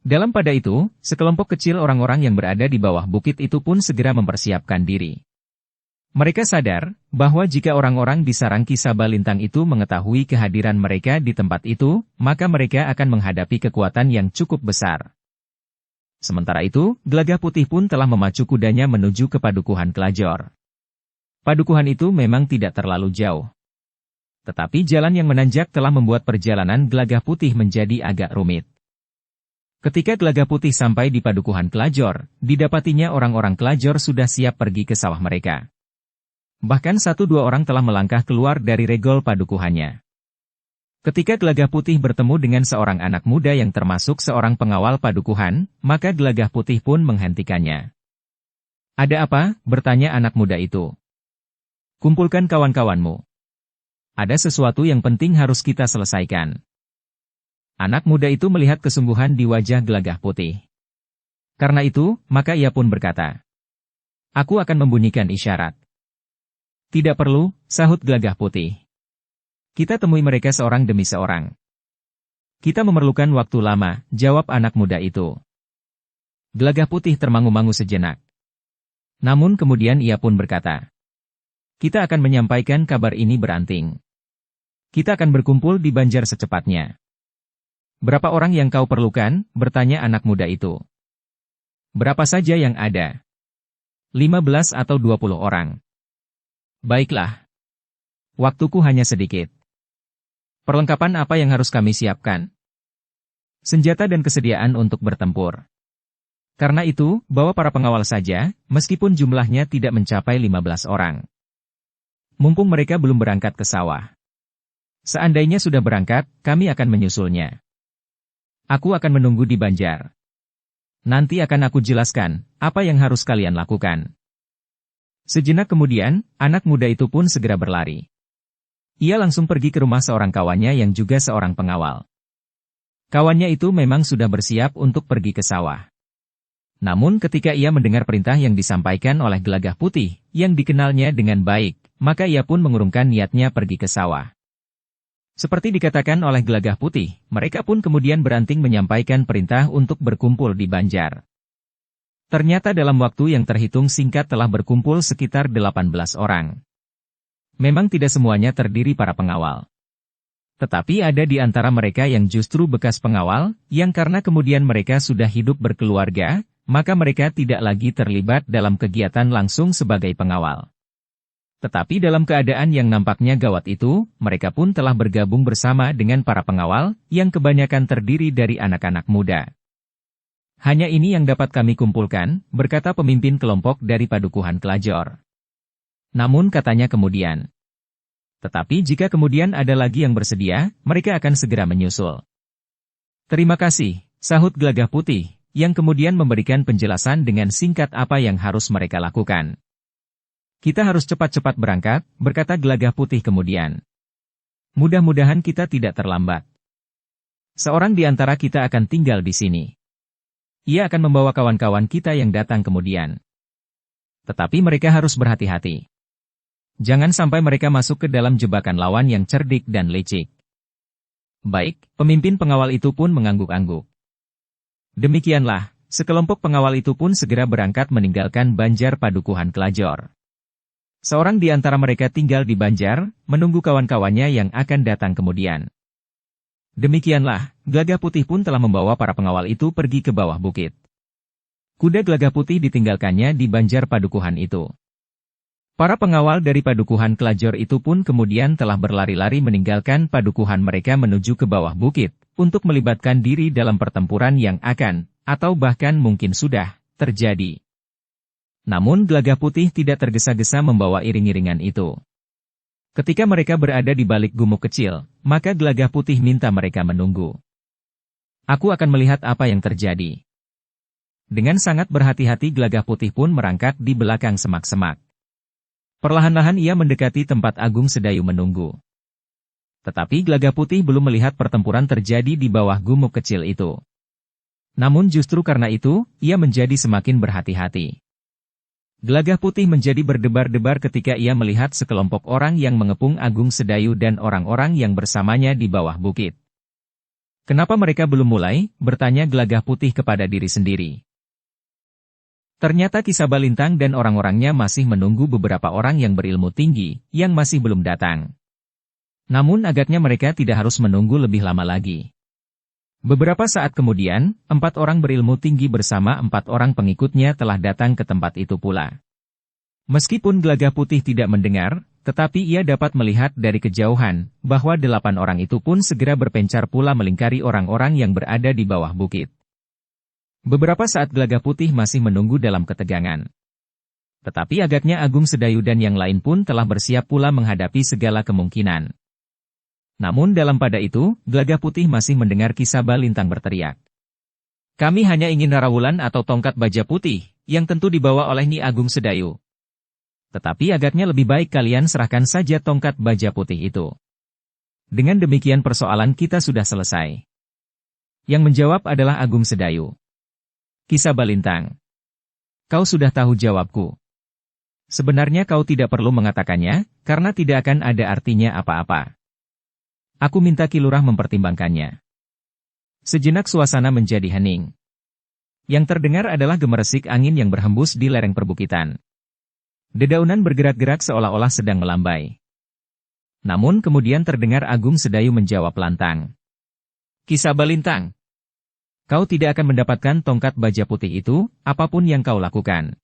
Dalam pada itu, sekelompok kecil orang-orang yang berada di bawah bukit itu pun segera mempersiapkan diri. Mereka sadar bahwa jika orang-orang di sarang Ki Sabalintang itu mengetahui kehadiran mereka di tempat itu, maka mereka akan menghadapi kekuatan yang cukup besar. Sementara itu, Gelagah Putih pun telah memacu kudanya menuju ke padukuhan Kelajor. Padukuhan itu memang tidak terlalu jauh. Tetapi jalan yang menanjak telah membuat perjalanan Gelagah Putih menjadi agak rumit. Ketika Gelagah Putih sampai di padukuhan Kelajor, didapatinya orang-orang Kelajor sudah siap pergi ke sawah mereka. Bahkan 1-2 orang telah melangkah keluar dari regol padukuhannya. Ketika Gelagah Putih bertemu dengan seorang anak muda yang termasuk seorang pengawal padukuhan, maka Gelagah Putih pun menghentikannya. Ada apa? Bertanya anak muda itu. Kumpulkan kawan-kawanmu. Ada sesuatu yang penting harus kita selesaikan. Anak muda itu melihat kesungguhan di wajah Gelagah Putih. Karena itu, maka ia pun berkata, aku akan membunyikan isyarat. Tidak perlu, sahut Gelagah Putih. Kita temui mereka seorang demi seorang. Kita memerlukan waktu lama, jawab anak muda itu. Gelagah Putih termangu-mangu sejenak. Namun kemudian ia pun berkata, kita akan menyampaikan kabar ini beranting. Kita akan berkumpul di Banjar secepatnya. Berapa orang yang kau perlukan? Bertanya anak muda itu. Berapa saja yang ada? 15 atau 20 orang. Baiklah. Waktuku hanya sedikit. Perlengkapan apa yang harus kami siapkan? Senjata dan kesediaan untuk bertempur. Karena itu, bawa para pengawal saja, meskipun jumlahnya tidak mencapai 15 orang. Mumpung mereka belum berangkat ke sawah. Seandainya sudah berangkat, kami akan menyusulnya. Aku akan menunggu di Banjar. Nanti akan aku jelaskan, apa yang harus kalian lakukan. Sejenak kemudian, anak muda itu pun segera berlari. Ia langsung pergi ke rumah seorang kawannya yang juga seorang pengawal. Kawannya itu memang sudah bersiap untuk pergi ke sawah. Namun ketika ia mendengar perintah yang disampaikan oleh Gelagah Putih, yang dikenalnya dengan baik, maka ia pun mengurungkan niatnya pergi ke sawah. Seperti dikatakan oleh Gelagah Putih, mereka pun kemudian beranting menyampaikan perintah untuk berkumpul di Banjar. Ternyata dalam waktu yang terhitung singkat telah berkumpul sekitar 18 orang. Memang tidak semuanya terdiri para pengawal. Tetapi ada di antara mereka yang justru bekas pengawal, yang karena kemudian mereka sudah hidup berkeluarga, maka mereka tidak lagi terlibat dalam kegiatan langsung sebagai pengawal. Tetapi dalam keadaan yang nampaknya gawat itu, mereka pun telah bergabung bersama dengan para pengawal, yang kebanyakan terdiri dari anak-anak muda. Hanya ini yang dapat kami kumpulkan, berkata pemimpin kelompok dari Padukuhan Kelajor. Namun katanya kemudian, tetapi jika kemudian ada lagi yang bersedia, mereka akan segera menyusul. Terima kasih, sahut Gelagah Putih, yang kemudian memberikan penjelasan dengan singkat apa yang harus mereka lakukan. Kita harus cepat-cepat berangkat, berkata Gelagah Putih kemudian. Mudah-mudahan kita tidak terlambat. Seorang di antara kita akan tinggal di sini. Ia akan membawa kawan-kawan kita yang datang kemudian. Tetapi mereka harus berhati-hati. Jangan sampai mereka masuk ke dalam jebakan lawan yang cerdik dan licik. Baik, pemimpin pengawal itu pun mengangguk-angguk. Demikianlah, sekelompok pengawal itu pun segera berangkat meninggalkan Banjar Padukuhan Kelajor. Seorang di antara mereka tinggal di Banjar, menunggu kawan-kawannya yang akan datang kemudian. Demikianlah, Gelagah Putih pun telah membawa para pengawal itu pergi ke bawah bukit. Kuda Gelagah Putih ditinggalkannya di Banjar Padukuhan itu. Para pengawal dari Padukuhan Kelajor itu pun kemudian telah berlari-lari meninggalkan padukuhan mereka menuju ke bawah bukit, untuk melibatkan diri dalam pertempuran yang akan, atau bahkan mungkin sudah, terjadi. Namun Gelagah Putih tidak tergesa-gesa membawa iring-iringan itu. Ketika mereka berada di balik gumuk kecil, maka Gelagah Putih minta mereka menunggu. Aku akan melihat apa yang terjadi. Dengan sangat berhati-hati Gelagah Putih pun merangkak di belakang semak-semak. Perlahan-lahan ia mendekati tempat Agung Sedayu menunggu. Tetapi Gelagah Putih belum melihat pertempuran terjadi di bawah gumuk kecil itu. Namun justru karena itu, ia menjadi semakin berhati-hati. Gelagah Putih menjadi berdebar-debar ketika ia melihat sekelompok orang yang mengepung Agung Sedayu dan orang-orang yang bersamanya di bawah bukit. Kenapa mereka belum mulai? Bertanya Gelagah Putih kepada diri sendiri. Ternyata Ki Sabalintang dan orang-orangnya masih menunggu beberapa orang yang berilmu tinggi, yang masih belum datang. Namun agaknya mereka tidak harus menunggu lebih lama lagi. Beberapa saat kemudian, 4 orang berilmu tinggi bersama 4 orang pengikutnya telah datang ke tempat itu pula. Meskipun Gelagah Putih tidak mendengar, tetapi ia dapat melihat dari kejauhan, bahwa 8 orang itu pun segera berpencar pula melingkari orang-orang yang berada di bawah bukit. Beberapa saat Gelagah Putih masih menunggu dalam ketegangan. Tetapi agaknya Agung Sedayu dan yang lain pun telah bersiap pula menghadapi segala kemungkinan. Namun dalam pada itu, Gelagah Putih masih mendengar Ki Sabalintang berteriak. Kami hanya ingin rarawulan atau tongkat baja putih, yang tentu dibawa oleh Nyi Agung Sedayu. Tetapi agaknya lebih baik kalian serahkan saja tongkat baja putih itu. Dengan demikian persoalan kita sudah selesai. Yang menjawab adalah Agung Sedayu. Ki Sabalintang. Kau sudah tahu jawabku. Sebenarnya kau tidak perlu mengatakannya, karena tidak akan ada artinya apa-apa. Aku minta Ki Lurah mempertimbangkannya. Sejenak suasana menjadi hening. Yang terdengar adalah gemeresik angin yang berhembus di lereng perbukitan. Dedaunan bergerak-gerak seolah-olah sedang melambai. Namun kemudian terdengar Agung Sedayu menjawab lantang. Ki Sabalintang. Kau tidak akan mendapatkan tongkat baja putih itu, apapun yang kau lakukan.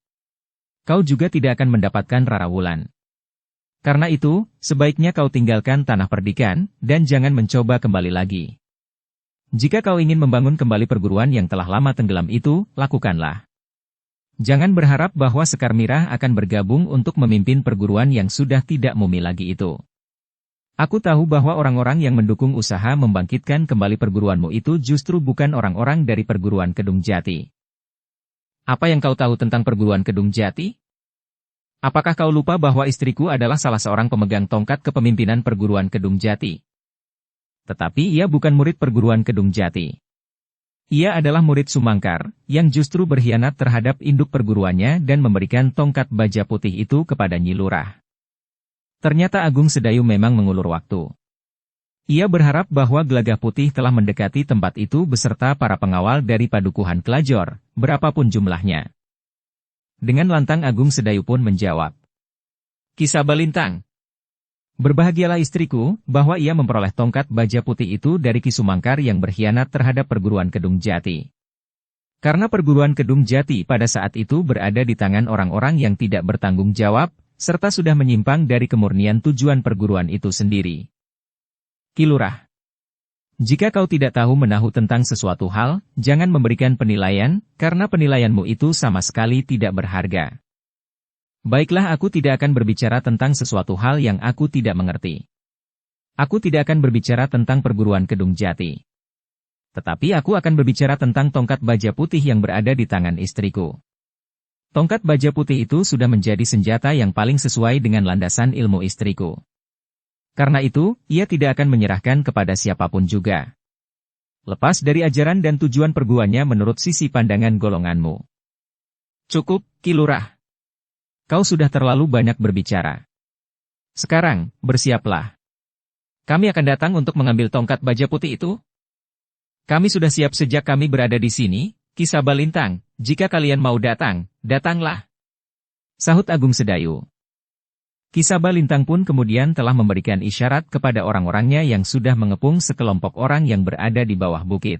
Kau juga tidak akan mendapatkan rarawulan. Karena itu, sebaiknya kau tinggalkan tanah perdikan, dan jangan mencoba kembali lagi. Jika kau ingin membangun kembali perguruan yang telah lama tenggelam itu, lakukanlah. Jangan berharap bahwa Sekar Mirah akan bergabung untuk memimpin perguruan yang sudah tidak mumi lagi itu. Aku tahu bahwa orang-orang yang mendukung usaha membangkitkan kembali perguruanmu itu justru bukan orang-orang dari perguruan Kedung Jati. Apa yang kau tahu tentang perguruan Kedung Jati? Apakah kau lupa bahwa istriku adalah salah seorang pemegang tongkat kepemimpinan perguruan Kedung Jati? Tetapi ia bukan murid perguruan Kedung Jati. Ia adalah murid Sumangkar, yang justru berkhianat terhadap induk perguruannya dan memberikan tongkat baja putih itu kepada Nyi Lurah. Ternyata Agung Sedayu memang mengulur waktu. Ia berharap bahwa Gelagah Putih telah mendekati tempat itu beserta para pengawal dari Padukuhan Kelajor, berapapun jumlahnya. Dengan lantang Agung Sedayu pun menjawab. Ki Sabalintang. Berbahagialah istriku, bahwa ia memperoleh tongkat baja putih itu dari Ki Sumangkar yang berkhianat terhadap perguruan Kedung Jati. Karena perguruan Kedung Jati pada saat itu berada di tangan orang-orang yang tidak bertanggung jawab, serta sudah menyimpang dari kemurnian tujuan perguruan itu sendiri. Ki Lurah, jika kau tidak tahu menahu tentang sesuatu hal, jangan memberikan penilaian, karena penilaianmu itu sama sekali tidak berharga. Baiklah, aku tidak akan berbicara tentang sesuatu hal yang aku tidak mengerti. Aku tidak akan berbicara tentang perguruan Kedung Jati. Tetapi aku akan berbicara tentang tongkat baja putih yang berada di tangan istriku. Tongkat baja putih itu sudah menjadi senjata yang paling sesuai dengan landasan ilmu istriku. Karena itu, ia tidak akan menyerahkan kepada siapapun juga. Lepas dari ajaran dan tujuan perguruannya menurut sisi pandangan golonganmu. Cukup, Ki Lurah. Kau sudah terlalu banyak berbicara. Sekarang, bersiaplah. Kami akan datang untuk mengambil tongkat baja putih itu. Kami sudah siap sejak kami berada di sini, Ki Sabalintang. Jika kalian mau datang, datanglah. Sahut Agung Sedayu. Ki Sabalintang pun kemudian telah memberikan isyarat kepada orang-orangnya yang sudah mengepung sekelompok orang yang berada di bawah bukit.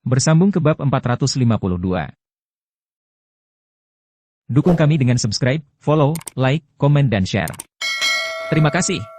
Bersambung ke bab 452. Dukung kami dengan subscribe, follow, like, komen dan share. Terima kasih.